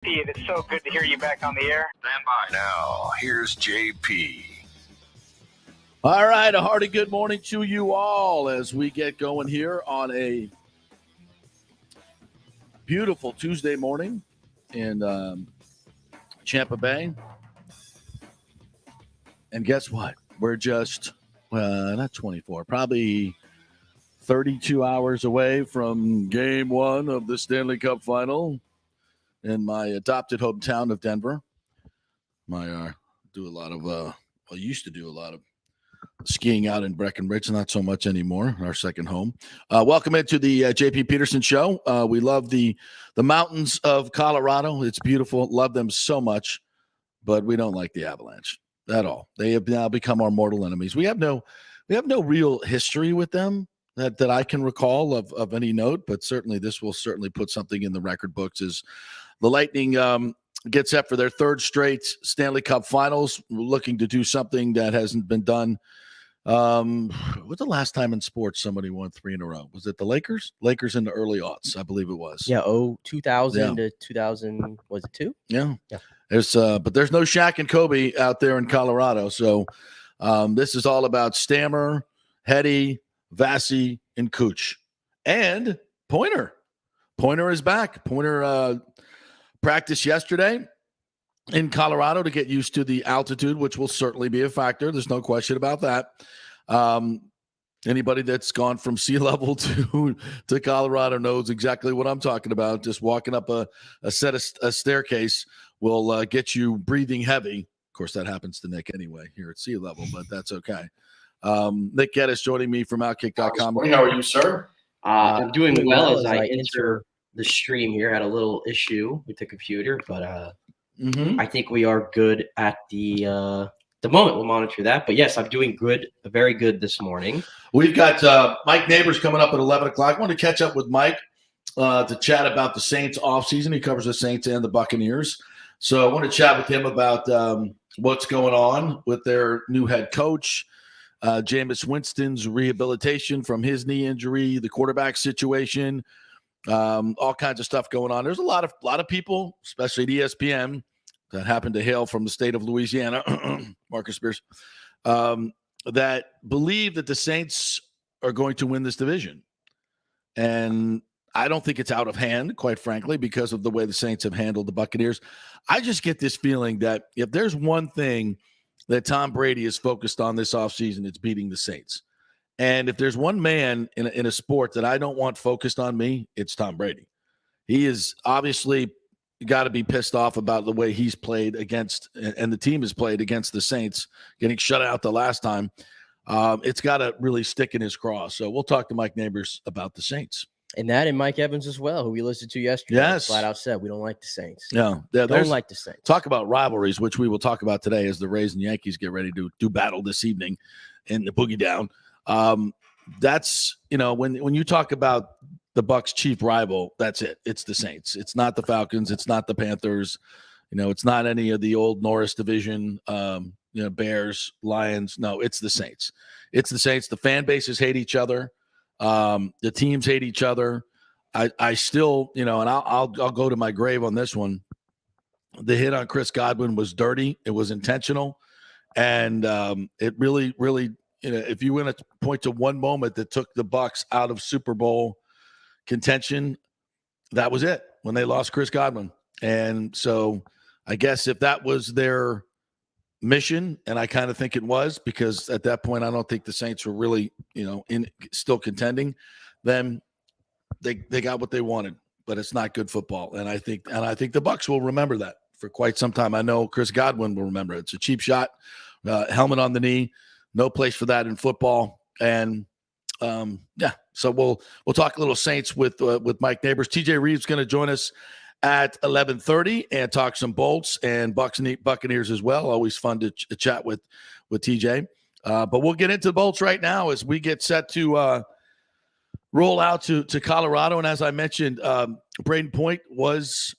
Steve, it's so good to hear you back on the air. Stand by. Now, here's JP. All right, a hearty good morning to you all as we get going here on a beautiful Tuesday morning in Tampa Bay. And guess what? We're just, not 24, probably 32 hours away from game one of the Stanley Cup Final in my adopted hometown of Denver. Used to do a lot of skiing out in Breckenridge, not so much anymore, our second home. Welcome into the JP Peterson Show. We love the mountains of Colorado. It's beautiful. Love them so much, but we don't like the Avalanche at all. They have now become our mortal enemies. We have no real history with them that I can recall of any note, but certainly this will certainly put something in the record books as the Lightning get set for their third straight Stanley Cup Finals. We're looking to do something that hasn't been done. What's the last time in sports somebody won 3 in a row? Was it the Lakers? Lakers in the early aughts, I believe it was. Yeah, 2000 to 2000, was it 2? Yeah. There's but there's no Shaq and Kobe out there in Colorado. So this is all about Stammer, Hetty, Vasi, and Cooch. And Pointer. Pointer is back. Pointer practiced yesterday in Colorado to get used to the altitude, which will certainly be a factor. There's no question about that. Anybody that's gone from sea level to Colorado knows exactly what I'm talking about. Just walking up a staircase will get you breathing heavy. Of course, that happens to Nick anyway here at sea level, but that's okay. Nick Geddes joining me from Outkick.com. How are you, sir? I'm doing well as I enter the stream here. Had a little issue with the computer, but I think we are good at the moment. We'll monitor that. But yes, I'm doing good, very good this morning. We've got Mike Neighbors coming up at 11 o'clock. I want to catch up with Mike to chat about the Saints offseason. He covers the Saints and the Buccaneers. So I want to chat with him about what's going on with their new head coach, Jameis Winston's rehabilitation from his knee injury, the quarterback situation, all kinds of stuff going on. There's a lot of people, especially at ESPN, that happen to hail from the state of Louisiana, Marcus Spears, that believe that the Saints are going to win this division. And I don't think it's out of hand, quite frankly, because of the way the Saints have handled the Buccaneers. I just get this feeling that if there's one thing that Tom Brady is focused on this offseason, it's beating the Saints. And if there's one man in a sport that I don't want focused on me, it's Tom Brady. He is obviously got to be pissed off about the way he's played against, and the team has played against the Saints, getting shut out the last time. It's got to really stick in his craw. So we'll talk to Mike Neighbors about the Saints. And Mike Evans as well, who we listened to yesterday. Yes. Flat out said, we don't like the Saints. Yeah, don't like the Saints. Talk about rivalries, which we will talk about today as the Rays and Yankees get ready to do battle this evening in the Boogie Down. That's, when you talk about the Bucs' chief rival, that's it. It's the Saints. It's not the Falcons. It's not the Panthers. It's not any of the old Norris division, Bears, Lions. No, it's the Saints. It's the Saints. The fan bases hate each other. The teams hate each other. I still, and I'll go to my grave on this one. The hit on Chris Godwin was dirty. It was intentional. And it really, really, if you want to point to one moment that took the Bucs out of Super Bowl contention, that was it, when they lost Chris Godwin. And so I guess if that was their mission, and I kind of think it was, because at that point I don't think the Saints were really, still contending, then they got what they wanted. But it's not good football. And I think the Bucs will remember that for quite some time. I know Chris Godwin will remember it. It's a cheap shot, helmet on the knee, no place for that in football. And so we'll talk a little Saints with Mike Neighbors. TJ Reeves going to join us at 11:30 and talk some Bolts and Buccaneers as well. Always fun to chat with TJ. But we'll get into the Bolts right now as we get set to roll out to Colorado. And as I mentioned, Braden Point was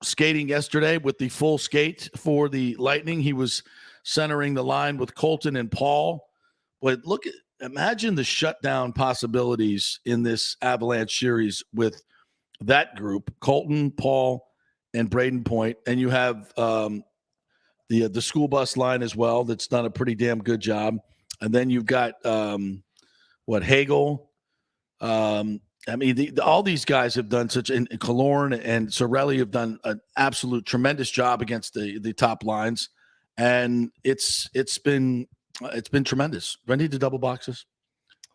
skating yesterday with the full skate for the Lightning. He was centering the line with Colton and Paul. But imagine the shutdown possibilities in this Avalanche series with that group, Colton, Paul, and Braden Point, and you have the school bus line as well. That's done a pretty damn good job. And then you've got Hagel. All these guys have done such, and Killorn and Sorelli have done an absolute tremendous job against the top lines, and it's been tremendous. Do I need to double boxes?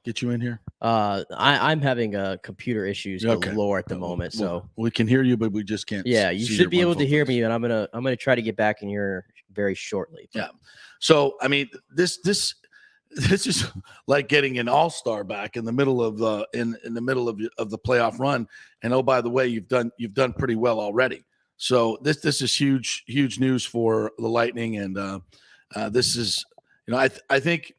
Get you in here. I'm having computer issues galore at the moment, so we can hear you, but we just can't. Yeah, you should be able to hear me, and I'm gonna try to get back in here very shortly. Yeah. So this is like getting an all-star back in the middle of in the middle of the playoff run. And oh, by the way, you've done pretty well already. So this is huge news for the Lightning, and this is, I think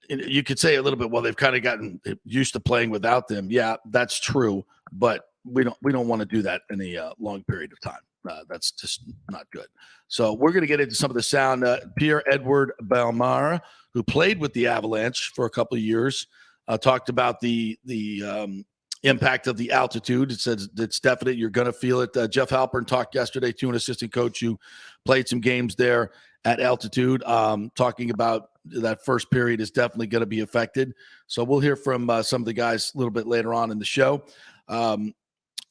you could say a little bit, well, they've kind of gotten used to playing without them. Yeah, that's true, but we don't want to do that in a long period of time. That's just not good. So we're going to get into some of the sound. Pierre-Edouard Bellemare, who played with the Avalanche for a couple of years, talked about the impact of the altitude. It says it's definite. You're going to feel it. Jeff Halpern talked yesterday to an assistant coach who played some games there at altitude, talking about that first period is definitely going to be affected. So we'll hear from some of the guys a little bit later on in the show.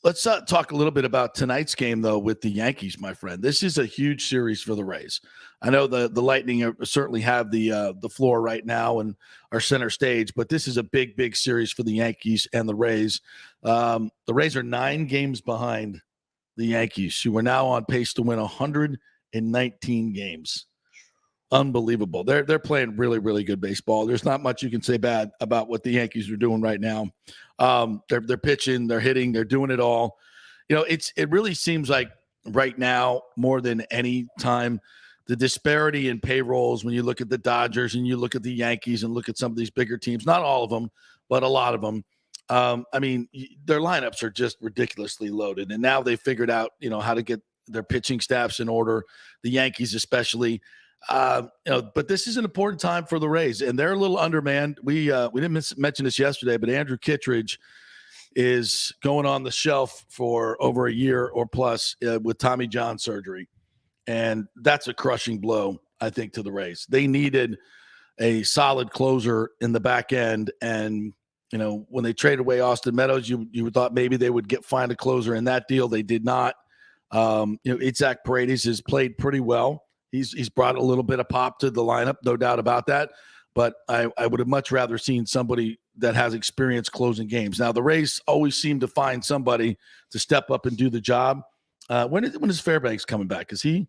Let's talk a little bit about tonight's game, though, with the Yankees, my friend. This is a huge series for the Rays. I know the Lightning certainly have the floor right now and are center stage, but this is a big series for the Yankees and the Rays. The Rays are 9 games behind the Yankees, who are now on pace to win 119 games. Unbelievable. They're playing really good baseball. There's not much you can say bad about what the Yankees are doing right now. They're pitching, they're hitting, they're doing it all. It really seems like right now, more than any time, the disparity in payrolls, when you look at the Dodgers and you look at the Yankees and look at some of these bigger teams, not all of them, but a lot of them, their lineups are just ridiculously loaded. And now they figured out, how to get their pitching staffs in order, the Yankees especially. But this is an important time for the Rays, and they're a little undermanned. We didn't mention this yesterday, but Andrew Kittredge is going on the shelf for over a year or plus with Tommy John surgery, and that's a crushing blow, I think, to the Rays. They needed a solid closer in the back end, and when they traded away Austin Meadows, you thought maybe they would find a closer in that deal. They did not. Isaac Paredes has played pretty well. He's brought a little bit of pop to the lineup, no doubt about that. But I would have much rather seen somebody that has experience closing games. Now, the Rays always seem to find somebody to step up and do the job. When is Fairbanks coming back? Is he?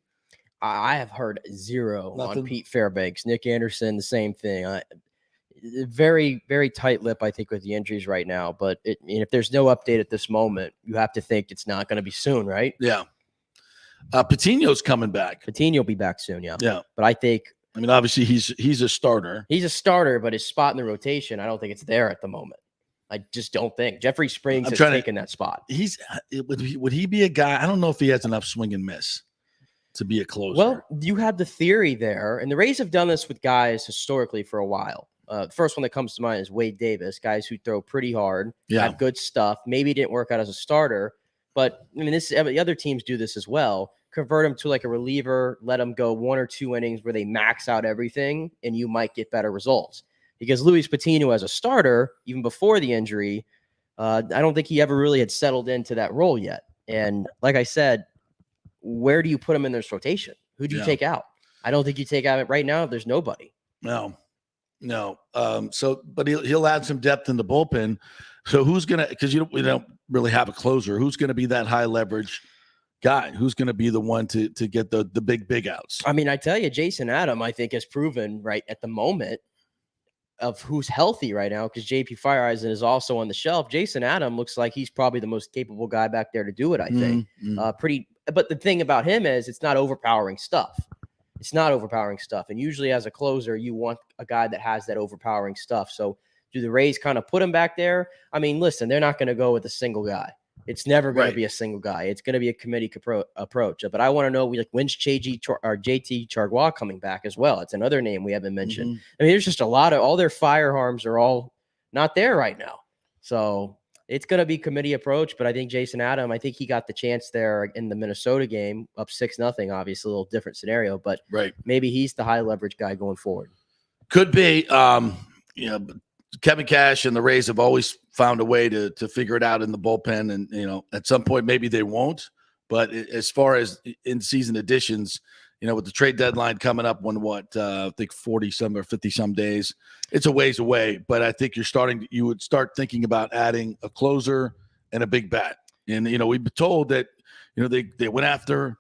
I have heard zero on Pete Fairbanks. Nick Anderson, the same thing. Very tight lip, I think, with the injuries right now. But if there's no update at this moment, you have to think it's not going to be soon, right? Yeah. Patino's coming back. Patino will be back soon, yeah. Yeah. But I think obviously he's a starter. He's a starter, but his spot in the rotation, I don't think it's there at the moment. I just don't think. Jeffrey Springs has taken that spot. Would he be a guy? I don't know if he has enough swing and miss to be a closer. Well, you have the theory there, and the Rays have done this with guys historically for a while. The first one that comes to mind is Wade Davis, guys who throw pretty hard, have good stuff. Maybe didn't work out as a starter. But the other teams do this as well. Convert him to like a reliever, let him go 1 or 2 innings where they max out everything, and you might get better results. Because Luis Patino, as a starter, even before the injury, I don't think he ever really had settled into that role yet. And like I said, where do you put him in this rotation? Who do you take out? I don't think you take out right now. There's nobody. No. But he'll add some depth in the bullpen. So who's gonna? Because we don't really have a closer. Who's gonna be that high leverage guy? Who's gonna be the one to get the big outs? I tell you, Jason Adam, I think, has proven right at the moment of who's healthy right now, because JP Fireeisen is also on the shelf. Jason Adam looks like he's probably the most capable guy back there to do it. I think But the thing about him is it's not overpowering stuff. It's not overpowering stuff. And usually as a closer, you want a guy that has that overpowering stuff. So do the Rays kind of put him back there? Listen, they're not going to go with a single guy. It's never going to be a single guy. It's going to be a committee approach. But I want to know, when's JT Chargois coming back as well? It's another name we haven't mentioned. There's just a lot of all their firearms are all not there right now. So it's going to be committee approach, but I think Jason Adam, I think he got the chance there in the Minnesota game up 6-0, obviously a little different scenario, but maybe he's the high leverage guy going forward. Could be. Kevin Cash and the Rays have always found a way to figure it out in the bullpen. And, at some point, maybe they won't. But as far as in-season additions, with the trade deadline coming up I think 40-some or 50-some days, it's a ways away. But I think you would start thinking about adding a closer and a big bat. And, we've been told that, they went after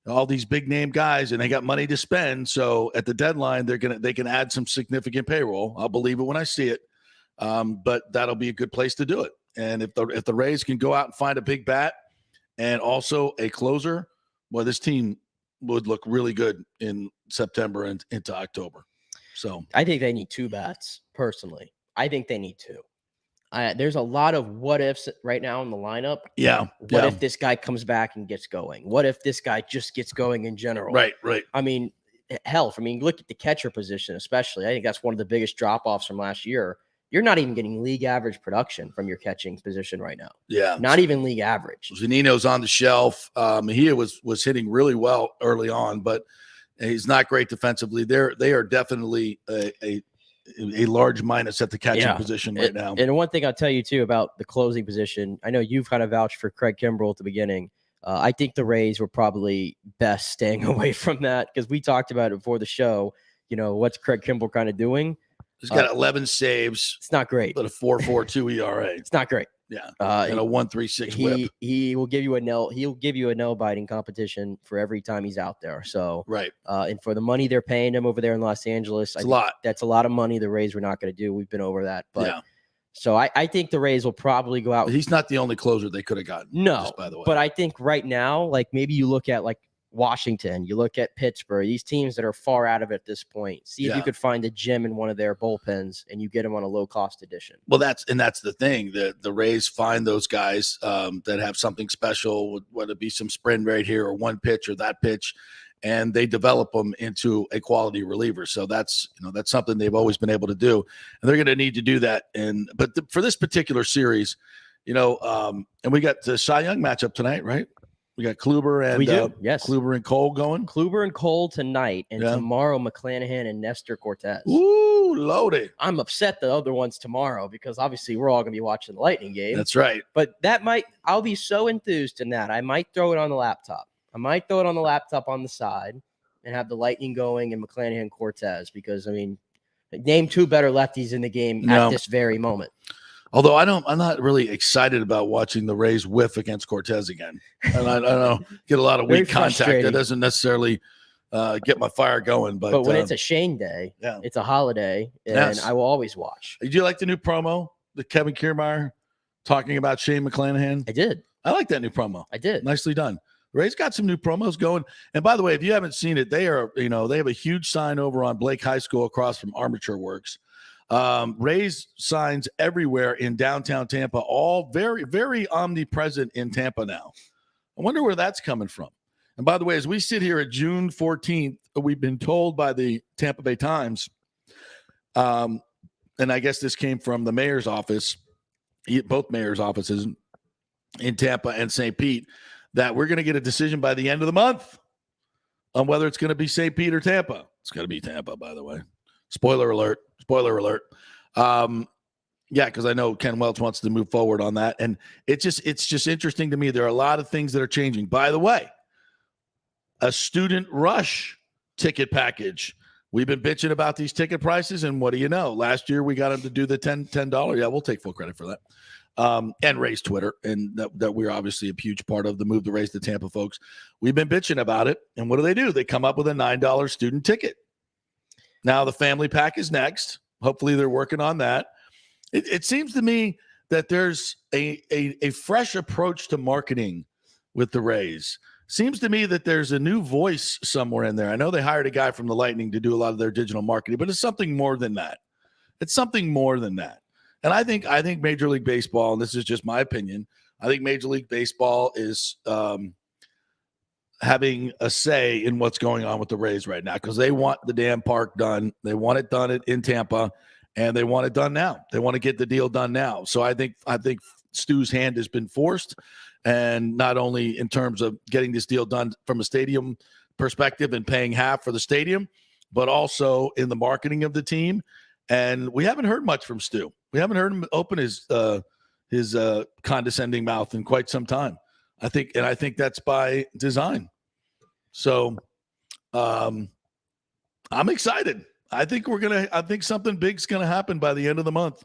all these big name guys and they got money to spend. So at the deadline, they can add some significant payroll. I'll believe it when I see it. But that'll be a good place to do it. And if the Rays can go out and find a big bat and also a closer, well, this team would look really good in September and into October. So I think they need 2 bats personally. I think they need 2. There's a lot of what ifs right now in the lineup. Yeah. What if this guy comes back and gets going? What if this guy just gets going in general? Right. I mean, look at the catcher position, especially. I think that's one of the biggest drop-offs from last year. You're not even getting league average production from your catching position right now. Yeah. Not even league average. Zanino's on the shelf. He was hitting really well early on, but he's not great defensively. They are definitely a large minus at the catching position right now. And one thing I'll tell you, too, about the closing position, I know you've kind of vouched for Craig Kimbrell at the beginning. I think the Rays were probably best staying away from that because we talked about it before the show. What's Craig Kimbrell kind of doing? He's got 11 saves. It's not great. But a 4.42 ERA. It's not great. Yeah. And a 1.36 whip. He will give you a nail. He'll give you a nail biting competition for every time he's out there. So and for the money they're paying him over there in Los Angeles, it's a lot. That's a lot of money the Rays were not going to do. We've been over that. But so I think the Rays will probably go out. He's not the only closer they could have gotten. No, just by the way. But I think right now, like maybe you look at like Washington, you look at Pittsburgh, these teams that are far out of it at this point. See if you could find a gem in one of their bullpens and you get them on a low-cost addition. Well, that's the thing. The Rays find those guys that have something special, whether it be some sprint right here or one pitch or that pitch, and they develop them into a quality reliever. So that's something they've always been able to do, and they're going to need to do that. But for this particular series, and we got the Cy Young matchup tonight, right? We got Kluber and Kluber and Cole going. Kluber and Cole tonight, and tomorrow McClanahan and Nestor Cortez. Ooh, loaded. I'm upset the other one's tomorrow because obviously we're all going to be watching the Lightning game. That's right. But I'll be so enthused in that. I might throw it on the laptop. I might throw it on the laptop on the side and have the Lightning going and McClanahan Cortez because, name 2 better lefties in the game at this very moment. Although I'm not really excited about watching the Rays whiff against Cortez again. And I don't get a lot of weak contact. That doesn't necessarily get my fire going. But when it's a Shane day, it's a holiday, and I will always watch. Did you like the new promo that Kevin Kiermaier talking about Shane McClanahan? I did. I like that new promo. I did. Nicely done. Ray's got some new promos going. And by the way, if you haven't seen it, they have a huge sign over on Blake High School across from Armature Works. Rays signs everywhere in downtown Tampa, all very, very omnipresent in Tampa now. I wonder where that's coming from. And by the way, as we sit here at June 14th, we've been told by the Tampa Bay Times, and I guess this came from the mayor's office, both mayor's offices in Tampa and St. Pete, that we're going to get a decision by the end of the month on whether it's going to be St. Pete or Tampa. It's going to be Tampa, by the way. Spoiler alert. Because I know Ken Welch wants to move forward on that. And it's just interesting to me. There are a lot of things that are changing. By the way, a student rush ticket package. We've been bitching about these ticket prices, and what do you know? Last year we got them to do the $10. Yeah, we'll take full credit for that. And Rays Twitter, and that we're obviously a huge part of the move to Raise the Tampa folks. We've been bitching about it, and what do? They come up with a $9 student ticket. Now the family pack is next. Hopefully they're working on that. It seems to me that there's a fresh approach to marketing with the Rays. Seems to me that there's a new voice somewhere in there. I know they hired a guy from the Lightning to do a lot of their digital marketing, but it's something more than that. And I think Major League Baseball, and this is just my opinion, I think Major League Baseball is having a say in what's going on with the Rays right now because they want the damn park done. They want it done in Tampa, and they want it done now. They want to get the deal done now. So I think Stu's hand has been forced, and not only in terms of getting this deal done from a stadium perspective and paying half for the stadium, but also in the marketing of the team. And we haven't heard much from Stu. We haven't heard him open his condescending mouth in quite some time. I think that's by design. So I'm excited. I think something big's gonna happen by the end of the month.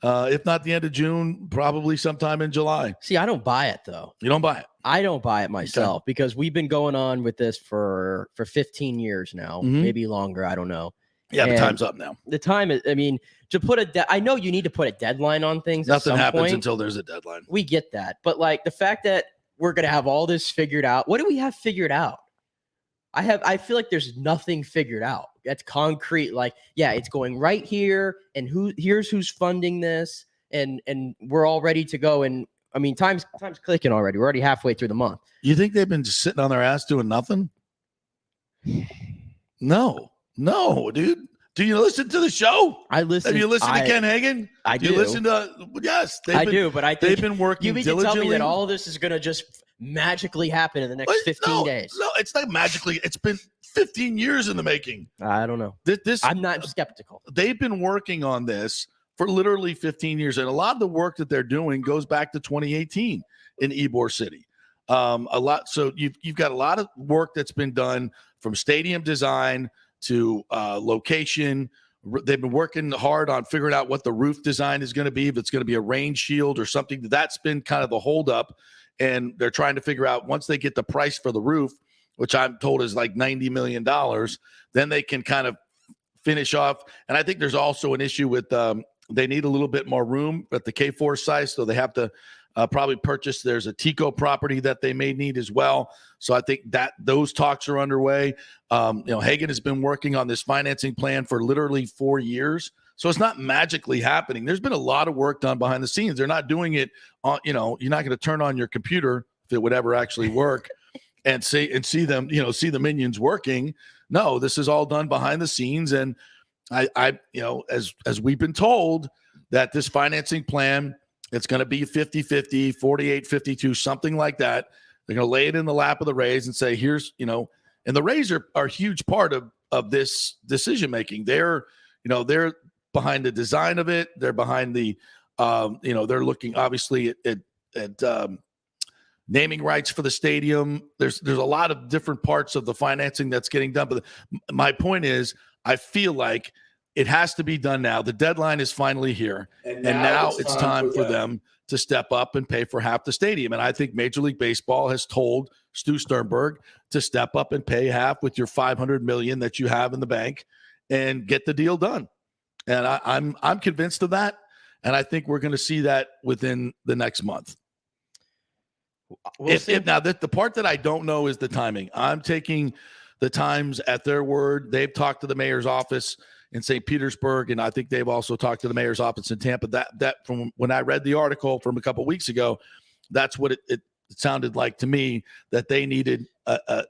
If not the end of June, probably sometime in July. See, I don't buy it though. You don't buy it? I don't buy it myself because we've been going on with this for 15 years now, maybe longer. I don't know. Yeah, the time's up now. The time is, I mean, to put I know you need to put a dedeline on things. Nothing happens point. Until there's a deadline. We get that. But like the fact that we're going to have all this figured out. What do we have figured out? I feel like there's nothing figured out. That's concrete. Like, yeah, it's going right here. And here's who's funding this. And we're all ready to go. And I mean, time's clicking already. We're already halfway through the month. You think they've been just sitting on their ass doing nothing? No, dude. Do you listen to the show? I listen. Have you listened to Ken Hagen? I do. You listen to yes, I do, but I think they've been working you mean diligently. to tell me that all of this is going to just magically happen in the next 15 days? No, it's not magically. It's been 15 years in the making. I don't know. I'm not skeptical. They've been working on this for literally 15 years, and a lot of the work that they're doing goes back to 2018 in Ybor City. A lot. So you've got a lot of work that's been done from stadium design to location. They've been working hard on figuring out what the roof design is going to be, if it's going to be a rain shield or something. That's been kind of the holdup, and they're trying to figure out once they get the price for the roof, which I'm told is like $90 million, then they can kind of finish off. And I think there's also an issue with they need a little bit more room at the K4 site, so they have to probably purchase. There's a Tico property that they may need as well. So I think that those talks are underway. Hagen has been working on this financing plan for literally 4 years. So it's not magically happening. There's been a lot of work done behind the scenes. They're not doing it on, you're not going to turn on your computer if it would ever actually work and see them, see the minions working. No, this is all done behind the scenes. And I as we've been told that this financing plan, it's going to be 50-50, 48-52, something like that. They're going to lay it in the lap of the Rays and say, here's, and the Rays are a huge part of this decision-making. They're behind the design of it. They're behind the, they're looking obviously at naming rights for the stadium. There's a lot of different parts of the financing that's getting done. But my point is, I feel like it has to be done now. The deadline is finally here. And now it's time for them to step up and pay for half the stadium. And I think Major League Baseball has told Stu Sternberg to step up and pay half with your $500 million that you have in the bank and get the deal done. And I'm convinced of that. And I think we're going to see that within the next month. Now, the part that I don't know is the timing. I'm taking the Times at their word. They've talked to the mayor's office in St. Petersburg, and I think they've also talked to the mayor's office in Tampa. That from when I read the article from a couple of weeks ago, that's what it sounded like to me, that they needed a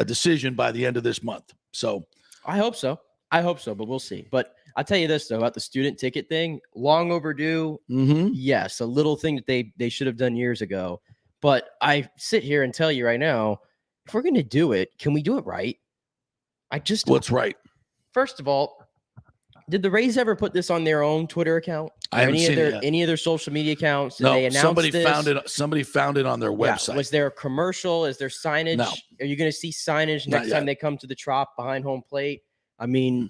decision by the end of this month. So I hope so, but we'll see. But I'll tell you this, though, about the student ticket thing, long overdue. Yes, a little thing that they should have done years ago. But I sit here and tell you right now, if we're going to do it, can we do it right? What's right? First of all, did the Rays ever put this on their own Twitter account? I haven't seen it yet. Any of their social media accounts? Did no, they announce somebody this? Somebody found it on their website. Was there a commercial? Is there signage? No. Are you going to see signage next time they come to the Trop behind home plate? I mean,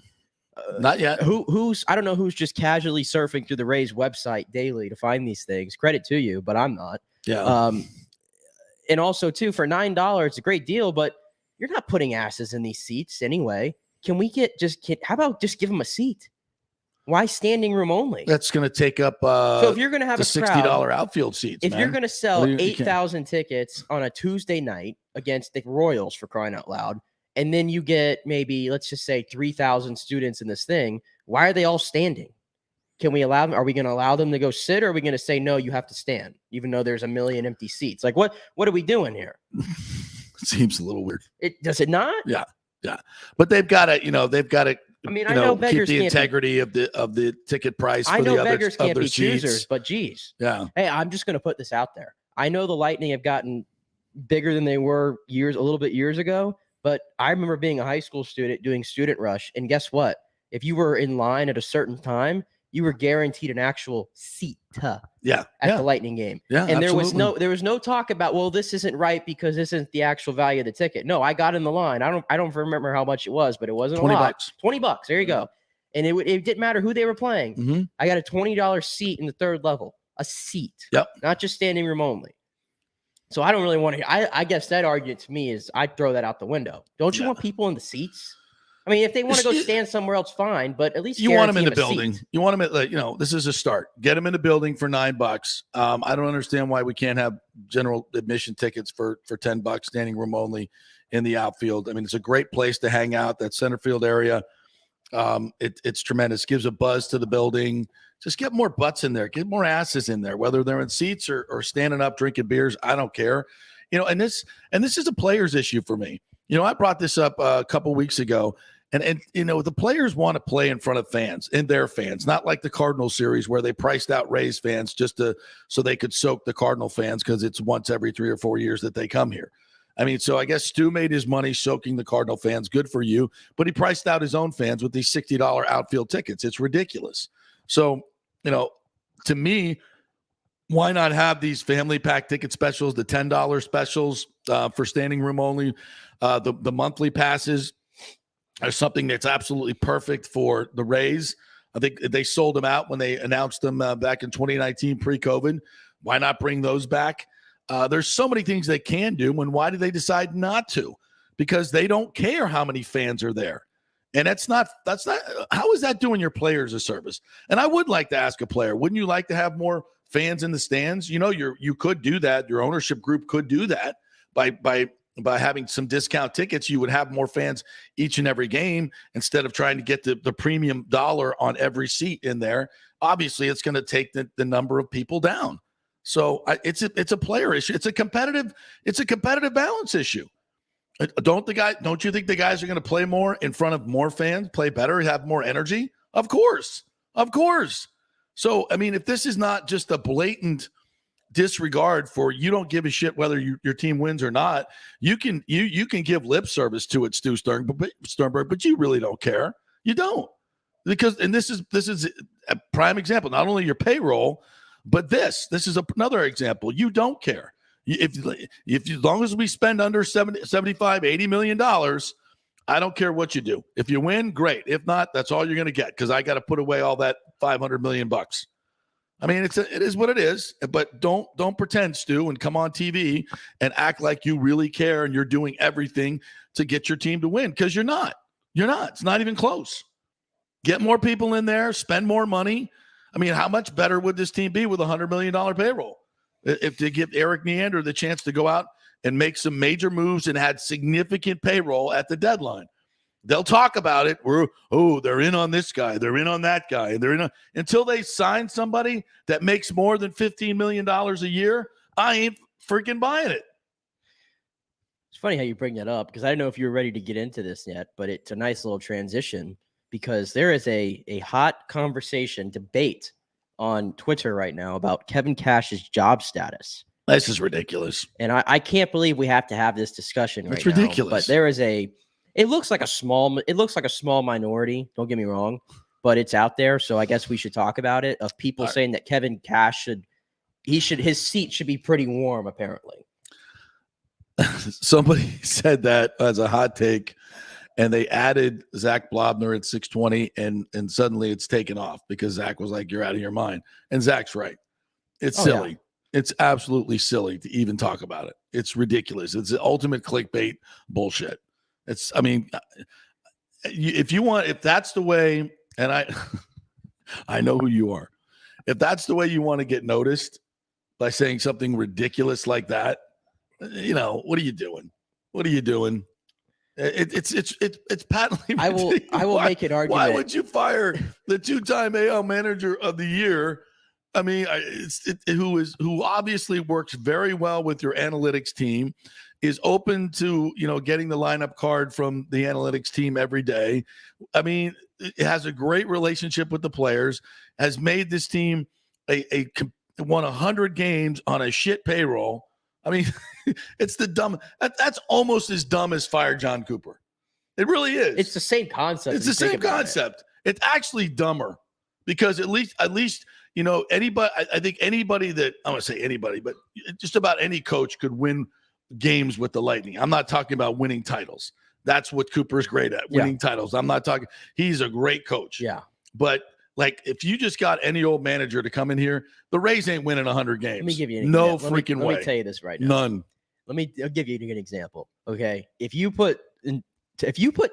not yet. I don't know who's just casually surfing through the Rays website daily to find these things. Credit to you, but I'm not. Yeah. And also too, for $9, it's a great deal, but you're not putting asses in these seats anyway. Can we how about just give them a seat? Why standing room only? That's going to take up so if you're going to have the $60 outfield seats. If you're going to sell 8,000 tickets on a Tuesday night against the Royals, for crying out loud, and then you get maybe, let's just say 3,000 students in this thing, why are they all standing? Can we allow them? Are we going to allow them to go sit, or are we going to say, no, you have to stand, even though there's a million empty seats? Like, what are we doing here? Seems a little weird. Does it not? Yeah. But they've got to I mean, I know beggars keep the can't integrity of the ticket price. I for know the beggars other, can't be seats. choosers, but geez. Yeah. Hey, I'm just going to put this out there. I know the Lightning have gotten bigger than they were a little bit years ago, but I remember being a high school student doing student rush, and guess what? If you were in line at a certain time, you were guaranteed an actual seat at the Lightning game. Yeah, and absolutely. there was no talk about, well, this isn't right because this isn't the actual value of the ticket. No, I got in the line. I don't remember how much it was, but it wasn't $20. a lot. $20. There you go. And it didn't matter who they were playing. Mm-hmm. I got a $20 seat in the third level. A seat. Yep. Not just standing room only. So I don't really want to. I guess that argument to me is I'd throw that out the window. Don't you want people in the seats? I mean, if they want to go stand somewhere else, fine. But at least you want them in the a building. seat. You want them at this is a start. Get them in the building for $9. I don't understand why we can't have general admission tickets for $10, standing room only in the outfield. I mean, it's a great place to hang out. That center field area. It's tremendous. Gives a buzz to the building. Just get more butts in there. Get more asses in there, whether they're in seats or standing up drinking beers. I don't care. And this is a player's issue for me. I brought this up a couple weeks ago, and the players want to play in front of fans and their fans, not like the Cardinal series where they priced out Rays fans so they could soak the Cardinal fans because it's once every 3 or 4 years that they come here. I mean, so I guess Stu made his money soaking the Cardinal fans. Good for you. But he priced out his own fans with these $60 outfield tickets. It's ridiculous. So, to me, why not have these family pack ticket specials, the $10 specials for standing room only, the monthly passes are something that's absolutely perfect for the Rays. I think they sold them out when they announced them back in 2019 pre-COVID. Why not bring those back? There's so many things they can do, and why do they decide not to? Because they don't care how many fans are there. And that's not how is that doing your players a service? And I would like to ask a player, wouldn't you like to have more fans in the stands? You could do that. Your ownership group could do that by having some discount tickets. You would have more fans each and every game instead of trying to get the premium dollar on every seat in there. Obviously, it's going to take the number of people down. So it's a player issue. It's a competitive balance issue. Don't you think the guys are going to play more in front of more fans, play better, have more energy? Of course. So, I mean, if this is not just a blatant disregard for you don't give a shit whether your team wins or not, you can give lip service to it, Stu Sternberg, but you really don't care. You don't. And this is a prime example, not only your payroll, but this is another example. You don't care. If as long as we spend under 75, $80 million, I don't care what you do. If you win, great. If not, that's all you're going to get because I got to put away all that $500 million. I mean, it is what it is. But don't pretend, Stu, and come on TV and act like you really care and you're doing everything to get your team to win because you're not. You're not. It's not even close. Get more people in there. Spend more money. I mean, how much better would this team be with a $100 million payroll? If they give Eric Neander the chance to go out and make some major moves and had significant payroll at the deadline. They'll talk about it. They're in on this guy. They're in on that guy. They're in on, until they sign somebody that makes more than $15 million a year. I ain't freaking buying it. It's funny how you bring that up because I don't know if you're ready to get into this yet, but it's a nice little transition because there is a hot conversation, debate on Twitter right now about Kevin Cash's job status. This is ridiculous. And I can't believe we have to have this discussion right now. It's ridiculous. But there is it looks like a small minority, don't get me wrong, but it's out there. So I guess we should talk about it, of people saying that Kevin Cash his seat should be pretty warm, apparently. Somebody said that as a hot take, and they added Zach Blobner at 620, and suddenly it's taken off because Zach was like, "You're out of your mind," and Zach's right. It's silly. Yeah. It's absolutely silly to even talk about it. It's ridiculous. It's the ultimate clickbait bullshit. If that's the way, and I know who you are. If that's the way you want to get noticed by saying something ridiculous like that, what are you doing? What are you doing? It's patently ridiculous. I will make an argument. Why would you fire the 2-time AL Manager of the Year? I mean, who obviously works very well with your analytics team, is open to getting the lineup card from the analytics team every day. I mean, has a great relationship with the players, has made this team won 100 games on a shit payroll. I mean, it's the dumb. That's almost as dumb as fire John Cooper. It really is. It's the same concept. It's the same concept. It's actually dumber because at least anybody. I think anybody that I want to say anybody, but just about any coach could win games with the Lightning. I'm not talking about winning titles. That's what Cooper's great at, winning titles. I'm not talking. He's a great coach. Yeah, but like if you just got any old manager to come in here, the Rays ain't winning 100 games. Let me give you an no example. freaking way. Let me tell you this right now. None. I'll give you an example. Okay, if you put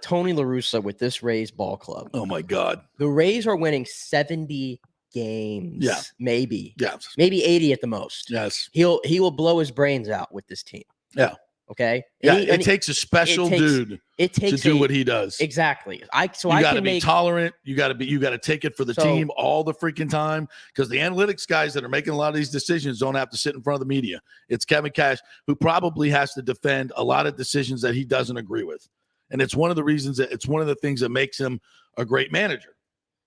Tony La Russa with this Rays ball club, oh my God, the Rays are winning 70 games. Yeah, maybe 80 at the most. Yes, he will blow his brains out with this team. Yeah. Okay. It takes a special dude to do what he does. Exactly. You got to be tolerant. You got to take it for the team all the freaking time because the analytics guys that are making a lot of these decisions don't have to sit in front of the media. It's Kevin Cash who probably has to defend a lot of decisions that he doesn't agree with. And it's one of the things that makes him a great manager.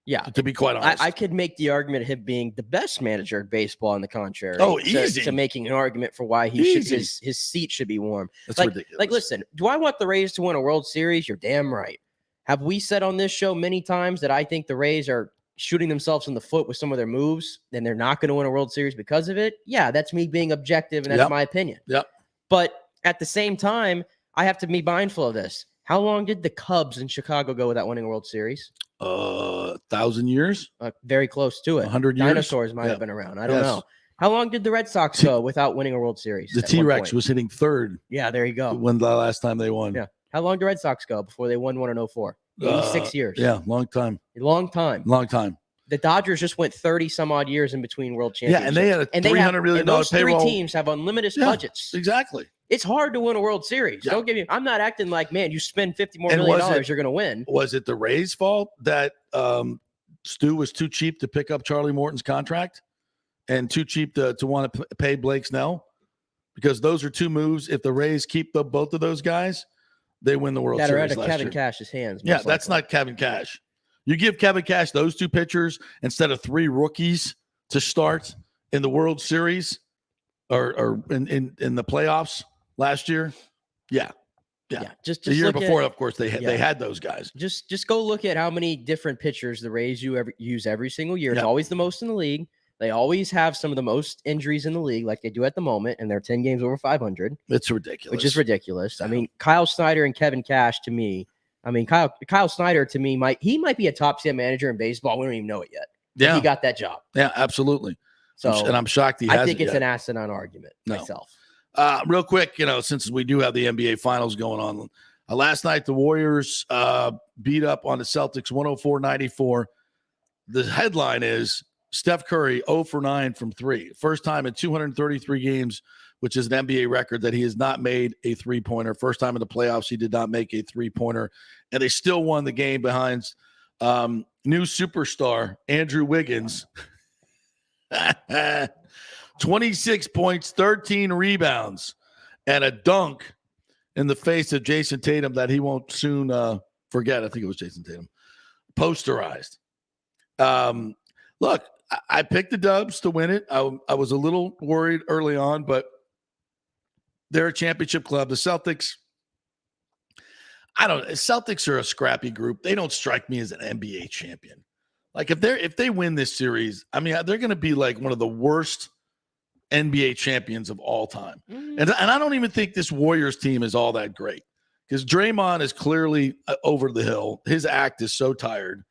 Yeah. To be quite honest. I could make the argument of him being the best manager in baseball on the contrary. Oh, easy. To making an argument for why his seat should be warm. That's ridiculous. Like, listen, do I want the Rays to win a World Series? You're damn right. Have we said on this show many times that I think the Rays are shooting themselves in the foot with some of their moves and they're not going to win a World Series because of it? Yeah, that's me being objective and that's my opinion. Yep. But at the same time, I have to be mindful of this. How long did the Cubs in Chicago go without winning a World Series? 1,000 years? Very close to it. 100 years? Dinosaurs might have been around. I don't know. How long did the Red Sox go without winning a World Series? The T-Rex was hitting third. Yeah, there you go. When the last time they won. Yeah. How long did Red Sox go before they won one in 04? 86 years. Yeah, long time. Long time. The Dodgers just went 30 some odd years in between world championships. Yeah, and they had a $300 million those payroll. Three teams have unlimited budgets. Exactly. It's hard to win a World Series. Yeah. Don't get me. I'm not acting like, man, you spend $50 more million, you're going to win. Was it the Rays' fault that Stu was too cheap to pick up Charlie Morton's contract and too cheap to want to pay Blake Snell? Because those are two moves. If the Rays keep both of those guys, they win the World Series last year. That are out of Kevin Cash's hands. Yeah, that's not Kevin Cash. You give Kevin Cash those two pitchers instead of three rookies to start in the World Series or in the playoffs last year. Yeah. Just the year before, of course, they had those guys. Just go look at how many different pitchers the Rays use every single year. It's always the most in the league. They always have some of the most injuries in the league, like they do at the moment, and they're 10 games over 500. It's ridiculous. Which is ridiculous. I mean, Kyle Snyder and Kevin Cash to me. I mean, Kyle Snyder to me might be a top 10 manager in baseball. We don't even know it yet. Yeah, he got that job. Yeah, absolutely. So, and I'm shocked he hasn't. I think it's yet. an asinine argument myself. Real quick, since we do have the NBA Finals going on, last night the Warriors beat up on the Celtics 104-94. The headline is Steph Curry 0 for 9 from 3. First time in 233 games, which is an NBA record, that he has not made a three-pointer. First time in the playoffs he did not make a three-pointer. And they still won the game behind new superstar Andrew Wiggins. 26 points, 13 rebounds, and a dunk in the face of Jason Tatum that he won't soon forget. I think it was Jason Tatum. Posterized. Look, I picked the Dubs to win it. I was a little worried early on, but they're a championship club. The Celtics, Celtics are a scrappy group. They don't strike me as an NBA champion. Like if they win this series, I mean, they're going to be like one of the worst NBA champions of all time. Mm-hmm. And I don't even think this Warriors team is all that great because Draymond is clearly over the hill. His act is so tired.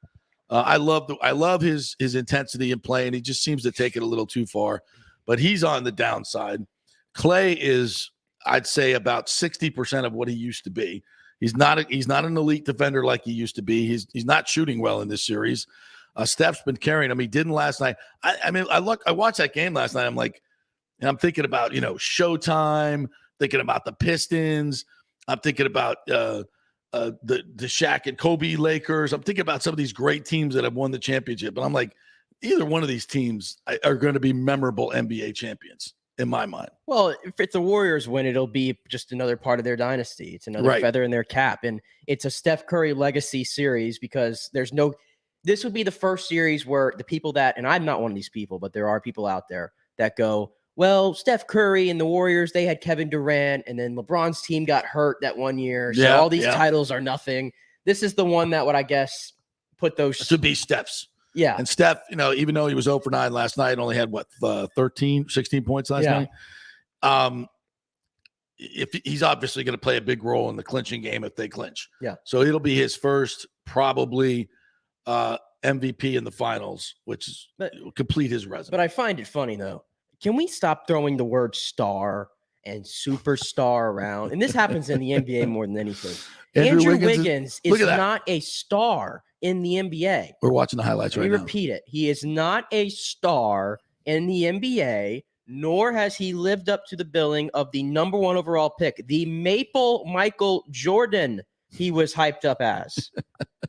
I love his intensity in play, and he just seems to take it a little too far. But he's on the downside. Clay is, I'd say, about 60% of what he used to be. He's not an elite defender like he used to be. He's not shooting well in this series. Steph's been carrying him. He didn't last night. I watched that game last night. I'm thinking about, Showtime, thinking about the Pistons. I'm thinking about the Shaq and Kobe Lakers. I'm thinking about some of these great teams that have won the championship. And I'm like, either one of these teams are going to be memorable NBA champions. in my mind. Well, if it's a Warriors win, it'll be just another part of their dynasty. It's another feather in their cap. And it's a Steph Curry legacy series because this would be the first series where the people that, and I'm not one of these people, but there are people out there that go, well, Steph Curry and the Warriors, they had Kevin Durant, and then LeBron's team got hurt that one year. So all these titles are nothing. This is the one that would, I guess, put those. This would be Steph's. Yeah. And Steph, even though he was 0 for 9 last night, only had 16 points last night. If he's obviously going to play a big role in the clinching game if they clinch. Yeah. So it'll be his first probably MVP in the finals, which will complete his resume. But I find it funny though. Can we stop throwing the word star and superstar around? And this happens in the NBA more than anything. Andrew Wiggins is not a star in the NBA. We're watching the highlights right now. Let me repeat it. He is not a star in the NBA, nor has he lived up to the billing of the number 1 overall pick, the Maple Michael Jordan he was hyped up as.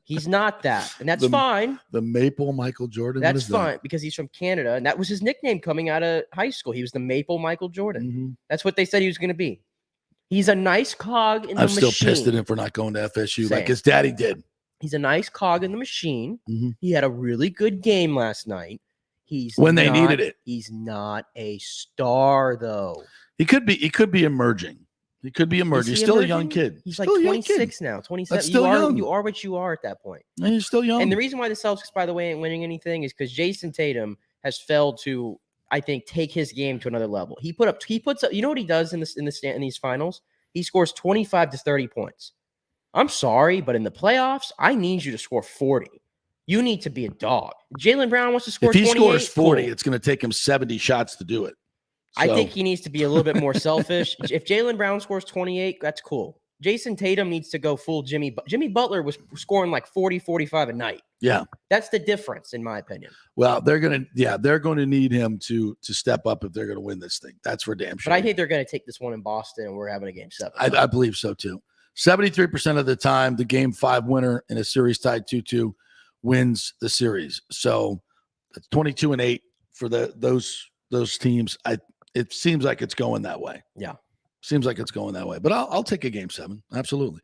He's not that, and that's fine. The Maple Michael Jordan? That's fine because he's from Canada, and that was his nickname coming out of high school. He was the Maple Michael Jordan. Mm-hmm. That's what they said he was going to be. He's a nice cog in the machine. I'm still pissed at him for not going to FSU like his daddy did. He's a nice cog in the machine. Mm-hmm. He had a really good game last night. They needed it. He's not a star, though. He could be emerging. He could be emerging. He's still a young kid. He's like 26 now, 27. That's still young. You are what you are at that point. And he's still young. And the reason why the Celtics, by the way, ain't winning anything is because Jason Tatum has failed to, I think, take his game to another level. He puts up. You know what he does in these finals? He scores 25 to 30 points. I'm sorry, but in the playoffs, I need you to score 40. You need to be a dog. Jaylen Brown wants to score 28. If he scores 40, it's going to take him 70 shots to do it. So. I think he needs to be a little bit more selfish. If Jaylen Brown scores 28, that's cool. Jason Tatum needs to go full Jimmy. Jimmy Butler was scoring like 40, 45 a night. Yeah. That's the difference, in my opinion. Well, they're going to need him to step up if they're going to win this thing. That's for damn sure. But I think they're going to take this one in Boston, and we're having a game 7. I believe so, too. 73% of the time, the game 5 winner in a series tied 2-2 wins the series. So that's 22-8 for those teams. It seems like it's going that way. Yeah. Seems like it's going that way. But I'll take a game 7. Absolutely.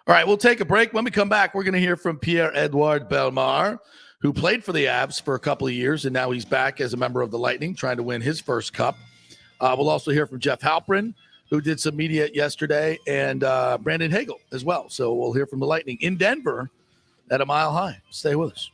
All right, we'll take a break. When we come back, we're going to hear from Pierre-Edouard Bellemare, who played for the Avs for a couple of years, and now he's back as a member of the Lightning, trying to win his first cup. We'll also hear from Jeff Halprin, who did some media yesterday, and Brandon Hagel as well. So we'll hear from the Lightning in Denver at a mile high. Stay with us.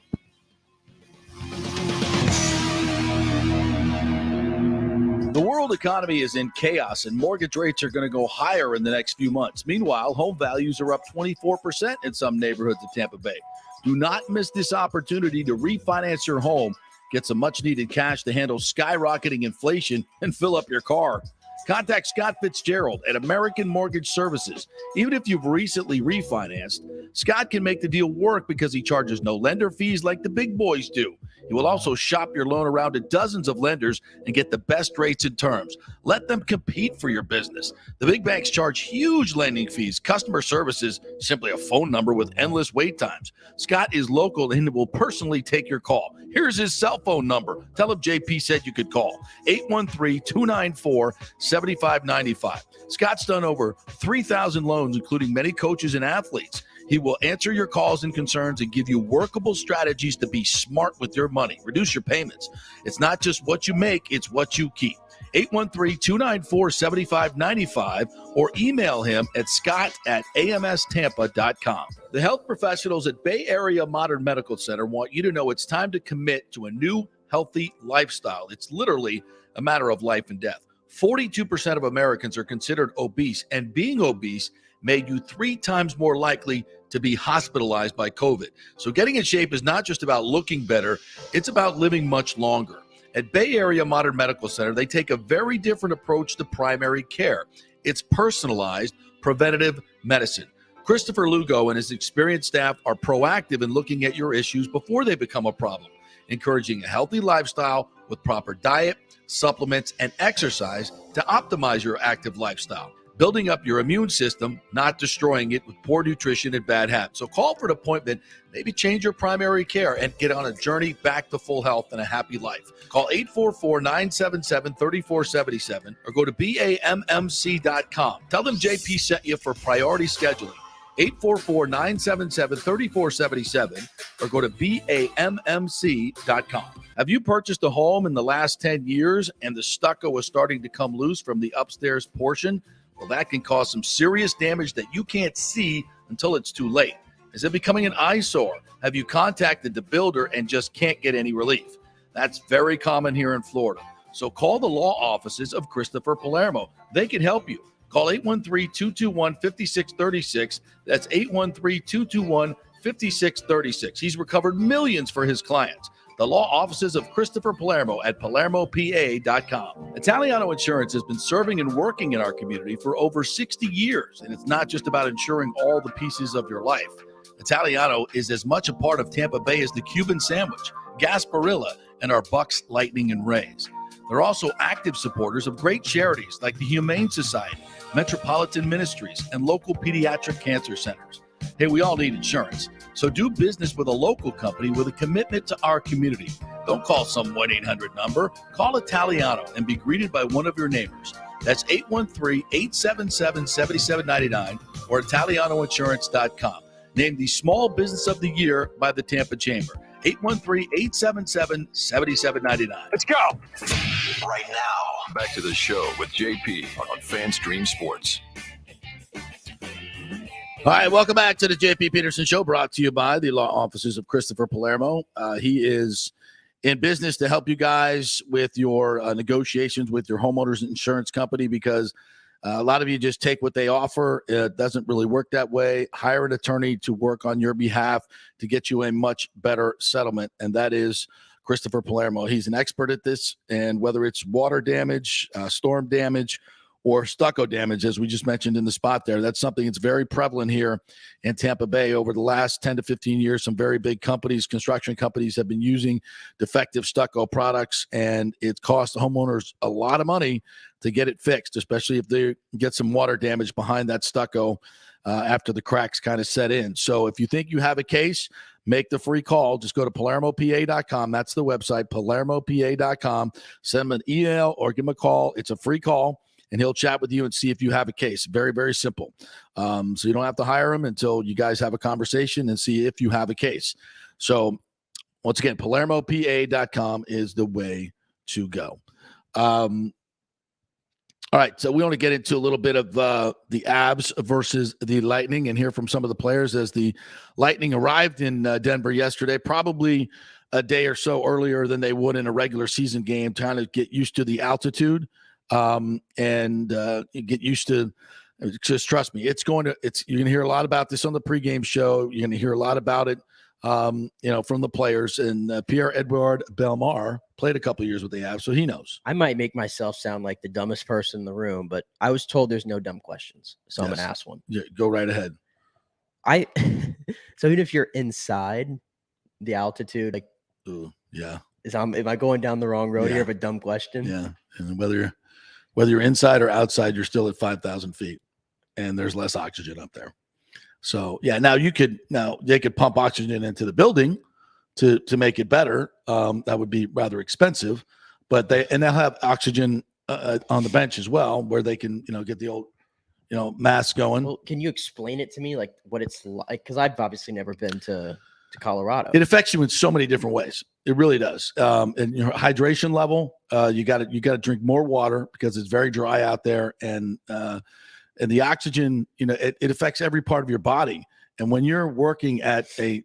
The world economy is in chaos, and mortgage rates are going to go higher in the next few months. Meanwhile, home values are up 24% in some neighborhoods of Tampa Bay. Do not miss this opportunity to refinance your home, get some much-needed cash to handle skyrocketing inflation, and fill up your car. Contact Scott Fitzgerald at American Mortgage Services. Even if you've recently refinanced, Scott can make the deal work because he charges no lender fees like the big boys do. He will also shop your loan around to dozens of lenders and get the best rates and terms. Let them compete for your business. The big banks charge huge lending fees. Customer service is simply a phone number with endless wait times. Scott is local and will personally take your call. Here's his cell phone number. Tell him JP said you could call. 813-294-7595. Scott's done over 3,000 loans, including many coaches and athletes. He will answer your calls and concerns and give you workable strategies to be smart with your money. Reduce your payments. It's not just what you make, it's what you keep. 813-294-7595 or email him at scott@amstampa.com. The health professionals at Bay Area Modern Medical Center want you to know it's time to commit to a new healthy lifestyle. It's literally a matter of life and death. 42% of Americans are considered obese, and being obese made you 3 times more likely to be hospitalized by COVID. So getting in shape is not just about looking better, it's about living much longer. At Bay Area Modern Medical Center, they take a very different approach to primary care. It's personalized, preventative medicine. Christopher Lugo and his experienced staff are proactive in looking at your issues before they become a problem, encouraging a healthy lifestyle with proper diet, supplements, and exercise to optimize your active lifestyle. building up your immune system, not destroying it with poor nutrition and bad habits. So call for an appointment, maybe change your primary care, and get on a journey back to full health and a happy life. Call 844-977-3477 or go to BAMMC.com. Tell them JP sent you for priority scheduling. 844-977-3477 or go to BAMMC.com. Have you purchased a home in the last 10 years and the stucco is starting to come loose from the upstairs portion? Well, that can cause some serious damage that you can't see until it's too late. Is it becoming an eyesore? Have you contacted the builder and just can't get any relief? That's very common here in Florida. So call the law offices of Christopher Palermo. They can help you. Call 813-221-5636. That's 813-221-5636. He's recovered millions for his clients. The law offices of Christopher Palermo at PalermoPA.com. Italiano Insurance has been serving and working in our community for over 60 years, and it's not just about insuring all the pieces of your life. Italiano is as much a part of Tampa Bay as the Cuban sandwich, Gasparilla, and our Bucks, Lightning, and Rays. They're also active supporters of great charities like the Humane Society, Metropolitan Ministries, and local pediatric cancer centers. Hey, we all need insurance. So do business with a local company with a commitment to our community. Don't call some 1-800 number. Call Italiano and be greeted by one of your neighbors. That's 813-877-7799 or ItalianoInsurance.com. Named the Small Business of the Year by the Tampa Chamber. 813-877-7799. Let's go. Right now, back to the show with JP on FanStream Sports. All right, welcome back to the JP Peterson Show, brought to you by the law offices of Christopher Palermo. He is in business to help you guys with your negotiations with your homeowners insurance company, because a lot of you just take what they offer. It doesn't really work that way. Hire an attorney to work on your behalf to get you a much better settlement, and that is Christopher Palermo. He's an expert at this, and whether it's water damage, storm damage, or stucco damage, as we just mentioned in the spot there, that's something that's very prevalent here in Tampa Bay. Over the last 10 to 15 years, some very big companies, construction companies, have been using defective stucco products, and it costs the homeowners a lot of money to get it fixed, especially if they get some water damage behind that stucco after the cracks kind of set in. So if you think you have a case, make the free call. Just go to PalermoPA.com. That's the website, PalermoPA.com. Send him an email or give him a call. It's a free call, and he'll chat with you and see if you have a case. Very, very simple. So you don't have to hire him until you guys have a conversation and see if you have a case. So once again, PalermoPA.com is the way to go. All right, so we want to get into a little bit of the Abs versus the Lightning and hear from some of the players as the Lightning arrived in Denver yesterday, probably a day or so earlier than they would in a regular season game, trying to get used to the altitude and get used to. Just trust me, you're going to hear a lot about this on the pregame show. You're going to hear a lot about it, from the players. And Pierre-Edouard Bellemare played a couple of years with the Avs, so he knows. I might make myself sound like the dumbest person in the room, but I was told there's no dumb questions, so I'm going to ask one. Yeah, go right ahead. So even if you're inside the altitude, like, Ooh, yeah, am I going down the wrong road here of a dumb question? Yeah, and whether you're inside or outside, you're still at 5,000 feet, and there's less oxygen up there. So yeah, now they could pump oxygen into the building to make it better. That would be rather expensive, but they'll have oxygen on the bench as well, where they can get the old mask going. Well, can you explain it to me, like what it's like? Because I've obviously never been to Colorado. It affects you in so many different ways. It really does. And your hydration level, you got to drink more water because it's very dry out there, and the oxygen, it affects every part of your body. And when you're working at a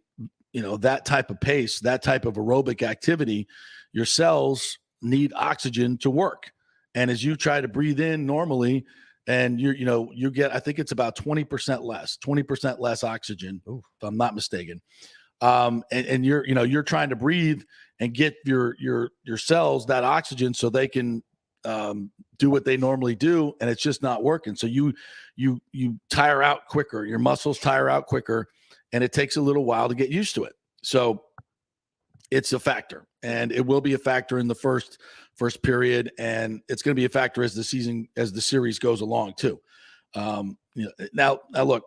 that type of pace, that type of aerobic activity, your cells need oxygen to work. And as you try to breathe in normally, and you get, I think it's about 20% less oxygen, if I'm not mistaken. And you're trying to breathe and get your cells that oxygen so they can do what they normally do, and it's just not working. So you tire out quicker, your muscles tire out quicker, and it takes a little while to get used to it. So it's a factor, and it will be a factor in the first period, and it's going to be a factor as the series goes along too. Now look,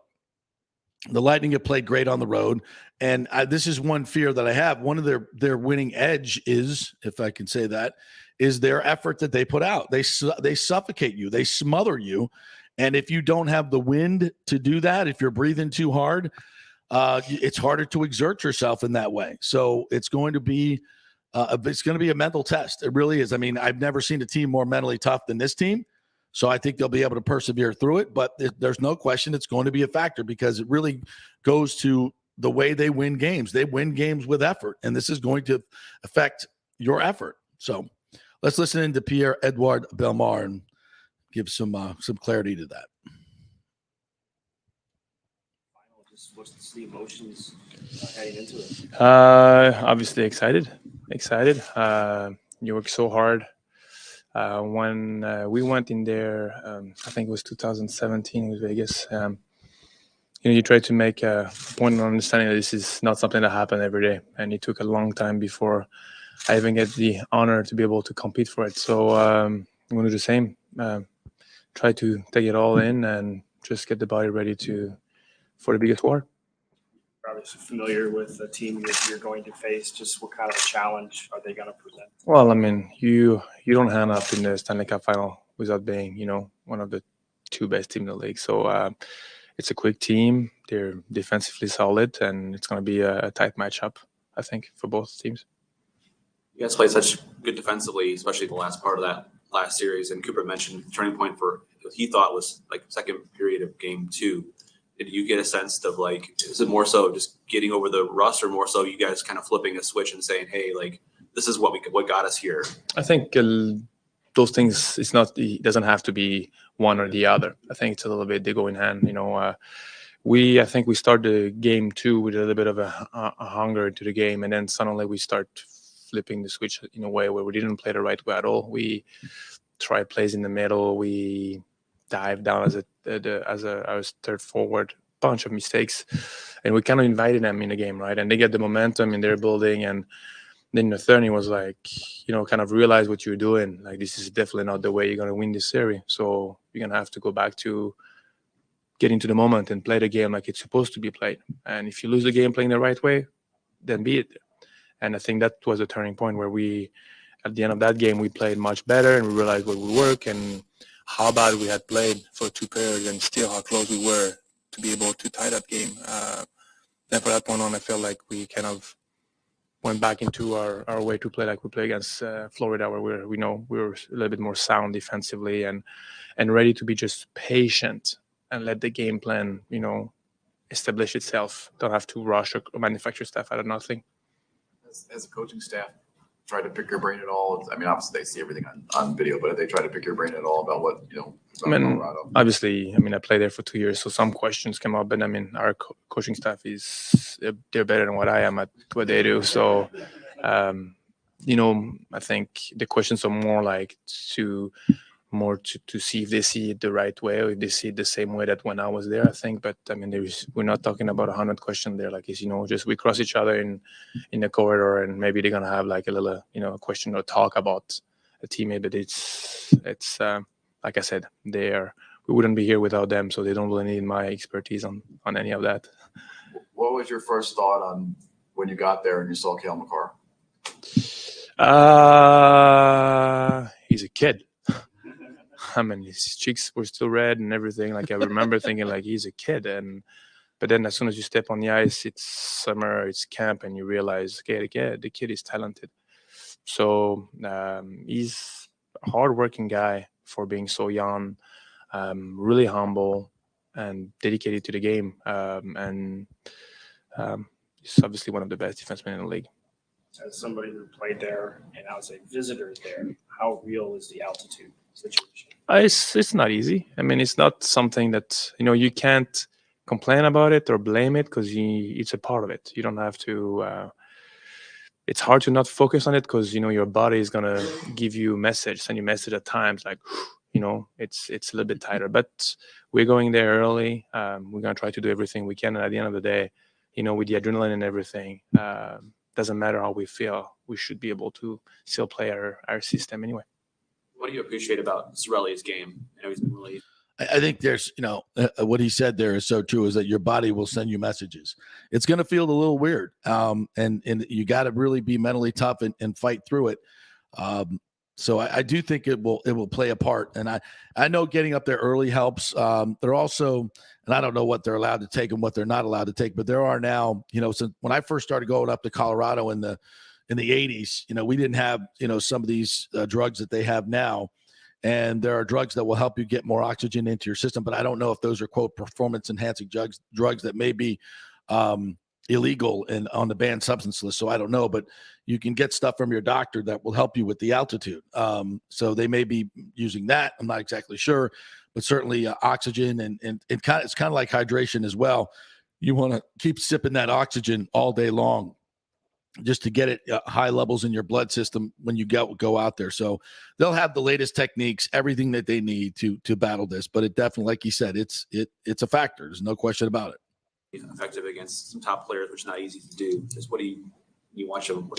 the Lightning have played great on the road, and this is one fear that I have. One of their winning edge is, if I can say that, is their effort that they put out. They suffocate you, they smother you, and if you don't have the wind to do that, if you're breathing too hard, it's harder to exert yourself in that way. So it's going to be a mental test. It really is. I mean, I've never seen a team more mentally tough than this team. So I think they'll be able to persevere through it. But there's no question it's going to be a factor because it really goes to the way they win games. They win games with effort, and this is going to affect your effort. So let's listen into Pierre-Edouard Bellemare and give some clarity to that. What's the emotions heading into it? Obviously excited. You work so hard. When we went in there, I think it was 2017 with Vegas. You try to make a point of understanding that this is not something that happened every day, and it took a long time before I even get the honor to be able to compete for it. So I'm going to do the same. Try to take it all in and just get the body ready for the biggest war. Probably familiar with the team you're going to face. Just what kind of challenge are they going to present? Well, I mean, you don't hand up in the Stanley Cup Final without being, one of the two best teams in the league. So it's a quick team. They're defensively solid, and it's going to be a tight matchup, I think, for both teams. You guys played such good defensively, especially the last part of that last series. And Cooper mentioned the turning point for what he thought was like second period of game 2. Did you get a sense of is it more so just getting over the rust, or more so you guys kind of flipping a switch and saying, hey, this is what got us here? I think those things, it doesn't have to be one or the other. I think it's a little bit, they go in hand. I think we start the game 2 with a little bit of a hunger into the game, and then suddenly we start flipping the switch in a way where we didn't play the right way at all. We tried plays in the middle. We dive down as a third forward, bunch of mistakes, and we kind of invited them in the game, right? And they get the momentum in their building, and then the third was kind of realize what you're doing. This is definitely not the way you're going to win this series. So you're going to have to go back to get into the moment and play the game like it's supposed to be played. And if you lose the game playing the right way, then be it. And I think that was a turning point where at the end of that game, we played much better, and we realized what would work and how bad we had played for 2 periods, and still how close we were to be able to tie that game. Then from that point on, I felt like we kind of went back into our way to play like we play against Florida, where we were a little bit more sound defensively and ready to be just patient and let the game plan, establish itself. Don't have to rush or manufacture stuff out of nothing. As a coaching staff, try to pick your brain at all? I mean, obviously they see everything on video, but if they try to pick your brain at all about what, about Colorado? Obviously, I played there for 2 years, so some questions come up, but our coaching staff they're better than what I am at what they do. So, I think the questions are more to see if they see it the right way or if they see it the same way that when I was there, I think. But we're not talking about 100 questions there. Just we cross each other in the corridor, and maybe they're gonna have a little, a question or talk about a teammate. But it's like I said, we wouldn't be here without them, so they don't really need my expertise on any of that. What was your first thought on when you got there and you saw Cale Makar? He's a kid. His cheeks were still red and everything. I remember thinking he's a kid, but then as soon as you step on the ice, it's summer, it's camp, and you realize, okay, the kid is talented. So he's a hardworking guy for being so young, really humble and dedicated to the game, and he's obviously one of the best defensemen in the league. As somebody who played there and I was a visitor there, how real is the altitude situation? It's not easy. It's not something that, you can't complain about it or blame it because it's a part of it. You don't have to. It's hard to not focus on it because, your body is going to give you send you message at times it's a little bit tighter. But we're going there early. We're going to try to do everything we can. And at the end of the day, with the adrenaline and everything, doesn't matter how we feel. We should be able to still play our system anyway. What do you appreciate about Cirelli's game? He's been really I think there's, what he said there is so true, is that your body will send you messages. It's going to feel a little weird. And you got to really be mentally tough and fight through it. So I do think it will play a part. And I know getting up there early helps. They're also, and I don't know what they're allowed to take and what they're not allowed to take, but there are now, since when I first started going up to Colorado in the 80s, we didn't have, some of these drugs that they have now. And there are drugs that will help you get more oxygen into your system. But I don't know if those are, quote, performance-enhancing drugs that may be illegal and on the banned substance list. So I don't know. But you can get stuff from your doctor that will help you with the altitude. So they may be using that. I'm not exactly sure. But certainly oxygen and it's kind of like hydration as well. You want to keep sipping that oxygen all day long, just to get it high levels in your blood system when you go out there. So they'll have the latest techniques, everything that they need to battle this. But it definitely, like you said, it's a factor. There's no question about it. Effective against some top players, which is not easy to do. Just what do you watch him?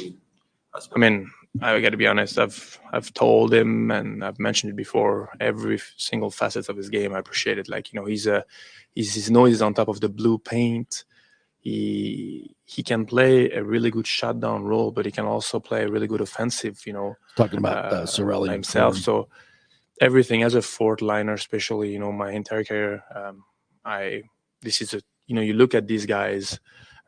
I mean, I got to be honest. I've told him, and I've mentioned it before. Every single facet of his game, I appreciate it. Like, his nose is on top of the blue paint. He can play a really good shutdown role, but he can also play a really good offensive, Talking about Cirelli himself. So everything as a fourth liner, especially, my entire career, you look at these guys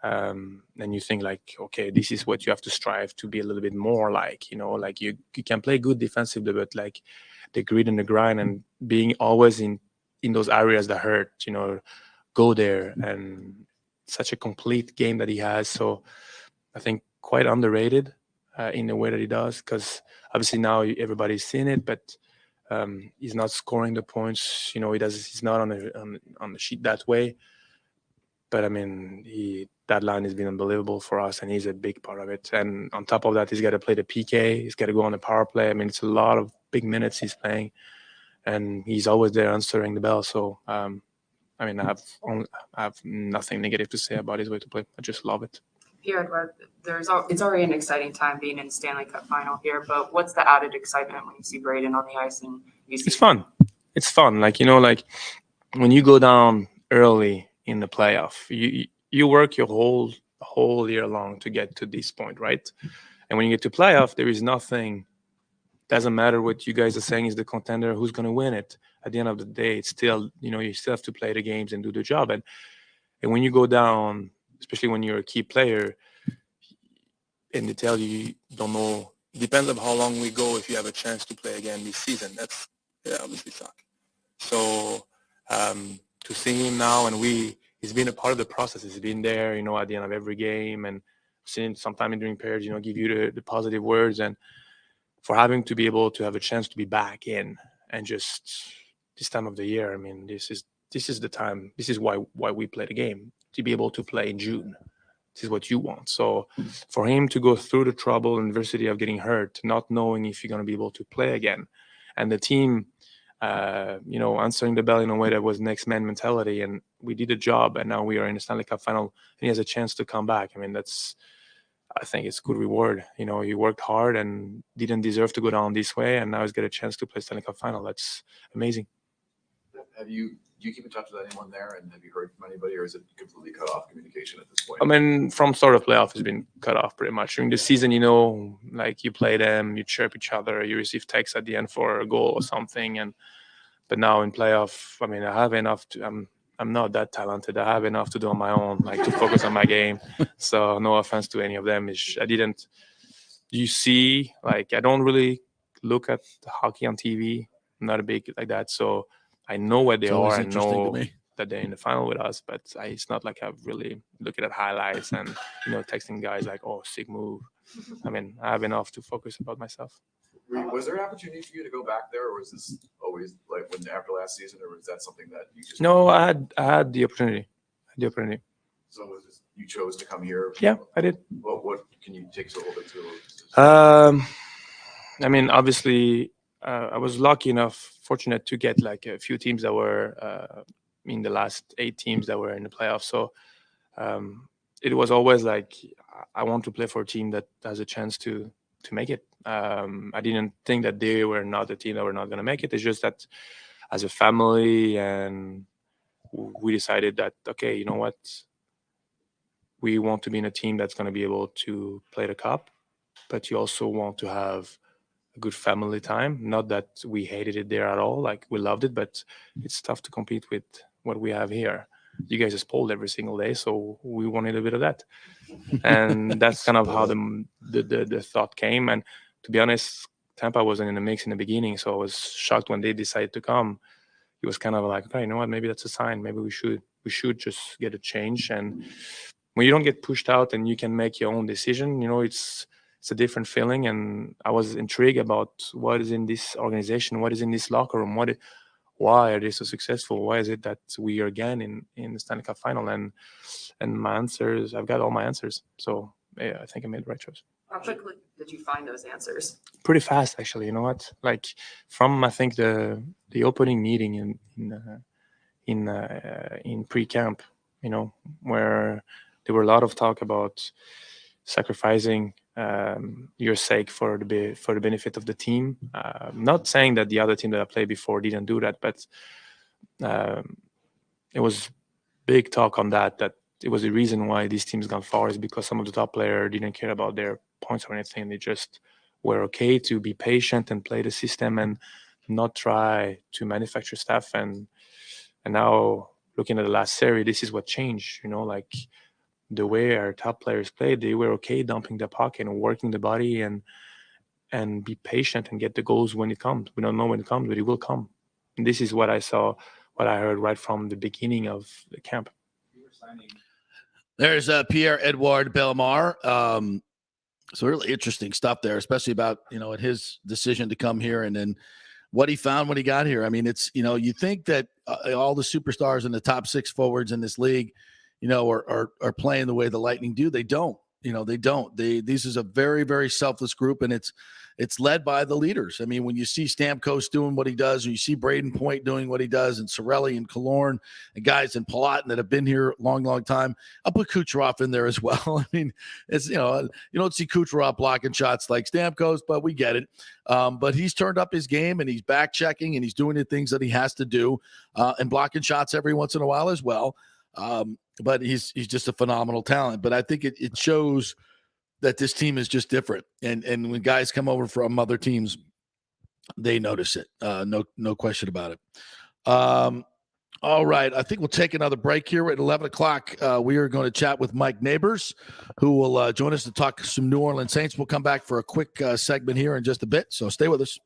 and you think like, okay, this is what you have to strive to be a little bit more like, like you can play good defensively, but like the grit and the grind and being always in those areas that hurt, go there. And such a complete game that he has. So I think quite underrated in the way that he does, because obviously now everybody's seen it, but he's not scoring the points. He's not on the sheet that way. But I mean, that line has been unbelievable for us, and he's a big part of it. And on top of that, he's got to play the PK. He's got to go on the power play. I mean, it's a lot of big minutes he's playing, and he's always there answering the bell. So I mean, I have nothing negative to say about his way to play. I just love it. Pierre-Edouard, it's already an exciting time being in the Stanley Cup Final here, but what's the added excitement when you see Braden on the ice and you see? It's fun. It's fun. Like, like when you go down early in the playoff, you work your whole year long to get to this point, right? And when you get to playoff, there is nothing. Doesn't matter what you guys are saying is the contender, who's going to win it. At the end of the day, it's still, you still have to play the games and do the job. And when you go down, especially when you're a key player, and they tell you don't know, depends on how long we go if you have a chance to play again this season. That's obviously suck. So to see him now, and he's been a part of the process. He's been there, at the end of every game, and seen sometime during periods, give you the positive words, and for having to be able to have a chance to be back in, and just this time of the year, I mean, this is the time. This is why we play the game, to be able to play in June. This is what you want. So for him to go through the trouble and adversity of getting hurt, not knowing if you're going to be able to play again, and the team, answering the bell in a way that was next man mentality, and we did a job, and now we are in the Stanley Cup Final, and he has a chance to come back. I mean, I think it's good reward. He worked hard and didn't deserve to go down this way, and now he's got a chance to play Stanley Cup Final. That's amazing. Do you keep in touch with anyone there, and have you heard from anybody, or is it completely cut off communication at this point? I mean, from start of playoff, it's been cut off pretty much. During the season, like you play them, you chirp each other, you receive texts at the end for a goal or something, but now in playoff, I mean, I have enough to. I'm not that talented. I have enough to do on my own, like to focus on my game. So no offense to any of them. You see, like I don't really look at the hockey on TV. I'm not a big like that. So I know where they are. I know that they're in the final with us, but it's not like I've really looked at highlights and, texting guys like, oh, sick move. I mean, I have enough to focus about myself. Was there an opportunity for you to go back there, or was this always like after last season, or was that something that you just? No, I had the opportunity. So was this, you chose to come here? Yeah, I did. What can you take us a little bit through? I mean, obviously, I was fortunate to get like a few teams that were in the last 8 teams that were in the playoffs. So it was always like I want to play for a team that has a chance to make it. I didn't think that they were not a team that were not going to make it. It's just that as a family, and we decided that, okay, you know what, we want to be in a team that's going to be able to play the cup, but you also want to have a good family time. Not that we hated it there at all, like we loved it, but it's tough to compete with what we have here. You guys are spoiled every single day, so we wanted a bit of that. And that's kind of how the thought came. And to be honest, Tampa wasn't in the mix in the beginning, so I was shocked when they decided to come. It was kind of like, okay, you know what, maybe that's a sign. Maybe we should just get a change. And when you don't get pushed out and you can make your own decision, it's a different feeling. And I was intrigued about what is in this organization, what is in this locker room, why are they so successful? Why is it that we are again in the Stanley Cup Final? And my answers, I've got all my answers. So yeah, I think I made the right choice. How quickly did you find those answers? Pretty fast, actually. You know what? Like from, I think, the opening meeting in pre-camp, where there were a lot of talk about sacrificing your sake for the benefit of the team. Not saying that the other team that I played before didn't do that, but it was big talk on that it was the reason why these teams gone far is because some of the top players didn't care about their points or anything. They just were okay to be patient and play the system and not try to manufacture stuff. And now looking at the last series, this is what changed, like the way our top players played, they were okay dumping the puck and working the body and be patient and get the goals when it comes. We don't know when it comes, but it will come. And this is what I saw, what I heard right from the beginning of the camp. There's Pierre-Edouard Bellemare. So really interesting stuff there, especially about, his decision to come here and then what he found when he got here. I mean, it's, you think that all the superstars and the top six forwards in this league, are playing the way the Lightning do. They don't. They don't. This is a very, very selfless group, and it's led by the leaders. I mean, when you see Stamkos doing what he does, or you see Braden Point doing what he does, and Cirelli and Killorn and guys in Palat that have been here a long, long time, I'll put Kucherov in there as well. I mean, it's you don't see Kucherov blocking shots like Stamkos, but we get it. But he's turned up his game, and he's back checking, and he's doing the things that he has to do, and blocking shots every once in a while as well. But he's just a phenomenal talent. But I think it shows that this team is just different. And when guys come over from other teams, they notice it. No question about it. All right. I think we'll take another break here at 11 o'clock. We are going to chat with Mike Neighbors, who will join us to talk some New Orleans Saints. We'll come back for a quick segment here in just a bit. So stay with us.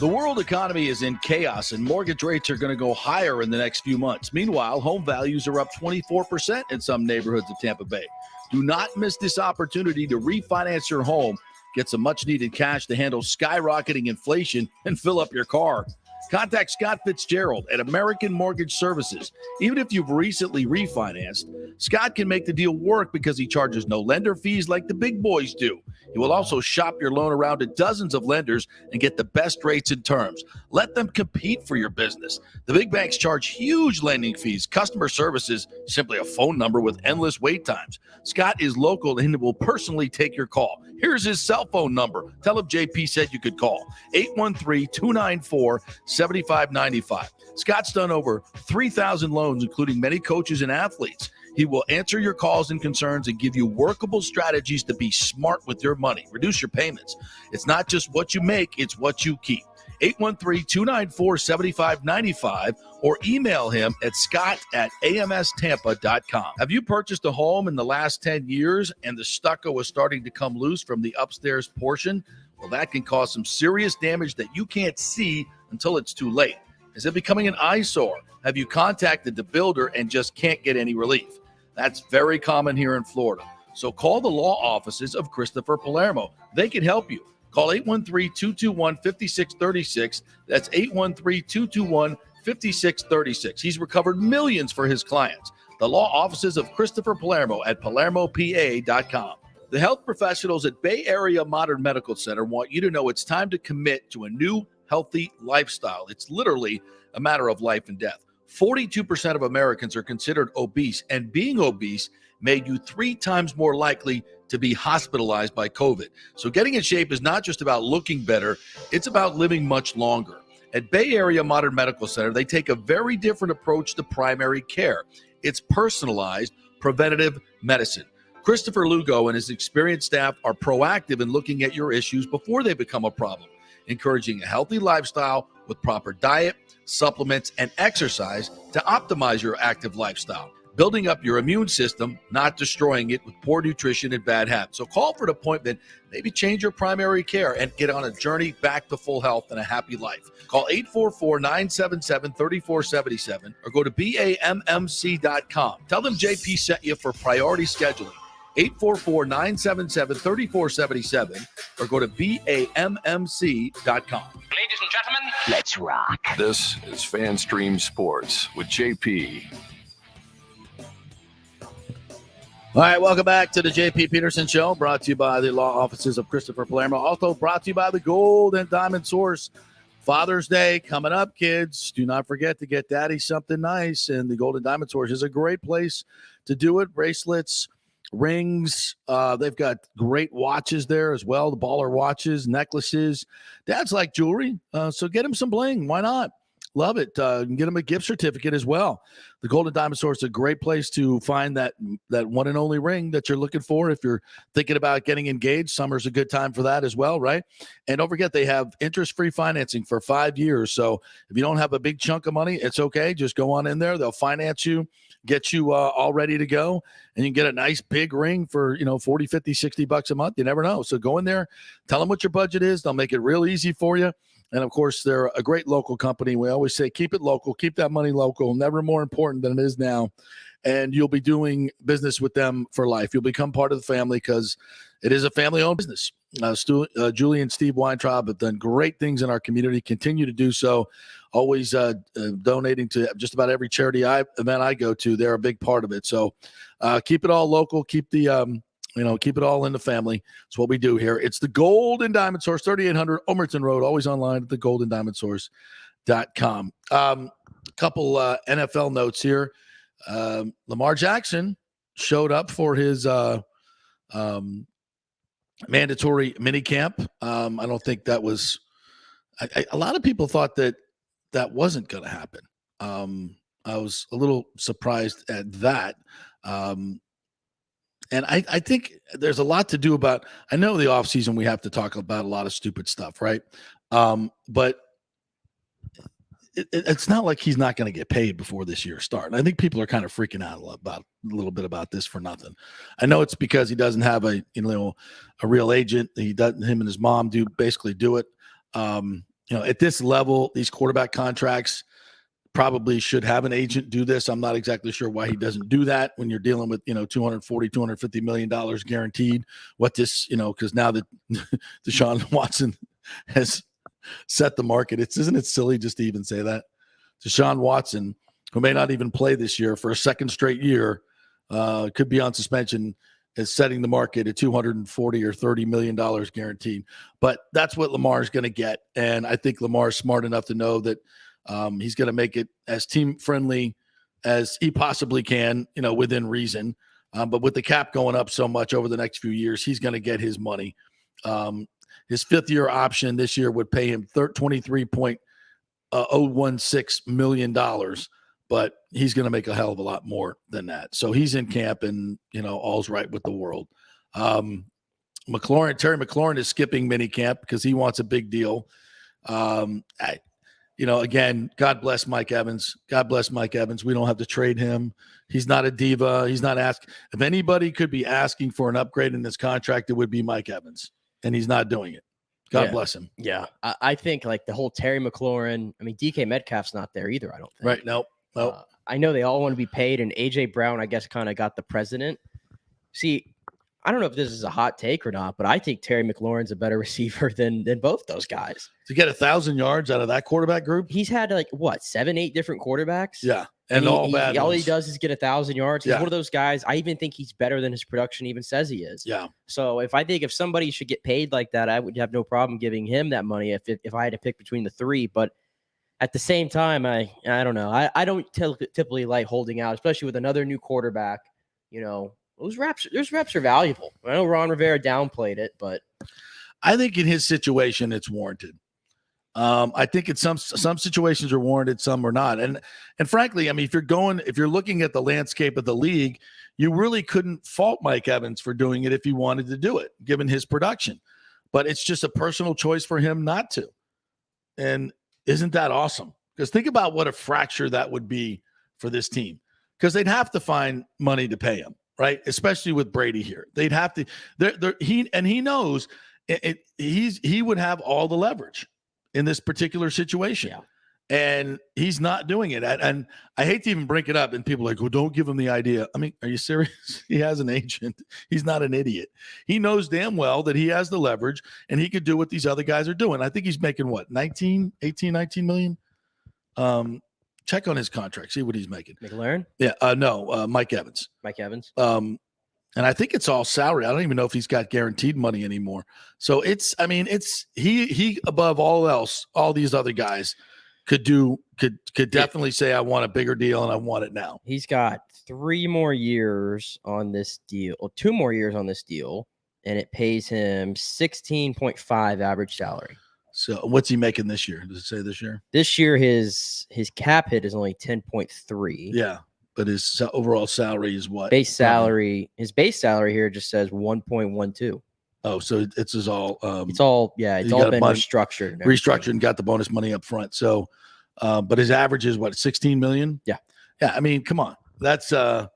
The world economy is in chaos, and mortgage rates are going to go higher in the next few months. Meanwhile, home values are up 24% in some neighborhoods of Tampa Bay. Do not miss this opportunity to refinance your home, get some much-needed cash to handle skyrocketing inflation, and fill up your car. Contact Scott Fitzgerald at American Mortgage Services. Even if you've recently refinanced, Scott can make the deal work because he charges no lender fees like the big boys do. He will also shop your loan around to dozens of lenders and get the best rates and terms. Let them compete for your business. The big banks charge huge lending fees. Customer service is simply a phone number with endless wait times. Scott is local and will personally take your call. Here's his cell phone number. Tell him JP said you could call. 813-294-7595. Scott's done over 3,000 loans, including many coaches and athletes. He will answer your calls and concerns and give you workable strategies to be smart with your money. Reduce your payments. It's not just what you make, it's what you keep. 813-294-7595 or email him at scott@amstampa.com. Have you purchased a home in the last 10 years and the stucco is starting to come loose from the upstairs portion? Well, that can cause some serious damage that you can't see until it's too late. Is it becoming an eyesore? Have you contacted the builder and just can't get any relief? That's very common here in Florida. So call the law offices of Christopher Palermo. They can help you. Call 813-221-5636. That's 813-221-5636. He's recovered millions for his clients. The law offices of Christopher Palermo at PalermoPA.com. The health professionals at Bay Area Modern Medical Center want you to know it's time to commit to a new, healthy lifestyle. It's literally a matter of life and death. 42% of Americans are considered obese, and being obese made you 3 times more likely to be hospitalized by COVID. So getting in shape is not just about looking better, it's about living much longer. At Bay Area Modern Medical Center, they take a very different approach to primary care. It's personalized preventative medicine. Christopher Lugo and his experienced staff are proactive in looking at your issues before they become a problem, encouraging a healthy lifestyle with proper diet, supplements, and exercise to optimize your active lifestyle, building up your immune system, not destroying it with poor nutrition and bad habits. So call for an appointment, maybe change your primary care, and get on a journey back to full health and a happy life. Call 844-977-3477 or go to BAMMC.com. Tell them JP sent you for priority scheduling. 844-977-3477 or go to BAMMC.com. Ladies and gentlemen, let's rock. This is FanStream Sports with JP. All right, welcome back to the JP Peterson Show, brought to you by the law offices of Christopher Palermo. Also brought to you by the Gold and Diamond Source. Father's Day coming up, kids. Do not forget to get daddy something nice, and the Gold and Diamond Source is a great place to do it. Bracelets, rings. They've got great watches there as well, the baller watches, necklaces. Dads like jewelry, so get him some bling. Why not? Love it. Get him a gift certificate as well. The Golden Diamond Source is a great place to find that one and only ring that you're looking for. If you're thinking about getting engaged, summer's a good time for that as well, right? And don't forget, they have interest-free financing for 5 years. So if you don't have a big chunk of money, it's okay. Just go on in there. They'll finance you, get you all ready to go, and you can get a nice big ring for, $40, $50, $60 a month. You never know. So go in there, tell them what your budget is. They'll make it real easy for you. And, of course, they're a great local company. We always say keep it local, keep that money local, never more important than it is now. And you'll be doing business with them for life. You'll become part of the family because it is a family-owned business. Julie and Steve Weintraub have done great things in our community, continue to do so, always donating to just about every charity event I go to. They're a big part of it. So keep it all local, keep the keep it all in the family. It's what we do here. It's the Gold and Diamond Source, 3800 Omerton Road, always online at thegoldendiamondsource.com. Couple NFL notes here. Lamar Jackson showed up for his mandatory mini camp. I don't think that was a lot of people thought that wasn't going to happen. I was a little surprised at that. And I think there's a lot to do about – I know the offseason we have to talk about a lot of stupid stuff, right? But it's not like he's not going to get paid before this year starts. And I think people are kind of freaking out a little bit about this for nothing. I know it's because he doesn't have a real agent. Him and his mom do it. At this level, these quarterback contracts – probably should have an agent do this. I'm not exactly sure why he doesn't do that when you're dealing with, $250 million guaranteed. What this, because now that Deshaun Watson has set the market, isn't it silly just to even say that? Deshaun Watson, who may not even play this year for a second straight year, could be on suspension, is setting the market at $240 or $30 million guaranteed. But that's what Lamar's going to get. And I think Lamar's smart enough to know that he's going to make it as team friendly as he possibly can, within reason. But with the cap going up so much over the next few years, he's going to get his money. His fifth-year option this year would pay him $23.016 million, but he's going to make a hell of a lot more than that. So he's in camp, and all's right with the world. Terry McLaurin is skipping minicamp because he wants a big deal. Again, God bless Mike Evans. God bless Mike Evans. We don't have to trade him. He's not a diva. He's not asking. If anybody could be asking for an upgrade in this contract, it would be Mike Evans, and he's not doing it. God bless him. Yeah. I think like the whole Terry McLaurin, DK Metcalf's not there either, I don't think. Right. Nope. I know they all want to be paid, and A.J. Brown, I guess, kind of got the president. See, I don't know if this is a hot take or not, but I think Terry McLaurin's a better receiver than both those guys. To get 1,000 yards out of that quarterback group? He's had 7, 8 different quarterbacks. Yeah. And all bad. All he does is get 1,000 yards. He's Yeah. one of those guys. I even think he's better than his production even says he is. Yeah. So if somebody should get paid like that, I would have no problem giving him that money if I had to pick between the three. But at the same time, I don't know. I don't typically like holding out, especially with another new quarterback, those reps are valuable. I know Ron Rivera downplayed it, but I think in his situation, it's warranted. I think it's some situations are warranted, some are not. And frankly, I mean, if you're looking at the landscape of the league, you really couldn't fault Mike Evans for doing it if he wanted to do it, given his production. But it's just a personal choice for him not to. And isn't that awesome? Because think about what a fracture that would be for this team. Because they'd have to find money to pay him, right? Especially with Brady here. They'd have to. He knows he would have all the leverage in this particular situation. Yeah. And he's not doing it. And I hate to even bring it up. And people are like, well, don't give him the idea. I mean, are you serious? He has an agent. He's not an idiot. He knows damn well that he has the leverage and he could do what these other guys are doing. I think he's making what, 19 million? Check on his contract. See what he's making. McLaren? Yeah. No, Mike Evans. Mike Evans. And I think it's all salary. I don't even know if he's got guaranteed money anymore. So he above all else, all these other guys could definitely say, I want a bigger deal and I want it now. He's got 3 more years on this deal, or 2 more years on this deal, and it pays him 16.5 average salary. So what's he making this year? Does it say this year? This year, his cap hit is only 10.3. Yeah. But his overall salary is what? Base salary. His base salary here just says 1.12. Oh, so it's all it's all been restructured. Restructured and got the bonus money up front. So but his average is what, 16 million? Yeah. Yeah, I mean, come on. That's I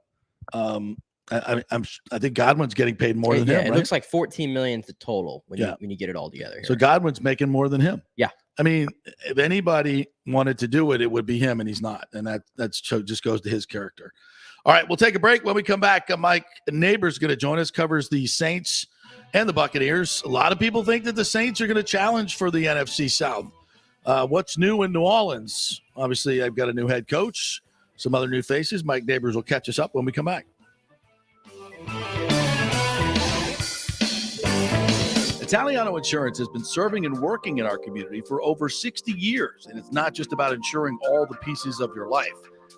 think Godwin's getting paid more than him. It right? looks like 14 million the total when you get it all together here. So Godwin's making more than him. Yeah. I mean, if anybody wanted to do it, it would be him, and he's not. And that's just goes to his character. All right, we'll take a break. When we come back, Mike Neighbor's going to join us, covers the Saints and the Buccaneers. A lot of people think that the Saints are going to challenge for the NFC South. What's new in New Orleans? Obviously, I've got a new head coach, some other new faces. Mike Neighbors will catch us up when we come back. Italiano Insurance has been serving and working in our community for over 60 years, and it's not just about insuring all the pieces of your life.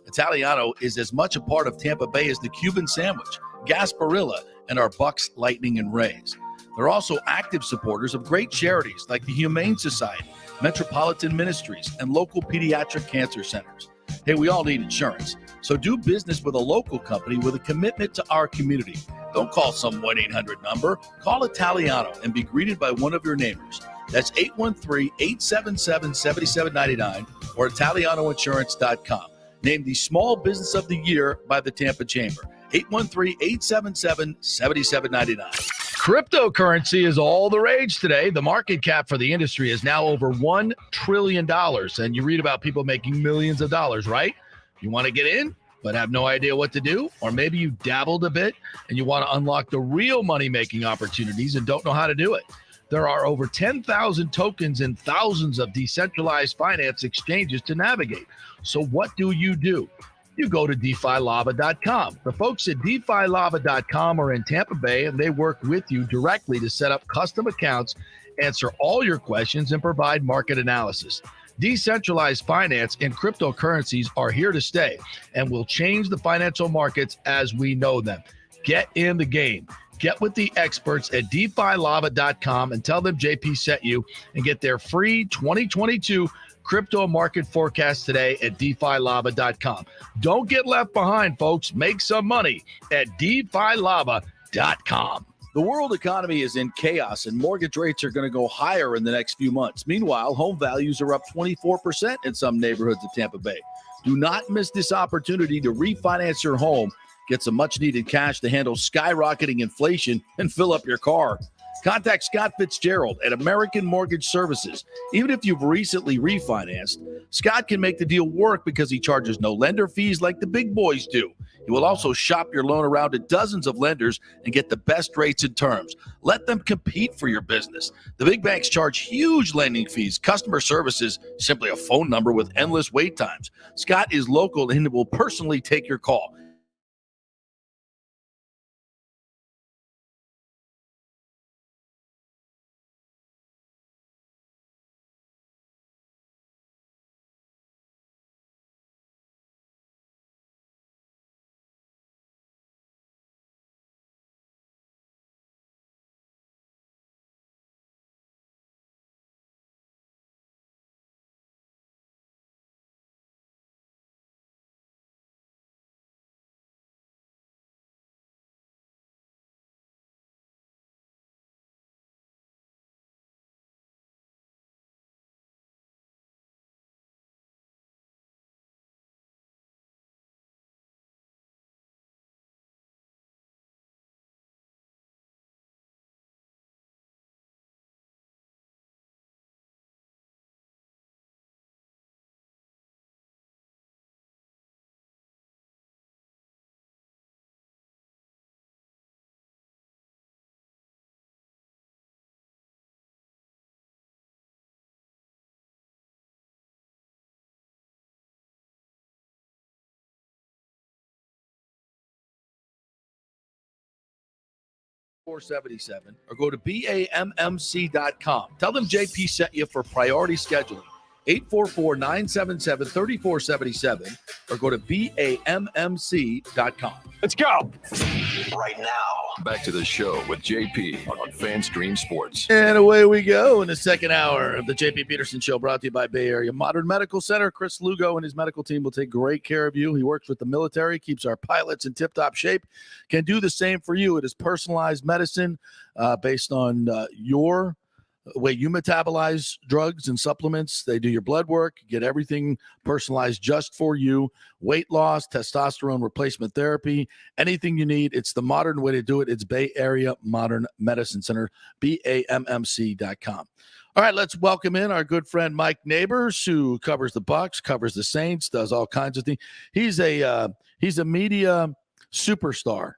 Italiano is as much a part of Tampa Bay as the Cuban sandwich, Gasparilla, and our Bucks, Lightning, and Rays. They're also active supporters of great charities like the Humane Society, Metropolitan Ministries, and local pediatric cancer centers. Hey, we all need insurance, so do business with a local company with a commitment to our community. Don't call some 1-800 number. Call Italiano and be greeted by one of your neighbors. That's 813-877-7799 or ItalianoInsurance.com. Named the Small Business of the Year by the Tampa Chamber. 813-877-7799. Cryptocurrency is all the rage today. The market cap for the industry is now over $1 trillion. And you read about people making millions of dollars, right? You want to get in, but have no idea what to do? Or maybe you dabbled a bit and you want to unlock the real money-making opportunities and don't know how to do it. There are over 10,000 tokens and thousands of decentralized finance exchanges to navigate. So what do? You go to DeFiLava.com. The folks at DeFiLava.com are in Tampa Bay, and they work with you directly to set up custom accounts, answer all your questions, and provide market analysis. Decentralized finance and cryptocurrencies are here to stay and will change the financial markets as we know them. Get in the game. Get with the experts at DeFiLava.com and tell them JP sent you, and get their free 2022 crypto market forecast today at DeFiLava.com. Don't get left behind, folks. Make some money at DeFiLava.com. The world economy is in chaos, and mortgage rates are going to go higher in the next few months. Meanwhile, home values are up 24% in some neighborhoods of Tampa Bay. Do not miss this opportunity to refinance your home, get some much-needed cash to handle skyrocketing inflation, and fill up your car. Contact Scott Fitzgerald at American Mortgage Services. Even if you've recently refinanced, Scott can make the deal work because he charges no lender fees like the big boys do. He will also shop your loan around to dozens of lenders and get the best rates and terms. Let them compete for your business. The big banks charge huge lending fees. Customer service is simply a phone number with endless wait times. Scott is local and will personally take your call. 477 or go to BAMMC.com. Tell them JP sent you for priority scheduling. 844-977-3477 or go to BAMMC.com. Let's go. Right now, back to the show with JP on FanStream Sports. And away we go in the second hour of the JP Peterson Show, brought to you by Bay Area Modern Medical Center. Chris Lugo and his medical team will take great care of you. He works with the military, keeps our pilots in tip-top shape, can do the same for you. It is personalized medicine based on your way you metabolize drugs and supplements. They do your blood work, get everything personalized just for you. Weight loss, testosterone replacement therapy, anything you need. It's the modern way to do it. It's Bay Area Modern Medicine Center, BAMMC.com. All right, let's welcome in our good friend Mike Neighbors, who covers the Bucs, covers the Saints, does all kinds of things. He's a media superstar.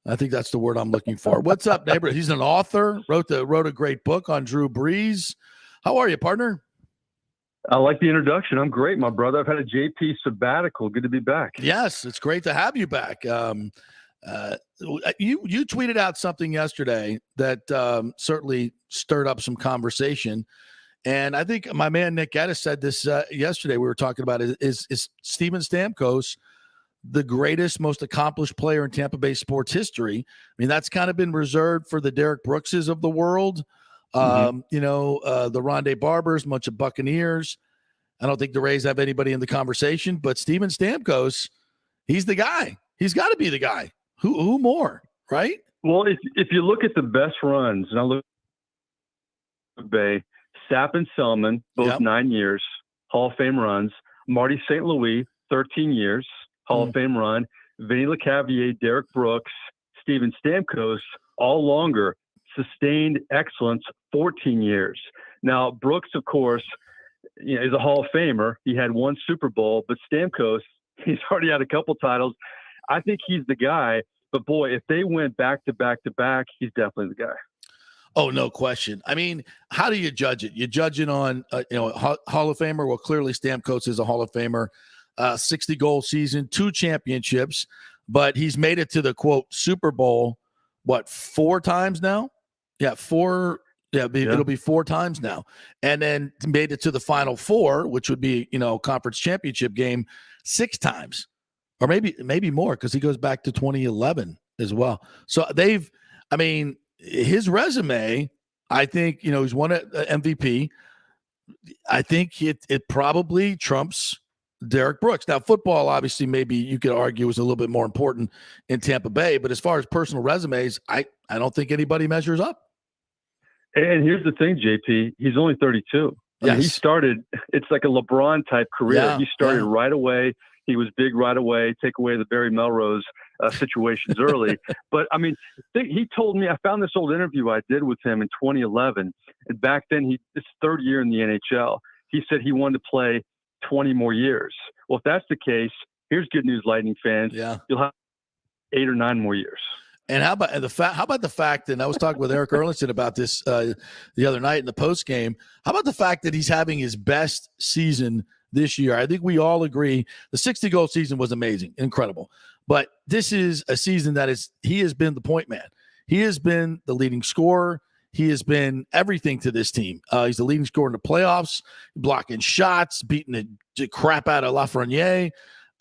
I think that's the word I'm looking for. What's up, neighbor? He's an author, wrote a great book on Drew Brees. How are you, partner? I like the introduction. I'm great, my brother. I've had a JP sabbatical. Good to be back. Yes, it's great to have you back. You tweeted out something yesterday that certainly stirred up some conversation. And I think my man Nick Geddes said this yesterday. We were talking about is Steven Stamkos the greatest, most accomplished player in Tampa Bay sports history? I mean, that's kind of been reserved for the Derek Brookses of the world, the Rondé Barbers, bunch of Buccaneers. I don't think the Rays have anybody in the conversation, but Steven Stamkos, he's the guy. He's got to be the guy. Who more, right? Well, if you look at the best runs, and I look at Bay, Sapp and Selman, both 9 years, Hall of Fame runs. Marty St. Louis, 13 years. Hall of Fame run, Vinny LeCavier, Derek Brooks, Steven Stamkos, all longer, sustained excellence, 14 years. Now, Brooks, of course, is a Hall of Famer. He had one Super Bowl, but Stamkos, he's already had a couple titles. I think he's the guy, but boy, if they went back to back to back, he's definitely the guy. Oh, no question. I mean, how do you judge it? You judge it on, Hall of Famer. Well, clearly Stamkos is a Hall of Famer. 60-goal season, 2 championships, but he's made it to the, quote, Super Bowl, 4 times now? Yeah, 4. Yeah, it'll be 4 times now. And then made it to the Final Four, which would be, conference championship game, 6 times. Or maybe more, because he goes back to 2011 as well. So his resume, I think, he's won an MVP. I think it probably trumps Derek Brooks. Now, football, obviously, maybe you could argue is a little bit more important in Tampa Bay, but as far as personal resumes, I don't think anybody measures up. And here's the thing, JP, he's only 32. I mean, he started, it's like a LeBron type career. Yeah, he started right away. He was big right away, take away the Barry Melrose situations early. But I mean, he told me, I found this old interview I did with him in 2011. And back then, it's 3rd year in the NHL. He said he wanted to play 20 more years. Well, if that's the case, here's good news, Lightning fans. Yeah. You'll have 8 or 9 more years. And how about the fact, and I was talking with Eric Erlinson about this the other night in the post game, how about the fact that he's having his best season this year? I think we all agree the 60-goal season was amazing, incredible. But this is a season he has been the point man. He has been the leading scorer. He has been everything to this team. He's the leading scorer in the playoffs, blocking shots, beating the crap out of Lafreniere.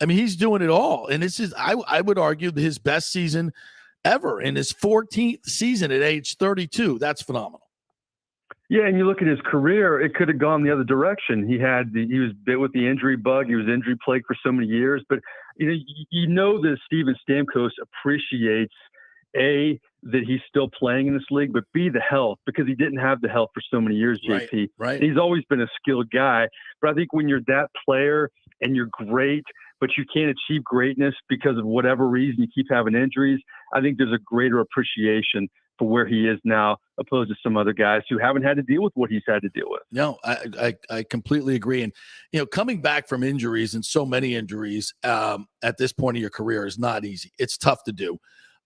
I mean, he's doing it all. And this is, I would argue, his best season ever in his 14th season at age 32. That's phenomenal. Yeah, and you look at his career, it could have gone the other direction. He was bit with the injury bug. He was injury plagued for so many years. But, you know that Steven Stamkos appreciates, A, that he's still playing in this league, but B, the health, because he didn't have the health for so many years, JP. Right. He's always been a skilled guy. But I think when you're that player and you're great, but you can't achieve greatness because of whatever reason you keep having injuries, I think there's a greater appreciation for where he is now, opposed to some other guys who haven't had to deal with what he's had to deal with. No, I completely agree. And, coming back from injuries and so many injuries at this point of your career is not easy. It's tough to do.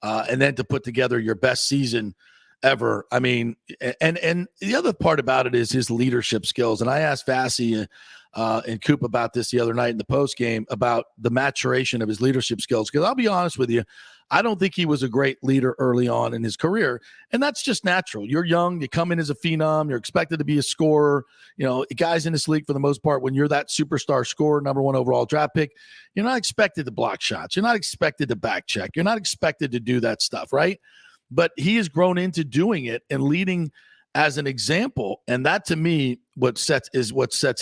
And then to put together your best season ever. I mean, and the other part about it is his leadership skills. And I asked Fassi and Coop about this the other night in the post game about the maturation of his leadership skills. Because I'll be honest with you, I don't think he was a great leader early on in his career. And that's just natural. You're young, you come in as a phenom, you're expected to be a scorer. Guys in this league, for the most part, when you're that superstar scorer, number 1 overall draft pick, you're not expected to block shots. You're not expected to back check. You're not expected to do that stuff, right? But he has grown into doing it and leading as an example. And that, to me, what sets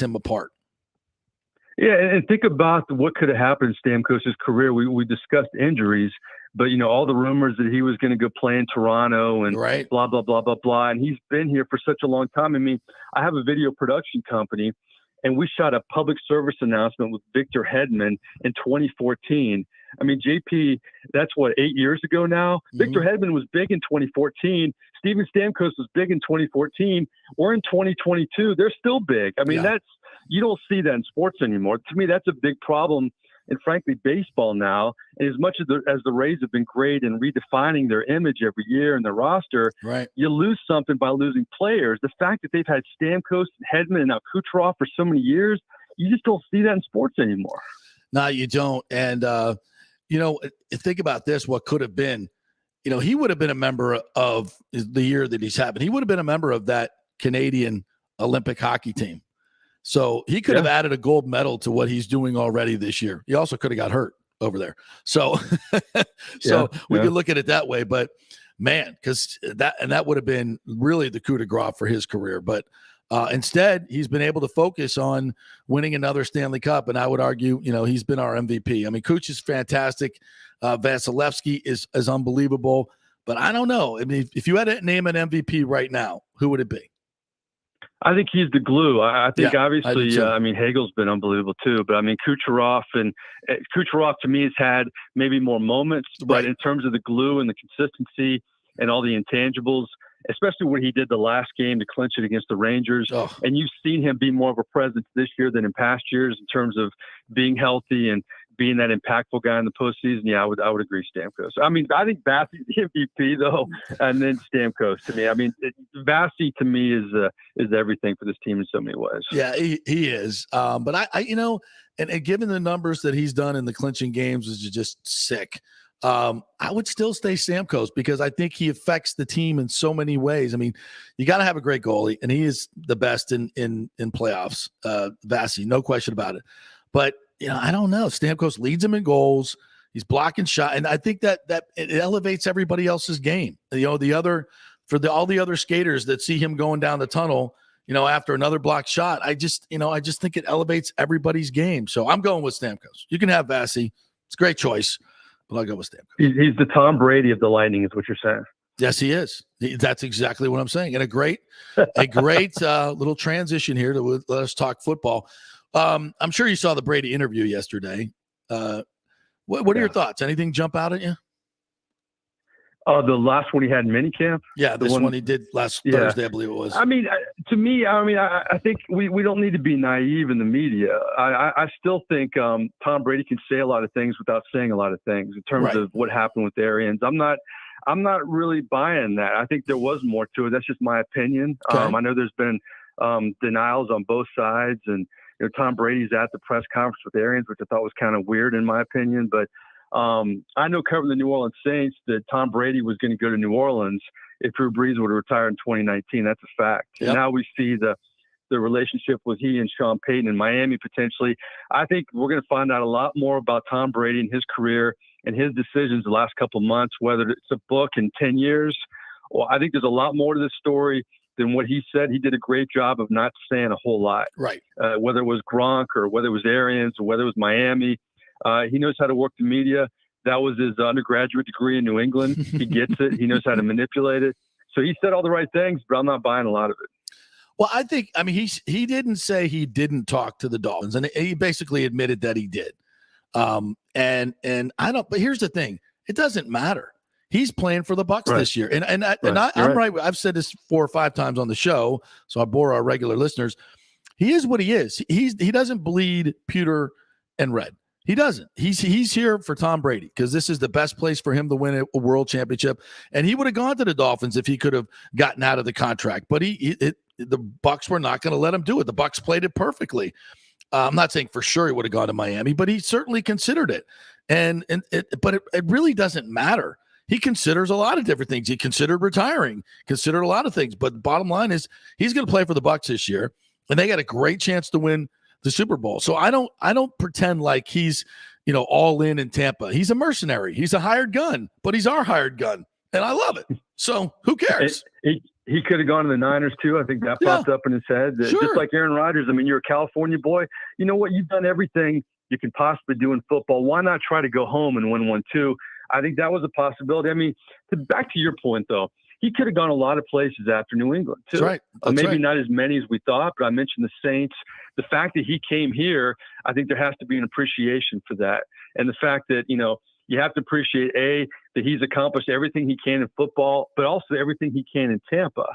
him apart. Yeah, and think about what could have happened in Stamkos' career. We discussed injuries, but all the rumors that he was going to go play in Toronto and blah, blah, blah, blah, blah. And he's been here for such a long time. I mean, I have a video production company, and we shot a public service announcement with Victor Hedman in 2014. I mean, JP, that's 8 years ago now. Mm-hmm. Victor Hedman was big in 2014. Steven Stamkos was big in 2014. We're in 2022. They're still big. I mean, you don't see that in sports anymore. To me, that's a big problem in, frankly, baseball now. And as much as the Rays have been great in redefining their image every year and their roster, you lose something by losing players. The fact that they've had Stamkos, Hedman, and now Kucherov for so many years, you just don't see that in sports anymore. No, you don't. And, think about this, what could have been. He would have been a member of the year that he's having. He would have been a member of that Canadian Olympic hockey team. So he could have added a gold medal to what he's doing already this year. He also could have got hurt over there. So we could look at it that way. But, man, because that would have been really the coup de grace for his career. But instead, he's been able to focus on winning another Stanley Cup. And I would argue, he's been our MVP. I mean, Kuch is fantastic. Vasilevsky is unbelievable. But I don't know. I mean, if you had to name an MVP right now, who would it be? I think he's the glue. I think obviously, Hagel's been unbelievable too. But I mean, Kucherov to me has had maybe more moments, but in terms of the glue and the consistency and all the intangibles, especially what he did the last game to clinch it against the Rangers. And you've seen him be more of a presence this year than in past years in terms of being healthy and being that impactful guy in the postseason. Yeah, I would agree Stamkos. I mean, I think Vasi's the MVP though, and then Stamkos to me. I mean, Vasi to me is everything for this team in so many ways. Yeah, he is. But I and given the numbers that he's done in the clinching games is just sick. I would still stay Stamkos because I think he affects the team in so many ways. I mean, you got to have a great goalie, and he is the best in playoffs. Vasi, no question about it. But I don't know. Stamkos leads him in goals. He's blocking shot, and I think that it elevates everybody else's game. All the other skaters that see him going down the tunnel, after another blocked shot, I just think it elevates everybody's game. So I'm going with Stamkos. You can have Vasi. It's a great choice, but I'll go with Stamkos. He's the Tom Brady of the Lightning, is what you're saying. Yes, he is. That's exactly what I'm saying. And a great little transition here to let us talk football. I'm sure you saw the Brady interview yesterday. What are your thoughts? Anything jump out at you? The last one he had in minicamp? Yeah, this one he did last Thursday, I believe it was. I mean, to me, I think we don't need to be naive in the media. I still think Tom Brady can say a lot of things without saying a lot of things in terms of what happened with Arians. I'm not really buying that. I think there was more to it. That's just my opinion. Okay. I know there's been denials on both sides, and Tom Brady's at the press conference with Arians, which I thought was kind of weird in my opinion. But I know covering the New Orleans Saints that Tom Brady was going to go to New Orleans if Drew Brees would have retired in 2019. That's a fact. Yep. And now we see the relationship with he and Sean Payton in Miami potentially. I think we're going to find out a lot more about Tom Brady and his career and his decisions the last couple of months, whether it's a book in 10 years. Well, I think there's a lot more to this story than what he said. He did a great job of not saying a whole lot. Right. Whether it was Gronk or whether it was Arians or whether it was Miami, he knows how to work the media. That was his undergraduate degree in New England. He gets it. He knows how to manipulate it. So he said all the right things, but I'm not buying a lot of it. Well, he didn't say he didn't talk to the Dolphins, and he basically admitted that he did. And I don't. But here's the thing: it doesn't matter. He's playing for the Bucs this year, and I'm right. I've said this 4 or 5 times on the show, so I bore our regular listeners. He is what he is. He doesn't bleed pewter and red. He doesn't. He's here for Tom Brady because this is the best place for him to win a world championship. And he would have gone to the Dolphins if he could have gotten out of the contract. But the Bucs were not going to let him do it. The Bucs played it perfectly. I'm not saying for sure he would have gone to Miami, but he certainly considered it. But it really doesn't matter. He considers a lot of different things. He considered retiring, considered a lot of things. But the bottom line is he's going to play for the Bucs this year, and they got a great chance to win the Super Bowl. So I don't pretend like he's, all in Tampa. He's a mercenary. He's a hired gun, but he's our hired gun, and I love it. So who cares? He could have gone to the Niners too. I think that popped up in his head. Sure. Just like Aaron Rodgers. I mean, you're a California boy. You know what? You've done everything you can possibly do in football. Why not try to go home and win one too? I think that was a possibility. I mean, back to your point though, he could have gone a lot of places after New England too. That's right. Maybe not as many as we thought, but I mentioned the Saints. The fact that he came here, I think there has to be an appreciation for that. And the fact that, you have to appreciate that he's accomplished everything he can in football, but also everything he can in Tampa.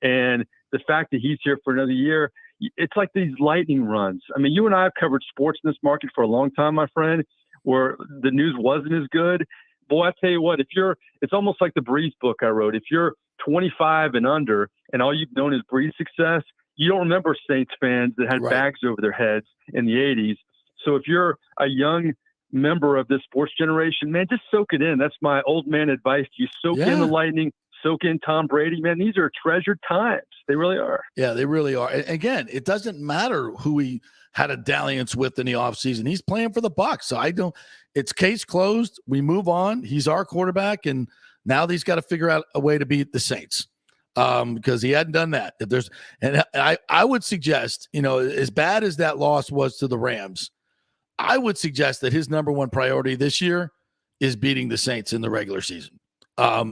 And the fact that he's here for another year, it's like these lightning runs. I mean, you and I have covered sports in this market for a long time, my friend, where the news wasn't as good. Boy, I tell you what, it's almost like the Breeze book I wrote. If you're 25 and under and all you've known is Breeze success, you don't remember Saints fans that had bags over their heads in the 80s. So if you're a young member of this sports generation, man, just soak it in. That's my old man advice to you. Soak in the Lightning, soak in Tom Brady, man. These are treasured times. They really are. Yeah, they really are. And again, it doesn't matter who he had a dalliance with in the offseason. He's playing for the Bucs. So it's case closed. We move on. He's our quarterback, and now he's got to figure out a way to beat the Saints. Because he hadn't done that. I would suggest, as bad as that loss was to the Rams, I would suggest that his number one priority this year is beating the Saints in the regular season.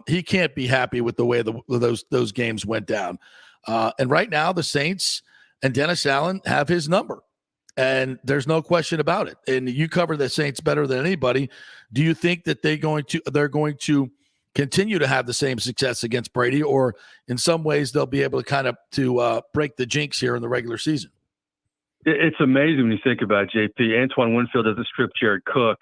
He can't be happy with the way those games went down. And right now, the Saints and Dennis Allen have his number, and there's no question about it. And you cover the Saints better than anybody. Do you think that they're going to continue to have the same success against Brady, or in some ways they'll be able to break the jinx here in the regular season? It's amazing when you think about it, JP. Antoine Winfield doesn't strip Jared Cook.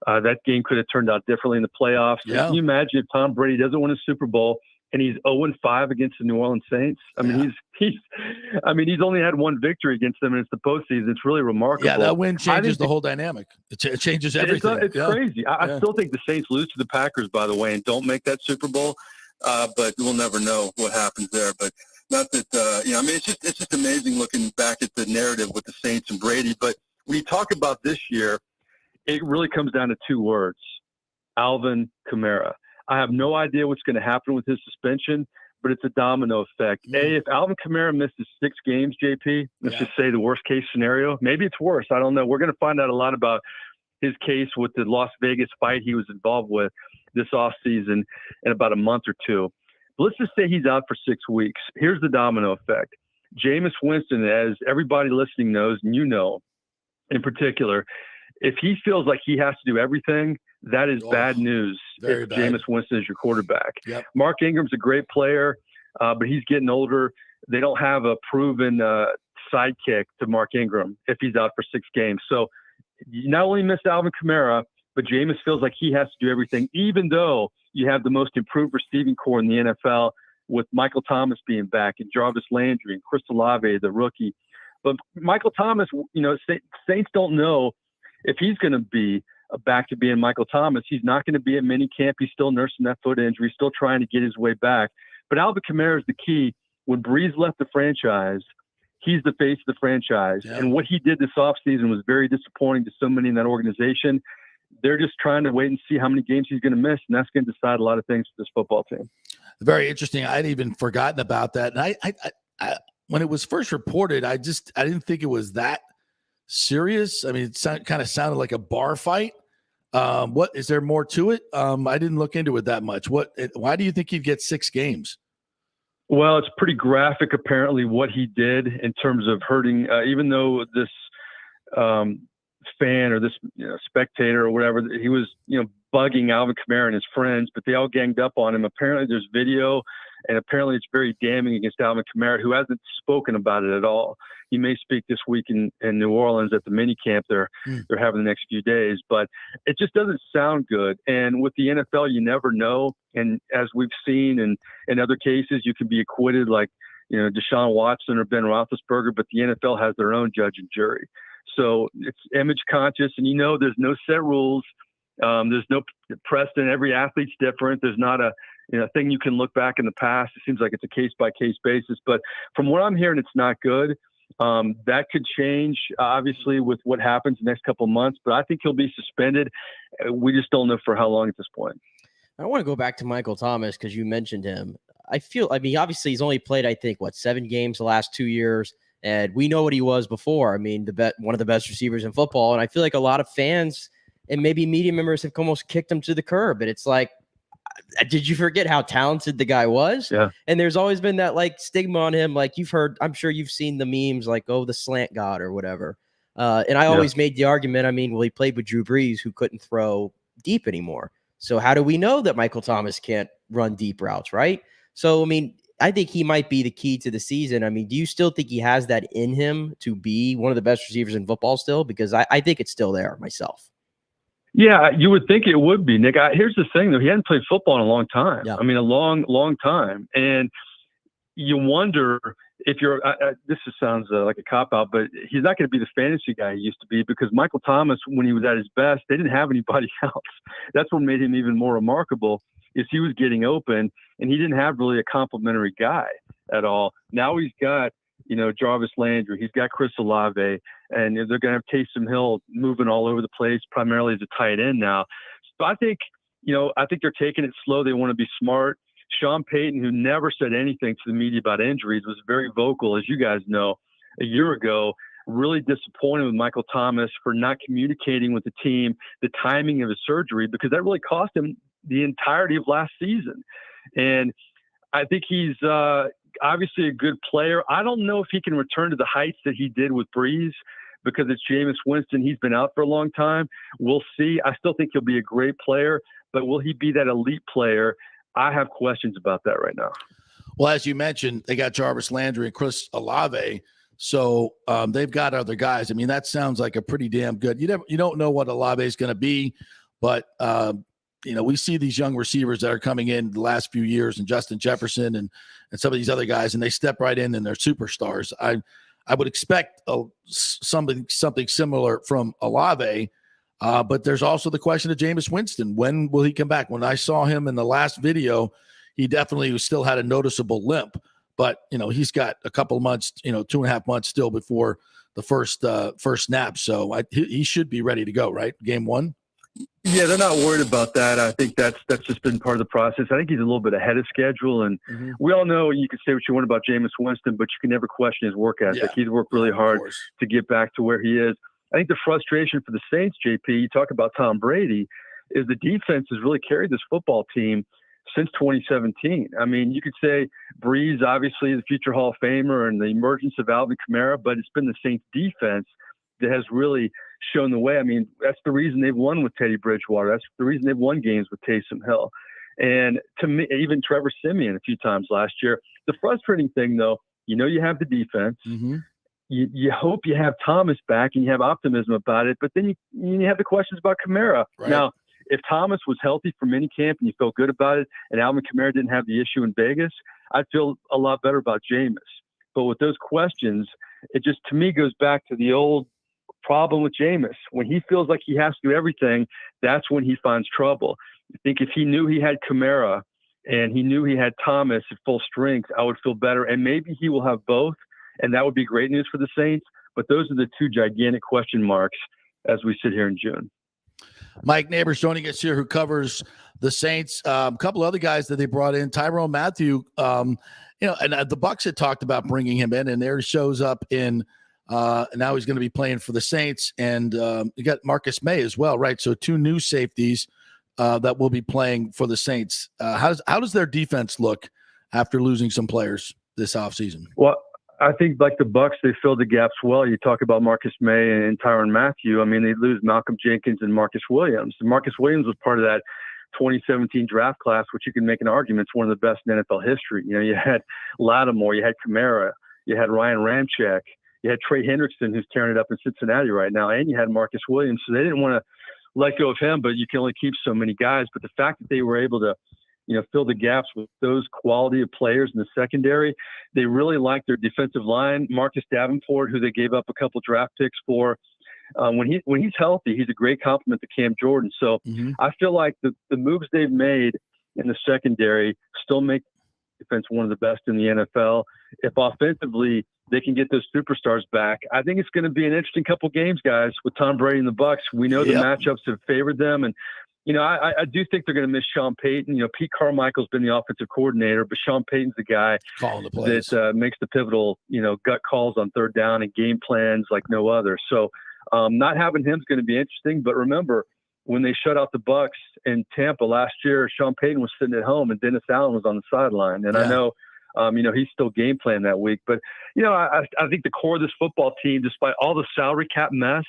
That game could have turned out differently in the playoffs. Yeah. Can you imagine if Tom Brady doesn't win a Super Bowl and he's 0-5 against the New Orleans Saints? I mean, he's only had one victory against them, and it's the postseason. It's really remarkable. Yeah, that win changes the whole dynamic. It changes everything. It's crazy. I still think the Saints lose to the Packers, by the way, and don't make that Super Bowl. But we'll never know what happens there. But not that it's just amazing looking back at the narrative with the Saints and Brady. But when you talk about this year, it really comes down to two words: Alvin Kamara. I have no idea what's going to happen with his suspension, but it's a domino effect. If Alvin Kamara misses 6 games, JP, let's just say the worst case scenario. Maybe it's worse. I don't know. We're going to find out a lot about his case with the Las Vegas fight he was involved with this offseason in about a month or two. But let's just say he's out for 6 weeks. Here's the domino effect. Jameis Winston, as everybody listening knows, and you know in particular, if he feels like he has to do everything, that is bad news if Jameis Winston is your quarterback. Yep. Mark Ingram's a great player, but he's getting older. They don't have a proven sidekick to Mark Ingram if he's out for 6 games. So you not only miss Alvin Kamara, but Jameis feels like he has to do everything, even though you have the most improved receiving core in the NFL with Michael Thomas being back and Jarvis Landry and Chris Olave, the rookie. But Michael Thomas, Saints don't know if he's going to be back to being Michael Thomas. He's not going to be at minicamp. He's still nursing that foot injury, still trying to get his way back. But Alvin Kamara is the key. When Breeze left the franchise, he's the face of the franchise. Yeah. And what he did this offseason was very disappointing to so many in that organization. They're just trying to wait and see how many games he's going to miss, and that's going to decide a lot of things for this football team. Very interesting. I'd even forgotten about that. And I when it was first reported, I didn't think it was that serious. I mean, it kind of sounded like a bar fight. What is there more to it? I didn't look into it that much. Why do you think he'd get 6 games? Well, it's pretty graphic, apparently, what he did in terms of hurting, even though this fan or this spectator or whatever, he was, bugging Alvin Kamara and his friends, but they all ganged up on him. Apparently there's video, and apparently it's very damning against Alvin Kamara, who hasn't spoken about it at all. He may speak this week in New Orleans at the mini camp they're having the next few days, but it just doesn't sound good. And with the NFL, you never know. And as we've seen in other cases, you can be acquitted like, Deshaun Watson or Ben Roethlisberger, but the NFL has their own judge and jury. So it's image conscious, and there's no set rules. There's no precedent. Every athlete's different. There's not a thing you can look back in the past. It seems like it's a case by case basis. But from what I'm hearing, it's not good. That could change, obviously, with what happens the next couple of months. But I think he'll be suspended. We just don't know for how long at this point. I want to go back to Michael Thomas because you mentioned him. Obviously, he's only played, 7 games the last 2 years. And we know what he was before. One of the best receivers in football. And I feel like a lot of fans and maybe media members have almost kicked him to the curb. And it's like, did you forget how talented the guy was? Yeah. And there's always been that stigma on him. I'm sure you've seen the memes the slant god or whatever. And I always made the argument, he played with Drew Brees, who couldn't throw deep anymore. So how do we know that Michael Thomas can't run deep routes, right? So, I think he might be the key to the season. Do you still think he has that in him to be one of the best receivers in football still? Because I think it's still there myself. Yeah, you would think it would be, Nick. Here's the thing, though. He hadn't played football in a long time. Yeah. A long, long time. And you wonder if you're this sounds like a cop-out, but he's not going to be the fantasy guy he used to be, because Michael Thomas, when he was at his best, they didn't have anybody else. That's what made him even more remarkable, is he was getting open, and he didn't have really a complimentary guy at all. Now he's got, Jarvis Landry, he's got Chris Olave, and they're going to have Taysom Hill moving all over the place, primarily as a tight end now. So I think they're taking it slow. They want to be smart. Sean Payton, who never said anything to the media about injuries, was very vocal, as you guys know, a year ago, really disappointed with Michael Thomas for not communicating with the team the timing of his surgery, because that really cost him the entirety of last season. And I think he's obviously a good player. I don't know if he can return to the heights that he did with Brees, because it's Jameis Winston. He's been out for a long time. We'll see. I still think he'll be a great player, but will he be that elite player? I have questions about that right now. Well, as you mentioned, they got Jarvis Landry and Chris Olave. So they've got other guys. That sounds like a pretty damn good. You don't know what Olave is going to be, but we see these young receivers that are coming in the last few years, and Justin Jefferson and some of these other guys, and they step right in and they're superstars. I would expect something similar from Olave, but there's also the question of Jameis Winston. When will he come back? When I saw him in the last video, he definitely still had a noticeable limp, but he's got a couple of months, 2.5 months still before the first snap. So he should be ready to go, right? Game 1. Yeah, they're not worried about that. I think that's just been part of the process. I think he's a little bit ahead of schedule, and we all know you can say what you want about Jameis Winston, but you can never question his work ethic. Yeah. He's worked really hard to get back to where he is. I think the frustration for the Saints, JP, you talk about Tom Brady, is the defense has really carried this football team since 2017. You could say Brees, obviously the future Hall of Famer, and the emergence of Alvin Kamara, but it's been the Saints defense that has really shown the way. That's the reason they've won with Teddy Bridgewater. That's the reason they've won games with Taysom Hill. And to me, even Trevor Siemian a few times last year. The frustrating thing, though, you have the defense. You hope you have Thomas back and you have optimism about it, but then you have the questions about Kamara. Right. Now, if Thomas was healthy for minicamp and you felt good about it, and Alvin Kamara didn't have the issue in Vegas, I'd feel a lot better about Jameis. But with those questions, it just, to me, goes back to the old problem with Jameis. When he feels like he has to do everything, that's when he finds trouble. I think if he knew he had Kamara and he knew he had Thomas at full strength, I would feel better. And maybe he will have both, and that would be great news for the Saints. But those are the two gigantic question marks as we sit here in June. Mike Neighbors joining us here, who covers the Saints. A couple other guys that they brought in, Tyrann Mathieu. And the Bucs had talked about bringing him in, and there he shows up in. Now he's going to be playing for the Saints, and you got Marcus May as well, right? So 2 new safeties that will be playing for the Saints. How does their defense look after losing some players this offseason? Well, I think like the Bucs, they filled the gaps well. You talk about Marcus May and Tyrann Mathieu. They lose Malcolm Jenkins and Marcus Williams. And Marcus Williams was part of that 2017 draft class, which you can make an argument is one of the best in NFL history. You had Lattimore, you had Kamara, you had Ryan Ramczyk, you had Trey Hendrickson, who's tearing it up in Cincinnati right now, and you had Marcus Williams. So they didn't want to let go of him, but you can only keep so many guys. But the fact that they were able to, fill the gaps with those quality of players in the secondary, they really liked their defensive line. Marcus Davenport, who they gave up a couple draft picks for, when he's healthy, he's a great compliment to Cam Jordan. So I feel like the moves they've made in the secondary still make defense one of the best in the NFL. If offensively they can get those superstars back, I think it's going to be an interesting couple games, guys, with Tom Brady and the Bucs. We know the matchups have favored them, and I do think they're going to miss Sean Payton. Pete Carmichael's been the offensive coordinator, but Sean Payton's the guy that makes the pivotal, gut calls on third down and game plans like no other. So not having him is going to be interesting. But remember, when they shut out the Bucs in Tampa last year, Sean Payton was sitting at home and Dennis Allen was on the sideline. And I know, he's still game planning that week. But, I think the core of this football team, despite all the salary cap mess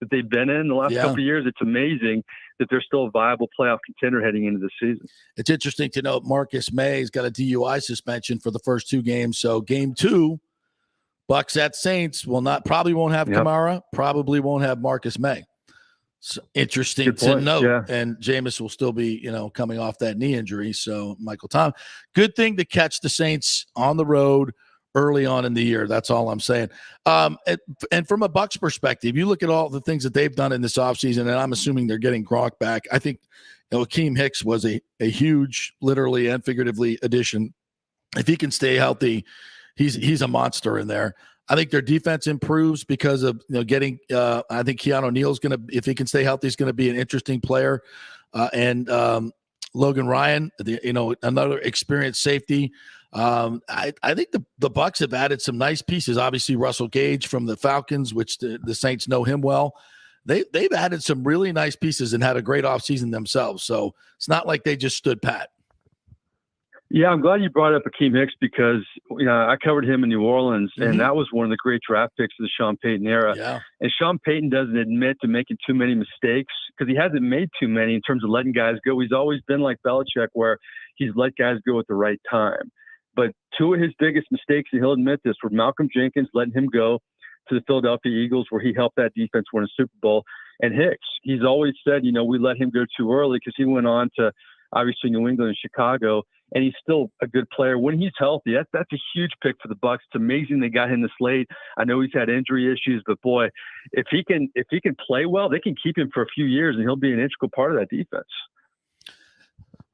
that they've been in the last couple of years, it's amazing that they're still a viable playoff contender heading into the season. It's interesting to note Marcus May's got a DUI suspension for the first 2 games. So game 2, Bucs at Saints probably won't have Kamara, probably won't have Marcus May. So interesting to note. And Jameis will still be, coming off that knee injury. So Michael Tom, good thing to catch the Saints on the road early on in the year. That's all I'm saying. And from a Bucs perspective, you look at all the things that they've done in this offseason, and I'm assuming they're getting Gronk back. I think Akeem Hicks was a huge, literally and figuratively, addition. If he can stay healthy, he's a monster in there. I think their defense improves because of getting. I think Keanu Neal's going to, if he can stay healthy, he's going to be an interesting player. And Logan Ryan, another experienced safety. I think the Bucs have added some nice pieces. Obviously, Russell Gage from the Falcons, which the Saints know him well. They've added some really nice pieces and had a great offseason themselves. So it's not like they just stood pat. Yeah, I'm glad you brought up Akeem Hicks because I covered him in New Orleans, and that was one of the great draft picks of the Sean Payton era. Yeah. And Sean Payton doesn't admit to making too many mistakes because he hasn't made too many in terms of letting guys go. He's always been like Belichick, where he's let guys go at the right time. But 2 of his biggest mistakes, and he'll admit this, were Malcolm Jenkins letting him go to the Philadelphia Eagles, where he helped that defense win a Super Bowl. And Hicks, he's always said, we let him go too early because he went on to obviously New England and Chicago. And he's still a good player when he's healthy. That's a huge pick for the Bucs. It's amazing they got him this late. I know he's had injury issues, but boy, if he can play well, they can keep him for a few years, and he'll be an integral part of that defense.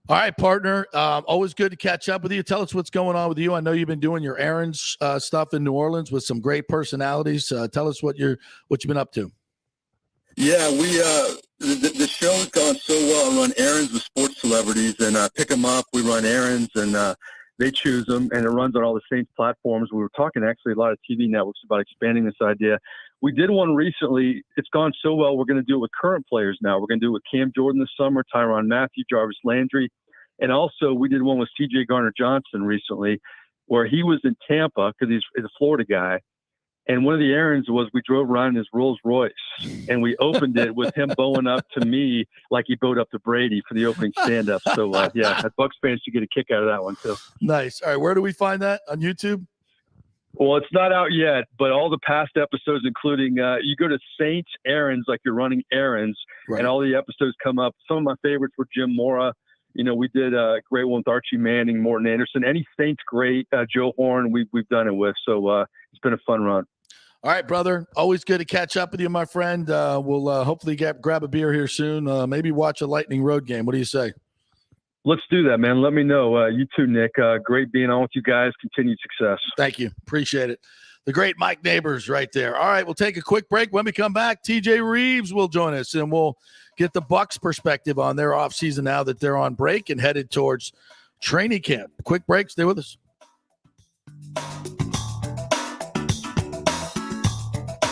All right, partner. Always good to catch up with you. Tell us what's going on with you. I know you've been doing your errands stuff in New Orleans with some great personalities. Tell us what you've been up to. Yeah, the show's gone so well. I run errands with sports celebrities and pick them up. We run errands and they choose them, and it runs on all the Saints platforms. We were talking actually a lot of TV networks about expanding this idea. We did one recently. It's gone so well, we're going to do it with current players now. We're going to do it with Cam Jordan this summer, Tyrann Mathieu, Jarvis Landry. And also we did one with C.J. Garner-Johnson recently where he was in Tampa because he's a Florida guy. And one of the errands was we drove around in his Rolls Royce, and we opened it with him bowing up to me like he bowed up to Brady for the opening stand-up. So, Bucs fans should get a kick out of that one, too. Nice. All right, where do we find that? On YouTube? Well, it's not out yet, but all the past episodes, including you go to Saints Errands, like you're running errands, and all the episodes come up. Some of my favorites were Jim Mora. We did a great one with Archie Manning, Morton Anderson. Any Saints great, Joe Horn, we've done it with. So it's been a fun run. All right, brother. Always good to catch up with you, my friend. We'll hopefully grab a beer here soon. Maybe watch a Lightning Road game. What do you say? Let's do that, man. Let me know. You too, Nick. Great being on with you guys. Continued success. Thank you. Appreciate it. The great Mike Neighbors right there. All right, we'll take a quick break. When we come back, TJ Reeves will join us, and we'll get the Bucs perspective on their offseason now that they're on break and headed towards training camp. Quick break. Stay with us.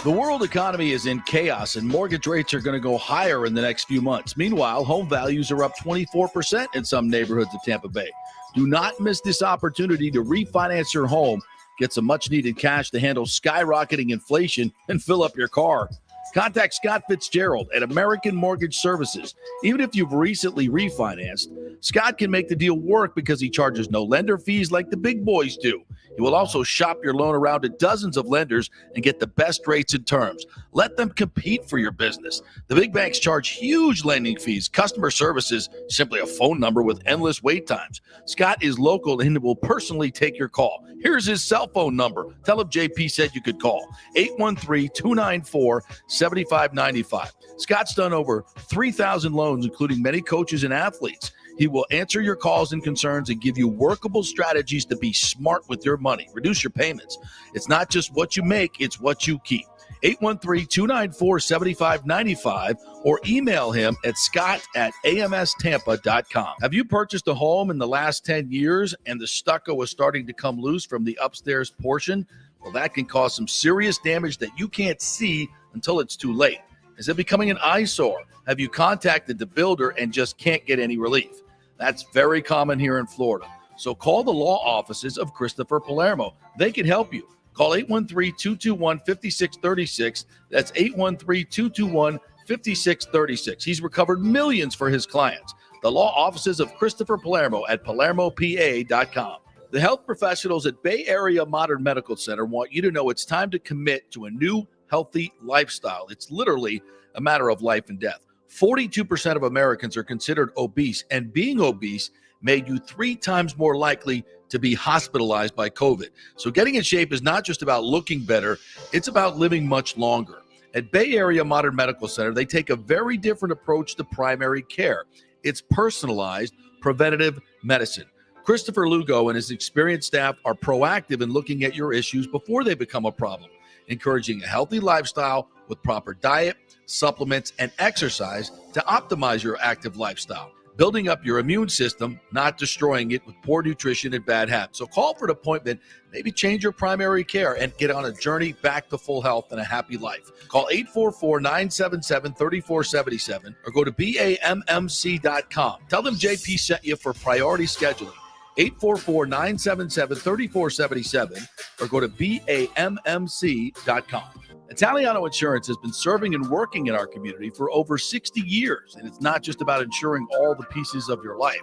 The world economy is in chaos, and mortgage rates are going to go higher in the next few months. Meanwhile, home values are up 24% in some neighborhoods of Tampa Bay. Do not miss this opportunity to refinance your home, get some much-needed cash to handle skyrocketing inflation, and fill up your car. Contact Scott Fitzgerald at American Mortgage Services. Even if you've recently refinanced, Scott can make the deal work because he charges no lender fees like the big boys do. You will also shop your loan around to dozens of lenders and get the best rates and terms. Let them compete for your business. The big banks charge huge lending fees. Customer service is simply a phone number with endless wait times. Scott is local and will personally take your call. Here's his cell phone number. Tell him JP said you could call. 813-294-7595. Scott's done over 3,000 loans, including many coaches and athletes. He will answer your calls and concerns and give you workable strategies to be smart with your money. Reduce your payments. It's not just what you make, it's what you keep. 813-294-7595 or email him at scott@amstampa.com. Have you purchased a home in the last 10 years and the stucco is starting to come loose from the upstairs portion? Well, that can cause some serious damage that you can't see until it's too late. Is it becoming an eyesore? Have you contacted the builder and just can't get any relief? That's very common here in Florida. So call the law offices of Christopher Palermo. They can help you. Call 813-221-5636. That's 813-221-5636. He's recovered millions for his clients. The law offices of Christopher Palermo at PalermoPA.com. The health professionals at Bay Area Modern Medical Center want you to know it's time to commit to a new healthy lifestyle. It's literally a matter of life and death. 42% of Americans are considered obese, and being obese made you 3 times more likely to be hospitalized by COVID. So getting in shape is not just about looking better, it's about living much longer. At Bay Area Modern Medical Center, they take a very different approach to primary care. It's personalized preventative medicine. Christopher Lugo and his experienced staff are proactive in looking at your issues before they become a problem, encouraging a healthy lifestyle with proper diet, supplements, and exercise to optimize your active lifestyle, building up your immune system, not destroying it with poor nutrition and bad habits. So call for an appointment, maybe change your primary care and get on a journey back to full health and a happy life. Call 844-977-3477 or go to BAMMC.com. Tell them JP sent you for priority scheduling. 844-977-3477 or go to BAMMC.com. Italiano Insurance has been serving and working in our community for over 60 years, and it's not just about insuring all the pieces of your life.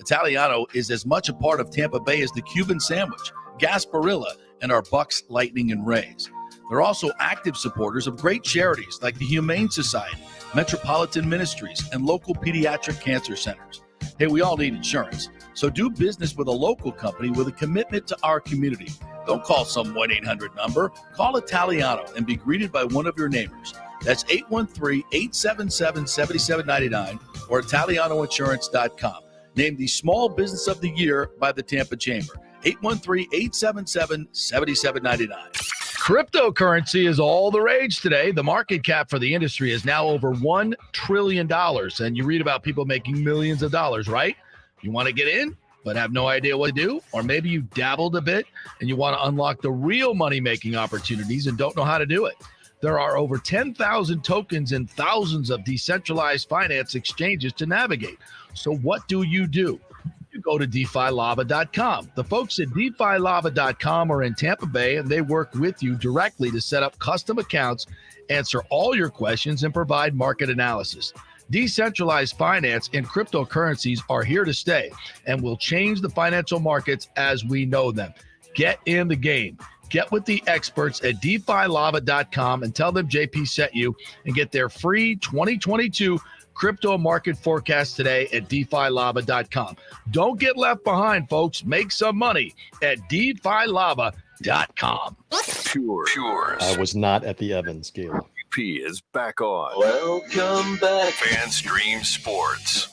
Italiano is as much a part of Tampa Bay as the Cuban sandwich, Gasparilla, and our Bucks, Lightning, and Rays. They're also active supporters of great charities like the Humane Society, Metropolitan Ministries, and local pediatric cancer centers. Hey, we all need insurance, so do business with a local company with a commitment to our community. Don't call some 1-800 number. Call Italiano and be greeted by one of your neighbors. That's 813-877-7799 or ItalianoInsurance.com. Named the Small Business of the Year by the Tampa Chamber. 813-877-7799. Cryptocurrency is all the rage today. The market cap for the industry is now over $1 trillion. And you read about people making millions of dollars, right? You want to get in, but have no idea what to do? Or maybe you dabbled a bit and you want to unlock the real money-making opportunities and don't know how to do it. There are over 10,000 tokens and thousands of decentralized finance exchanges to navigate. So what do? You go to DeFiLava.com. The folks at DeFiLava.com are in Tampa Bay, and they work with you directly to set up custom accounts, answer all your questions, and provide market analysis. Decentralized finance and cryptocurrencies are here to stay and will change the financial markets as we know them. Get in the game. Get with the experts at DeFiLava.com and tell them JP sent you and get their free 2022 crypto market forecast today at DeFiLava.com. Don't get left behind, folks. Make some money at DeFiLava.com. Pures. I was not at the Evans game. P is back on. Welcome back. FanStream Sports.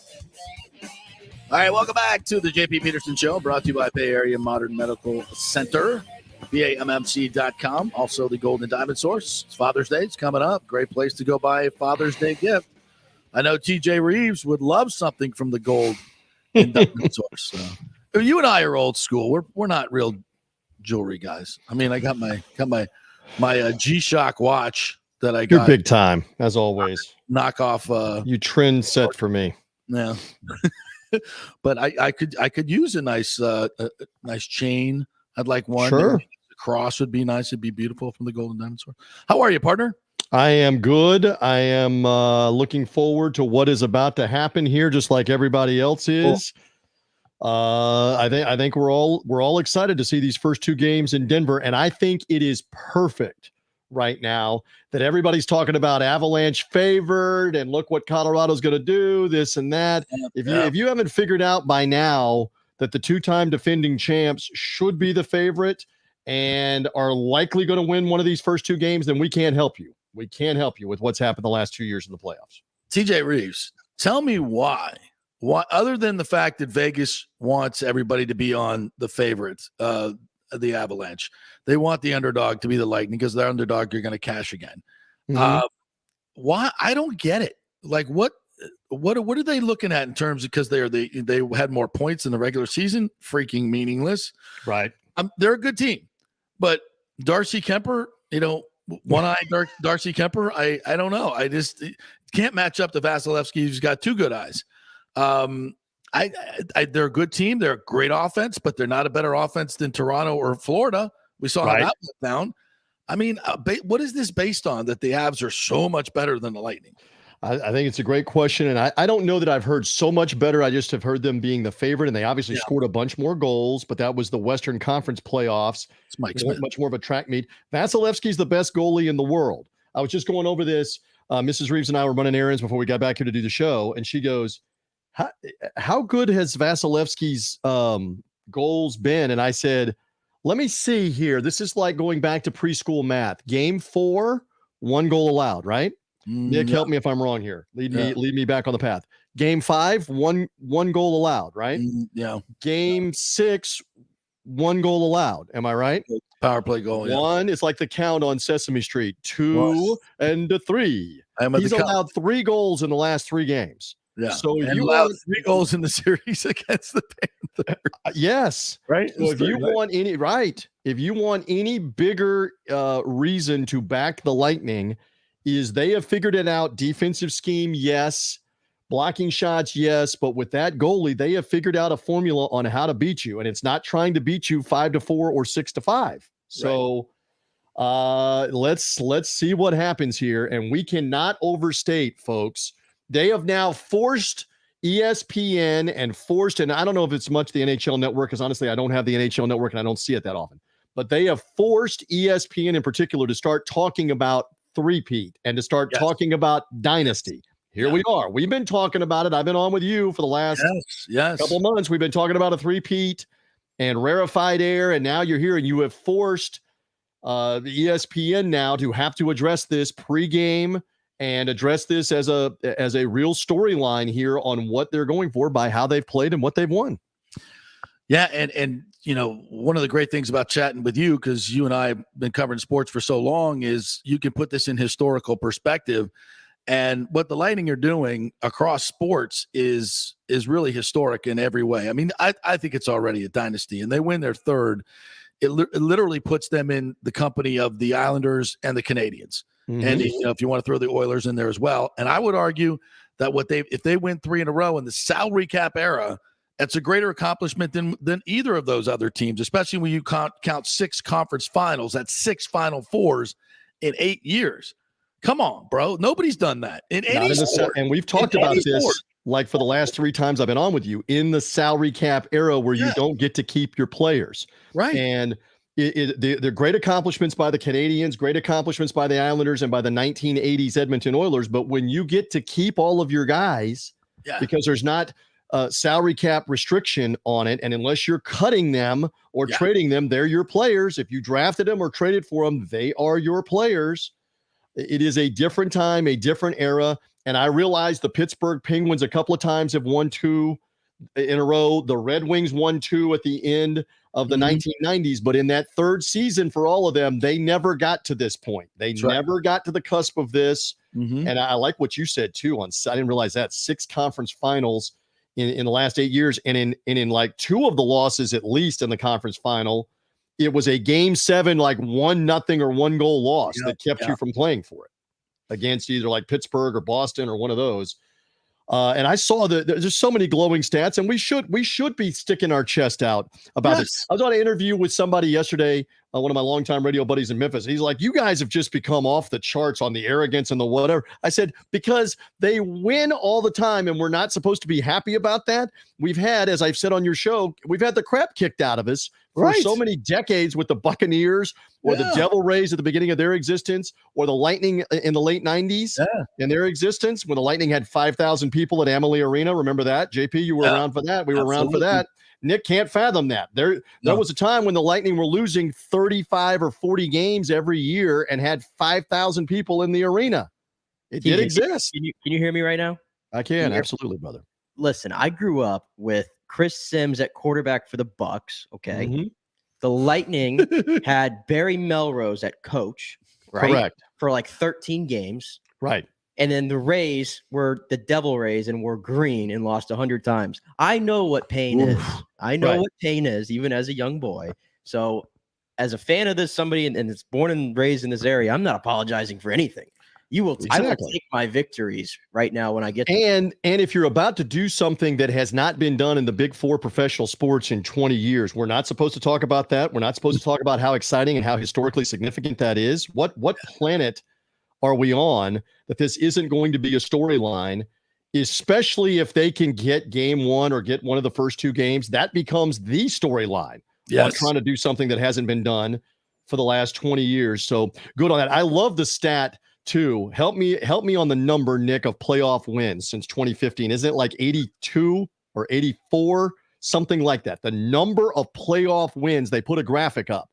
All right, welcome back to the JP Peterson Show, brought to you by Bay Area Modern Medical Center, BAMMC.com. Also, the Gold and Diamond Source. It's Father's Day. It's coming up. Great place to go buy a Father's Day gift. I know TJ Reeves would love something from the Gold and Diamond Source. So. You and I are old school. We're not real jewelry guys. I mean, I got my G-Shock watch that I got. You're big time, as always. Knockoff. You trend set for me. Yeah. But I could use a nice chain. I'd like one. Sure. The cross would be nice. It'd be beautiful from the Gold and Diamond Source. How are you, partner? I am good. I am looking forward to what is about to happen here, just like everybody else is. I think we're all excited to see these first two games in Denver, and I think it is perfect right now that everybody's talking about Avalanche favored and look what Colorado's going to do, this and that. If you haven't figured out by now that the two-time defending champs should be the favorite and are likely going to win one of these first two games, then we can't help you. We can't help you with what's happened the last 2 years in the playoffs. TJ Reeves, tell me why, other than the fact that Vegas wants everybody to be on the favorites, the Avalanche, they want the underdog to be the Lightning because the underdog you're going to cash again. Why? I don't get it. Like what are they looking at in terms of, because they had more points in the regular season? Freaking meaningless. Right. They're a good team, but Darcy Kemper, one-eyed Darcy Kemper, I don't know. I just can't match up to Vasilevsky, who's got two good eyes. They're a good team. They're a great offense, but they're not a better offense than Toronto or Florida. We saw how that went down. I mean, what is this based on, that the Avs are so much better than the Lightning? I think it's a great question, and I don't know that I've heard so much better. I just have heard them being the favorite, and they obviously scored a bunch more goals, but that was the Western Conference playoffs. It's Mike Smith. Much more of a track meet. Vasilevsky's the best goalie in the world. I was just going over this. Mrs. Reeves and I were running errands before we got back here to do the show, and she goes, how good has Vasilevsky's goals been? And I said, let me see here. This is like going back to preschool math. Game 4, 1 goal allowed, right? Nick, help me if I'm wrong here. Lead me back on the path. Game 5, one goal allowed, right? Yeah. Game 6, 1 goal allowed. Am I right? Power play goal. 1 is like the count on Sesame Street. 2 and 3. He's allowed 3 goals in the last 3 games. Yeah. So and you allowed 3 goals in the series against the Panthers. Yes. Right. So if you want any bigger reason to back the Lightning, is they have figured it out. Defensive scheme, yes. Blocking shots, yes. But with that goalie, they have figured out a formula on how to beat you, and it's not trying to beat you 5-4 or 6-5. So let's see what happens here, and we cannot overstate, folks. They have now forced ESPN and I don't know if it's much the NHL Network, because honestly, I don't have the NHL Network and I don't see it that often. But they have forced ESPN in particular to start talking about three-peat and to start talking about dynasty. Here we are. We've been talking about it. I've been on with you for the last couple of months. We've been talking about a three-peat and rarefied air, and now you're here and you have forced the ESPN now to have to address this pregame and address this as a real storyline here on what they're going for by how they've played and what they've won. Yeah, and one of the great things about chatting with you, because you and I have been covering sports for so long, is you can put this in historical perspective. And what the Lightning are doing across sports is really historic in every way. I mean, I think it's already a dynasty, and they win their third. It literally puts them in the company of the Islanders and the Canadiens. And if you want to throw the Oilers in there as well. And I would argue that if they win 3 in a row in the salary cap era, that's a greater accomplishment than either of those other teams, especially when you count 6 conference finals. That's 6 Final Fours in 8 years. Come on, bro. Nobody's done that in any sport. And we've talked about this like for the last 3 times I've been on with you, in the salary cap era where you don't get to keep your players. Right. And they're great accomplishments by the Canadians, great accomplishments by the Islanders and by the 1980s Edmonton Oilers. But when you get to keep all of your guys, because there's not salary cap restriction on it, and unless you're cutting them or trading them, they're your players. If you drafted them or traded for them, they are your players. It is a different time, a different era. And I realize the Pittsburgh Penguins a couple of times have won 2 in a row. The Red Wings won 2 at the end of the 1990s. But in that third season for all of them, they never got to this point. They never got to the cusp of this. And I like what you said, too. I didn't realize that. 6 conference finals in the last 8 years. And in like 2 of the losses, at least in the conference final, it was a game 7, like 1-0 or 1 goal loss that kept you from playing for it against either like Pittsburgh or Boston or one of those. And I saw that there's so many glowing stats, and we should be sticking our chest out about this. I was on an interview with somebody yesterday one of my longtime radio buddies in Memphis. He's like, you guys have just become off the charts on the arrogance and the whatever. I said, because they win all the time and we're not supposed to be happy about that. We've had, as I've said on your show, we've had the crap kicked out of us for so many decades with the Buccaneers or the Devil Rays at the beginning of their existence, or the Lightning in the late 90s in their existence, when the Lightning had 5,000 people at Amalie Arena. Remember that? JP, you were around for that. We were around for that. Nick can't fathom that. There was a time when the Lightning were losing 35 or 40 games every year and had 5,000 people in the arena. It did exist. Can you hear me right now? I can. Absolutely, brother. Listen, I grew up with Chris Sims at quarterback for the Bucks. Okay. Mm-hmm. The Lightning had Barry Melrose at coach, right? Correct. For like 13 games. Right. And then the Rays were the Devil Rays and were green and lost 100 times. I know what pain is. I know what pain is, even as a young boy. So as a fan of this, somebody and it's born and raised in this area, I'm not apologizing for anything. I will take my victories right now when I get them. And if you're about to do something that has not been done in the big four professional sports in 20 years, we're not supposed to talk about that. We're not supposed to talk about how exciting and how historically significant that is. What planet are we on that this isn't going to be a storyline, especially if they can get game one or get one of the first two games? That becomes the storyline. Yes. Trying to do something that hasn't been done for the last 20 years. So good on that. I love the stat too. Help me on the number, Nick, of playoff wins since 2015. Isn't it like 82 or 84? Something like that. The number of playoff wins, they put a graphic up.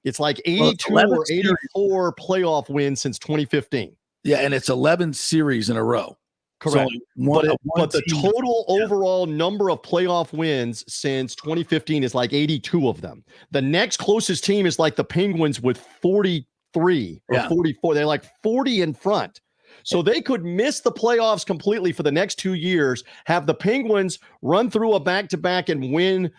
It's like 82 or 84 playoff wins since 2015. Yeah, and it's 11 series in a row. Correct. So but the total overall number of playoff wins since 2015 is like 82 of them. The next closest team is like the Penguins with 43 or 44. They're like 40 in front. So they could miss the playoffs completely for the next 2 years, have the Penguins run through a back-to-back and win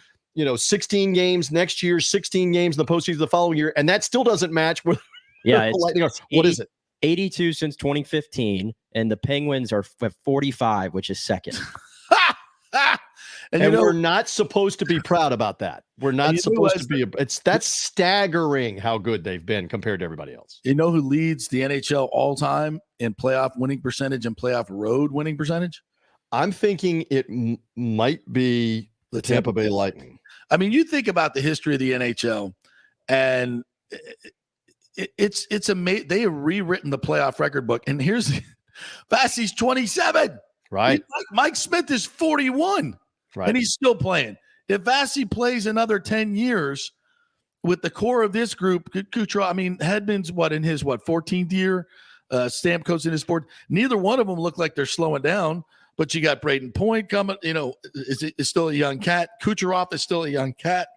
16 games next year, 16 games in the postseason the following year, and that still doesn't match with the Lightning. What is it? 82 since 2015, and the Penguins are at 45, which is second. And we're not supposed to be proud about that. We're not supposed to be. That's staggering how good they've been compared to everybody else. You know who leads the NHL all time in playoff winning percentage and playoff road winning percentage? I'm thinking it might be the Tampa Bay Lightning. I mean, you think about the history of the NHL, and it's amazing. They have rewritten the playoff record book. And here's Vassie's 27. Right. Mike Smith is 41. Right. And he's still playing. If Vassie plays another 10 years with the core of this group, Kucherov, I mean, Hedman's in his 14th year, Stamkos in his fourth. Neither one of them look like they're slowing down. But you got Braden Point coming, is still a young cat. Kucherov is still a young cat.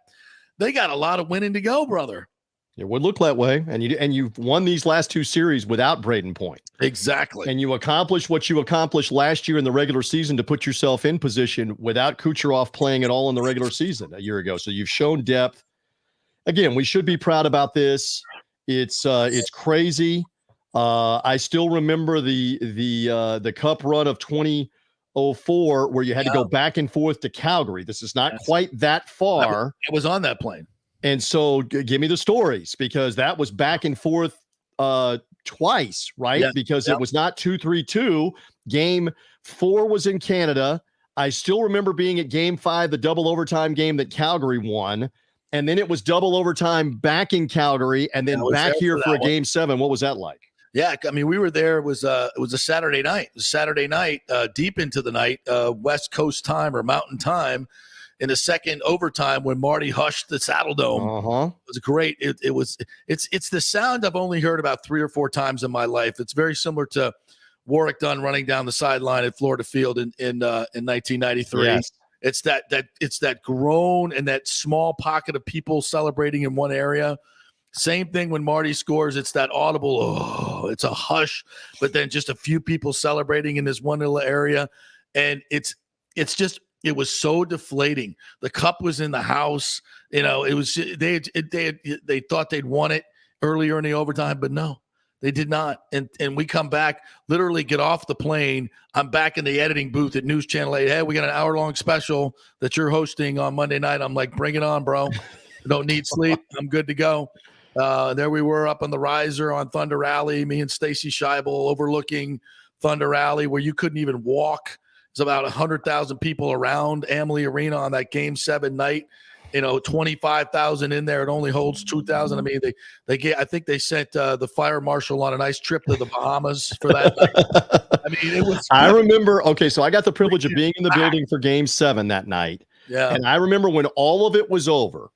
They got a lot of winning to go, brother. It would look that way. And you've won these last two series without Braden Point. Exactly. And you accomplished what you accomplished last year in the regular season to put yourself in position without Kucherov playing at all in the regular season a year ago. So you've shown depth. Again, we should be proud about this. It's crazy. I still remember the Cup run of 2004 where you had to go back and forth to Calgary. This is not quite that far. It was on that plane. And so give me the stories, because that was back and forth twice, right? Yeah. Because it was not 2-3-2. Game 4 was in Canada. I still remember being at game 5, the double overtime game that Calgary won. And then it was double overtime back in Calgary and then back here for a game 7. What was that like? Yeah, I mean, we were there. It was a Saturday night. It was Saturday night, deep into the night, West Coast time or Mountain time, in the second overtime when Marty hushed the Saddle Dome. It was great. It's the sound I've only heard about 3 or 4 times in my life. It's very similar to Warwick Dunn running down the sideline at Florida Field in 1993. Yes. It's that groan and that small pocket of people celebrating in one area. Same thing when Marty scores. It's that audible, it's a hush, but then just a few people celebrating in this one little area. And it was so deflating. The cup was in the house. It was they thought they'd won it earlier in the overtime, but no, they did not. And we come back, literally get off the plane. I'm back in the editing booth at News Channel 8. Hey, we got an hour-long special that you're hosting on Monday night. I'm like, bring it on, bro. I don't need sleep. I'm good to go. There we were up on the riser on Thunder Alley, me and Stacy Scheibel overlooking Thunder Alley, where you couldn't even walk. It's about 100,000 people around Amalie Arena on that Game 7 night. 25,000 in there. It only holds 2,000. I mean, I think they sent the fire marshal on a nice trip to the Bahamas for that night. I mean, it was. I remember. Okay, so I got the privilege of being in the building for Game 7 that night. Yeah, and I remember when all of it was over,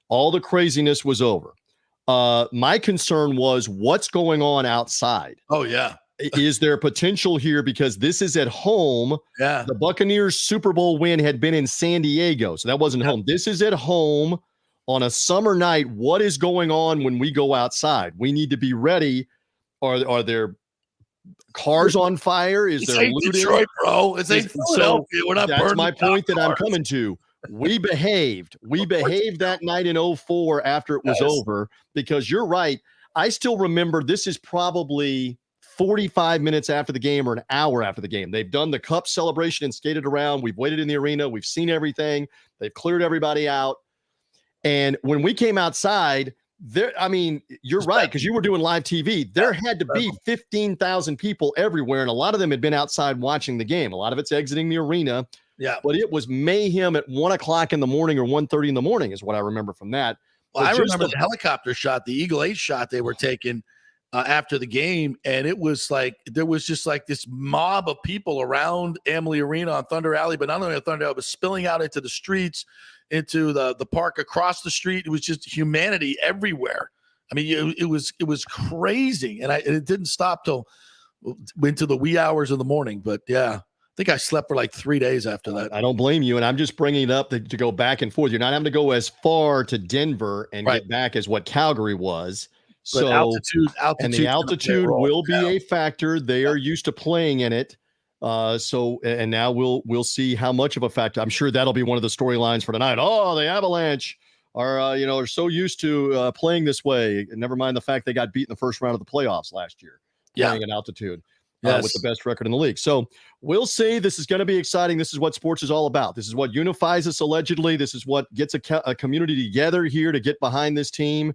all the craziness was over. My concern was what's going on outside. Oh yeah. Is there potential here? Because this is at home. Yeah. The Buccaneers Super Bowl win had been in San Diego, so that wasn't home. This is at home on a summer night. What is going on when we go outside? We need to be ready. Are there cars on fire? Is there looting? Detroit, bro. It's ain't Philadelphia. We're not that's burning my point that cars. I'm coming to. We behaved. We behaved that night in 2004 after it was over, because you're right. I still remember this is probably 45 minutes after the game or an hour after the game. They've done the cup celebration and skated around. We've waited in the arena. We've seen everything. They've cleared everybody out. And when we came outside, you're right, because you were doing live TV. There had to be 15,000 people everywhere, and a lot of them had been outside watching the game. A lot of it's exiting the arena. Yeah. But it was mayhem at 1 o'clock in the morning or 1:30 in the morning is what I remember from that. Well, I remember the helicopter shot, the Eagle 8 shot they were taking after the game, and it was like there was just like this mob of people around Amalie Arena on Thunder Alley, but not only on Thunder Alley, but spilling out into the streets, into the park across the street. It was just humanity everywhere. I mean, it was crazy, and it didn't stop till into the wee hours of the morning. But yeah, I think I slept for like 3 days after that. I don't blame you, and I'm just bringing it up to go back and forth. You're not having to go as far to Denver and get back as what Calgary was. But So altitude, and the altitude will be a factor. They are used to playing in it. And now we'll see how much of a factor. I'm sure that'll be one of the storylines for tonight. Oh, the Avalanche are so used to playing this way. Never mind the fact they got beat in the first round of the playoffs last year, playing at altitude with the best record in the league. So we'll see. This is going to be exciting. This is what sports is all about. This is what unifies us allegedly. This is what gets a community together here to get behind this team.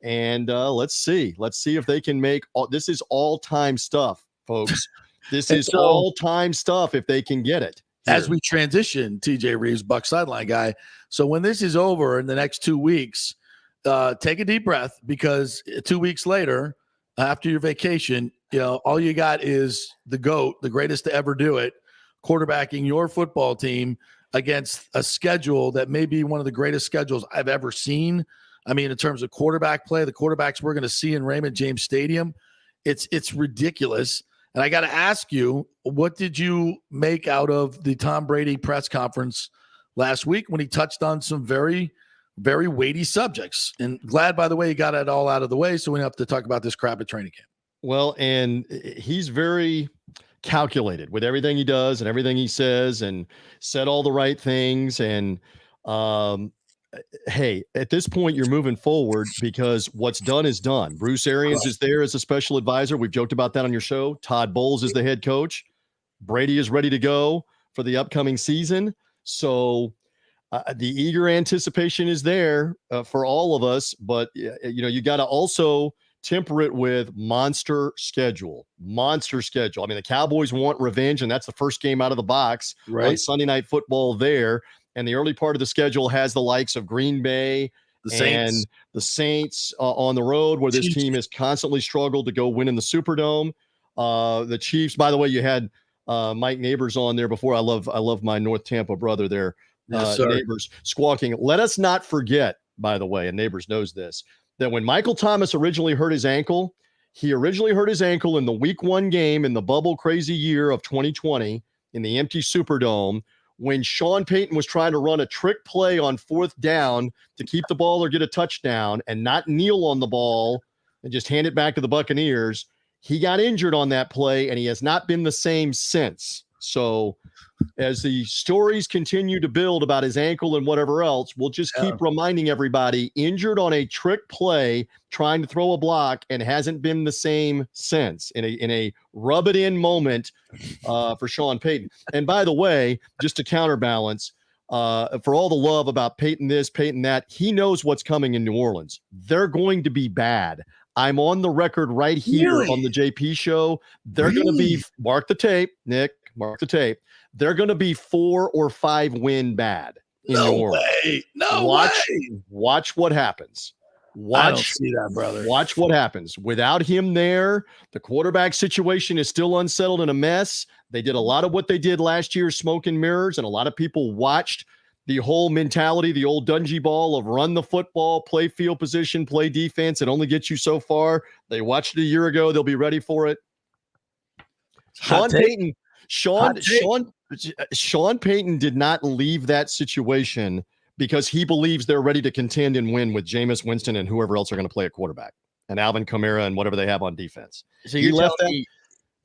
And let's see if they can make this is all-time stuff, folks. This is all-time stuff if they can get it. Here. As we transition, TJ Reeves, Buck sideline guy. So when this is over in the next 2 weeks, take a deep breath, because 2 weeks later, after your vacation, all you got is the GOAT, the greatest to ever do it, quarterbacking your football team against a schedule that may be one of the greatest schedules I've ever seen. I mean, in terms of quarterback play, the quarterbacks we're going to see in Raymond James Stadium, it's ridiculous. And I got to ask you, what did you make out of the Tom Brady press conference last week when he touched on some very, very weighty subjects? And glad, by the way, he got it all out of the way, so we don't have to talk about this crap at training camp. Well, and he's very calculated with everything he does and everything he says, and said all the right things. And hey, at this point, you're moving forward, because what's done is done. Bruce Arians is there as a special advisor. We've joked about that on your show. Todd Bowles is the head coach. Brady is ready to go for the upcoming season. So the eager anticipation is there for all of us. But, you got to also temper it with monster schedule. I mean, the Cowboys want revenge, and that's the first game out of the box on Sunday Night Football there. And the early part of the schedule has the likes of Green Bay and the Saints on the road, where this team has constantly struggled to go win in the Superdome. The Chiefs, by the way, you had Mike Neighbors on there before. I love my North Tampa brother there. Neighbors squawking. Let us not forget, by the way, and Neighbors knows this, that when Michael Thomas originally hurt his ankle, in the Week 1 game in the bubble crazy year of 2020 in the empty Superdome, when Sean Payton was trying to run a trick play on 4th down to keep the ball or get a touchdown and not kneel on the ball and just hand it back to the Buccaneers. He got injured on that play, and he has not been the same since. So as the stories continue to build about his ankle and whatever else, we'll just keep reminding everybody, injured on a trick play trying to throw a block, and hasn't been the same since, in a rub it in moment for Sean Payton. And by the way, just to counterbalance, for all the love about Peyton this, Peyton that, he knows what's coming in New Orleans. They're going to be bad. I'm on the record right here on the JP show. They're going to be, mark the tape, Nick, mark the tape. They're going to be 4 or 5 win bad in New Orleans. Watch what happens. I don't see that, brother. Watch what happens. Without him there, the quarterback situation is still unsettled and a mess. They did a lot of what they did last year, smoke and mirrors, and a lot of people watched the whole mentality, the old Dungy ball of run the football, play field position, play defense. It only gets you so far. They watched it a year ago. They'll be ready for it. Sean Payton did not leave that situation because he believes they're ready to contend and win with Jameis Winston and whoever else are going to play at quarterback, and Alvin Kamara and whatever they have on defense. So you're telling me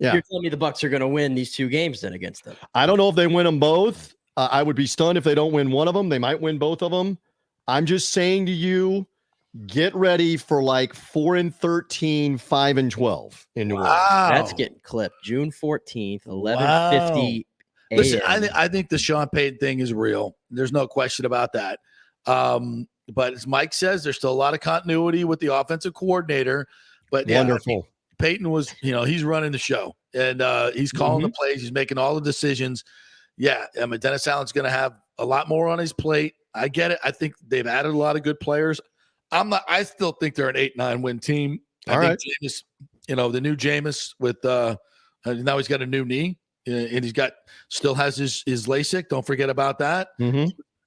the Bucs are going to win these 2 games then against them? I don't know if they win them both. I would be stunned if they don't win one of them. They might win both of them. I'm just saying to you, get ready for like 4-13, 5-12 in New Orleans. That's getting clipped. June 14th, 11:50. Listen, I think the Sean Payton thing is real. There's no question about that. But as Mike says, there's still a lot of continuity with the offensive coordinator. But wonderful. Payton was, he's running the show, and he's calling the plays. He's making all the decisions. Yeah, I mean, Dennis Allen's going to have a lot more on his plate. I get it. I think they've added a lot of good players. I still think they're an 8-9 win team. I think Jameis, the new Jameis with now he's got a new knee. And still has his LASIK. Don't forget about that.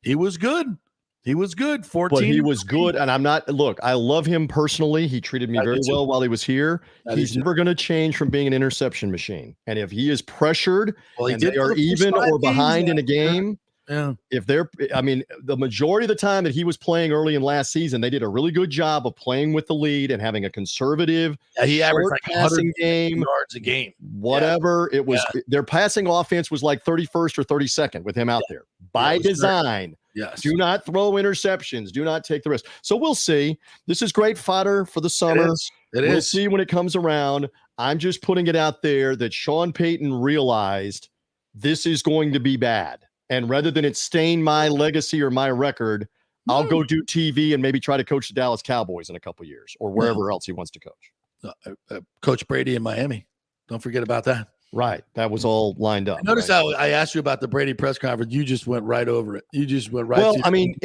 He was good. 14. But he was good. And I love him personally. He treated me very well while he was here. He's never going to change from being an interception machine. And if he is pressured and they are even or behind in a game, the majority of the time that he was playing early in last season, they did a really good job of playing with the lead and having a conservative, he averaged like passing game, yards a game. Whatever it was, their passing offense was like 31st or 32nd with him out there by design. Great. Yes. Do not throw interceptions. Do not take the risk. So we'll see. This is great fodder for the summer. We'll see when it comes around. I'm just putting it out there that Sean Payton realized this is going to be bad. And rather than it stain my legacy or my record, I'll go do TV and maybe try to coach the Dallas Cowboys in a couple years or wherever else he wants to coach. Coach Brady in Miami. Don't forget about that. Right. That was all lined up. Notice how I asked you about the Brady press conference. You just went right over it. You just went right. Well, I mean,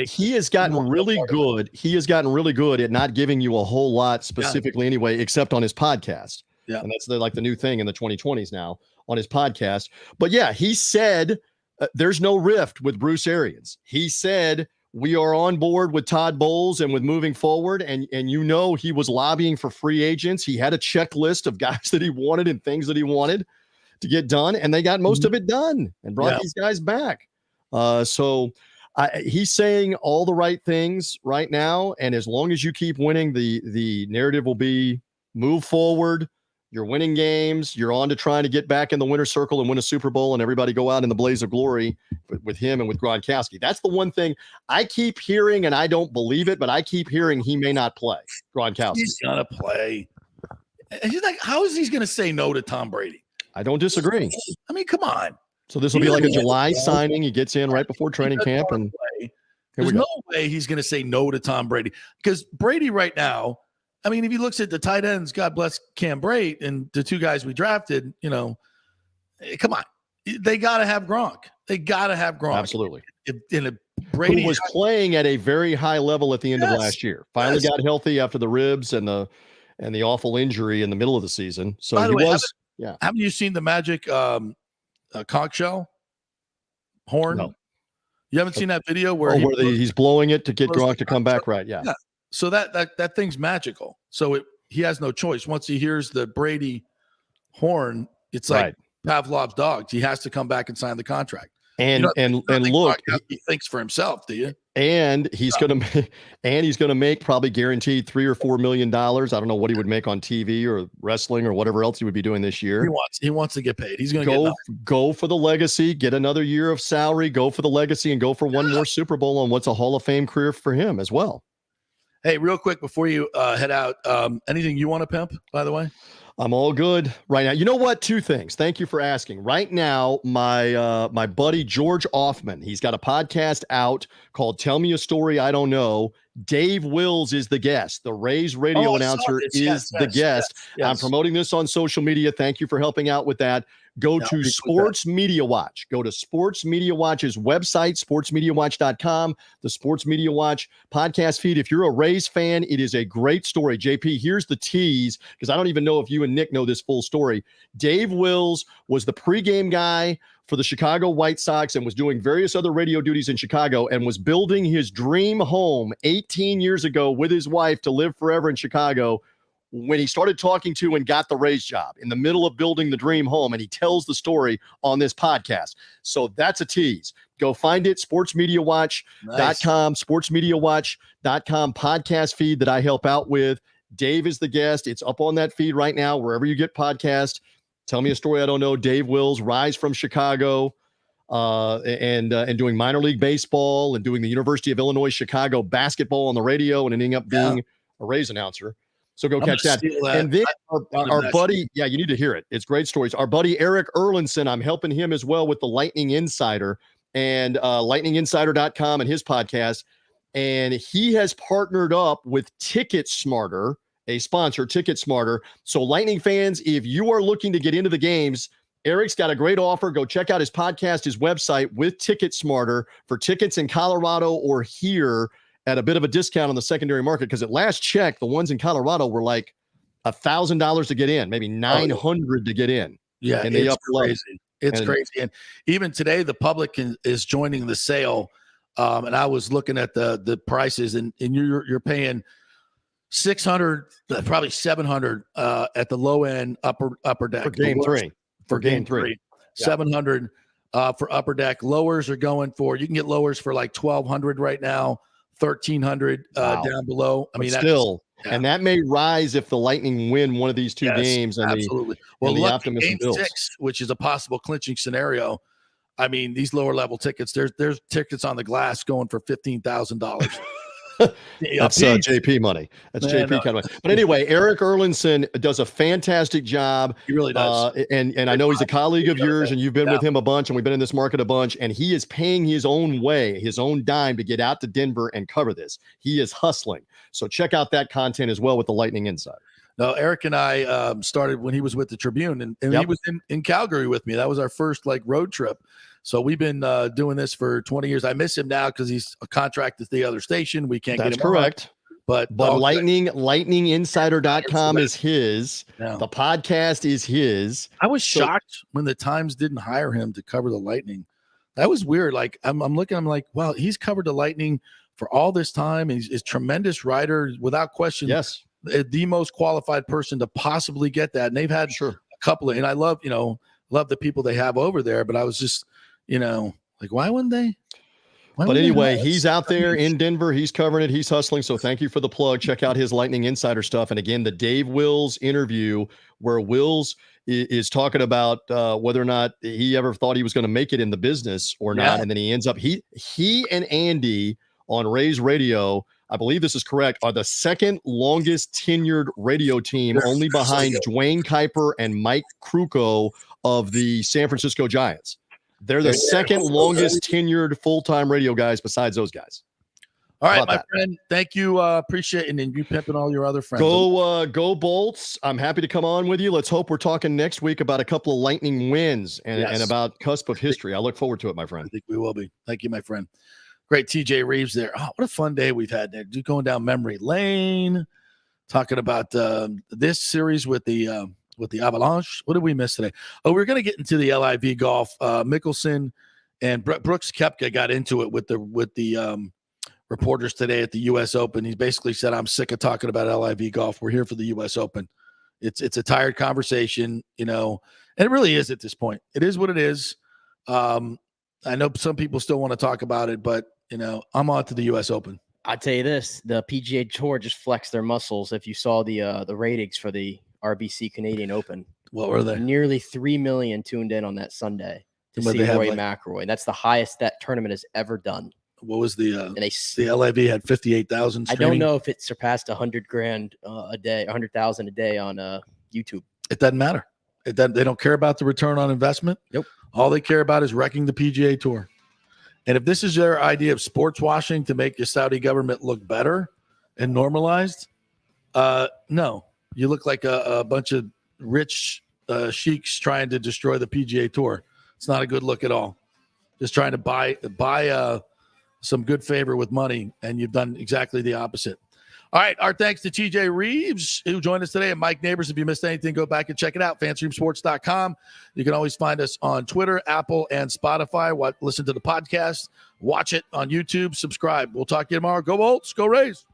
he has gotten really good. He has gotten really good at not giving you a whole lot specifically anyway, except on his podcast. Yeah. And that's the new thing in the 2020s now on his podcast. But yeah, he said there's no rift with Bruce Arians. He said we are on board with Todd Bowles and with moving forward. And he was lobbying for free agents. He had a checklist of guys that he wanted and things that he wanted to get done. And they got most of it done and brought these guys back. So he's saying all the right things right now. And as long as you keep winning, the narrative will be move forward. You're winning games. You're on to trying to get back in the winner's circle and win a Super Bowl and everybody go out in the blaze of glory with him and with Gronkowski. That's the one thing I keep hearing, and I don't believe it, but I keep hearing he may not play, Gronkowski. He's going to play. He's like, how is he going to say no to Tom Brady? I don't disagree. I mean, come on. So this will be like a July signing. He gets in right before training camp. And there's no way he's going to say no to Tom Brady because Brady right now, I mean, if he looks at the tight ends, God bless Cam Brate and the 2 guys we drafted, come on. They got to have Gronk. Absolutely. Brady who was playing at a very high level at the end of last year. Finally got healthy after the ribs and the awful injury in the middle of the season. So by the way, haven't you seen the Magic conch shell horn? No. You haven't seen that video where he's blowing it to get Gronk to come back, right? Yeah. So that thing's magical. So he has no choice. Once he hears the Brady horn, it's like Pavlov's dogs. He has to come back and sign the contract. And look, he thinks for himself, do you? And he's going to make probably guaranteed $3 or $4 million. I don't know what he would make on TV or wrestling or whatever else he would be doing this year. He wants to get paid. He's going to go for the legacy, get another year of salary, go for the legacy, and go for one more Super Bowl on what's a Hall of Fame career for him as well. Hey, real quick before you head out, anything you want to pimp, by the way? I'm all good right now. You know what? Two things. Thank you for asking. Right now, my buddy George Offman, he's got a podcast out called "Tell Me a Story I Don't Know." Dave Wills is the guest. The Rays radio announcer is the guest. Yes. I'm promoting this on social media. Thank you for helping out with that. Go to Sports Media Watch. Go to Sports Media Watch's website, sportsmediawatch.com, the Sports Media Watch podcast feed. If you're a Rays fan, it is a great story. JP, here's the tease, because I don't even know if you and Nick know this full story. Dave Wills was the pregame guy for the Chicago White Sox and was doing various other radio duties in Chicago and was building his dream home 18 years ago with his wife to live forever in Chicago when he started talking to and got the Rays job in the middle of building the dream home. And he tells the story on this podcast. So that's a tease. Go find it, sportsmediawatch.com, sportsmediawatch.com podcast feed that I help out with. Dave is the guest. It's up on that feed right now, wherever you get podcasts. Tell Me a Story I Don't Know. Dave Wills, rise from Chicago, and doing minor league baseball and doing the University of Illinois Chicago basketball on the radio and ending up being a Rays announcer. So go catch that. And then our buddy, you need to hear it. It's great stories. Our buddy Eric Erlinson, I'm helping him as well with the Lightning Insider and lightninginsider.com and his podcast. And he has partnered up with Ticket Smarter, a sponsor, Ticket Smarter. So Lightning fans, if you are looking to get into the games, Eric's got a great offer. Go check out his podcast, his website with Ticket Smarter for tickets in Colorado or here at a bit of a discount on the secondary market. Because at last check, the ones in Colorado were like $1,000 to get in, maybe $900 to get in. Yeah, and it's crazy. It's crazy. And even today, the public is joining the sale. And I was looking at the prices, and you're paying $600, probably $700 at the low end upper deck for game three. For game three, $700 for upper deck. Lowers are going for, you can get lowers for like $1,200 right now, $1,300 down below. I mean, still, and that may rise if the Lightning win one of these two games. And absolutely. The Well, Optimus game Bills. 6, which is a possible clinching scenario. I mean, these lower level tickets, there's tickets on the glass going for $15,000. That's JP money. That's JP kind of money. But anyway, Eric Erlinson does a fantastic job. He really does. And I know he's a colleague of yours, and you've been with him a bunch, and we've been in this market a bunch, and he is paying his own way, his own dime to get out to Denver and cover this. He is hustling. So check out that content as well with the Lightning Insider. No, Eric and I started when he was with the Tribune, and he was in Calgary with me. That was our first road trip. So we've been doing this for 20 years. I miss him now because he's a contract at the other station. We can't get him. That's correct. But lightninginsider.com is his. No. The podcast is his. I was shocked when the Times didn't hire him to cover the Lightning. That was weird. Like I'm looking, I'm like, wow, he's covered the Lightning for all this time. He's a tremendous writer, without question. Yes. The most qualified person to possibly get that. And they've had a couple of, and I love the people they have over there, but I was just, like, why wouldn't they? But anyway, he's out there in Denver. He's covering it. He's hustling. So thank you for the plug. Check out his Lightning Insider stuff. And again, the Dave Wills interview where Wills is talking about whether or not he ever thought he was going to make it in the business or not. And then he ends up, he and Andy on Rays Radio, I believe this is correct, are the second longest tenured radio team, only behind Dwayne Kuiper and Mike Krukow of the San Francisco Giants. They're the second longest tenured full-time radio guys besides those guys. All right, my friend. Thank you. Appreciate it. And you pimping all your other friends. Go Bolts. I'm happy to come on with you. Let's hope we're talking next week about a couple of Lightning wins and about cusp of history. I look forward to it, my friend. I think we will be. Thank you, my friend. Great TJ Reeves there. Oh, what a fun day we've had there. Just going down memory lane, talking about this series with the Avalanche. What did we miss today? Oh, we're going to get into the LIV golf. Mickelson and Brooks Koepka got into it with the reporters today at the U.S. Open. He basically said, "I'm sick of talking about LIV golf. We're here for the U.S. Open." It's a tired conversation, and it really is at this point. It is what it is. I know some people still want to talk about it, but I'm on to the U.S. Open. I tell you this: the PGA Tour just flexed their muscles. If you saw the ratings for the RBC Canadian Open, what were they? Nearly 3 million tuned in on that Sunday to see Rory McIlroy. That's the highest that tournament has ever done. What was the LIV had 58,000? I don't know if it surpassed $100,000 a day on YouTube. It doesn't matter. They don't care about the return on investment. Nope. All they care about is wrecking the PGA Tour. And if this is their idea of sports washing to make the Saudi government look better and normalized, no. You look like a bunch of rich sheiks trying to destroy the PGA Tour. It's not a good look at all. Just trying to buy some good favor with money, and you've done exactly the opposite. All right, our thanks to TJ Reeves, who joined us today, and Mike Neighbors. If you missed anything, go back and check it out, fanstreamsports.com. You can always find us on Twitter, Apple, and Spotify. Listen to the podcast. Watch it on YouTube. Subscribe. We'll talk to you tomorrow. Go Bolts. Go Rays.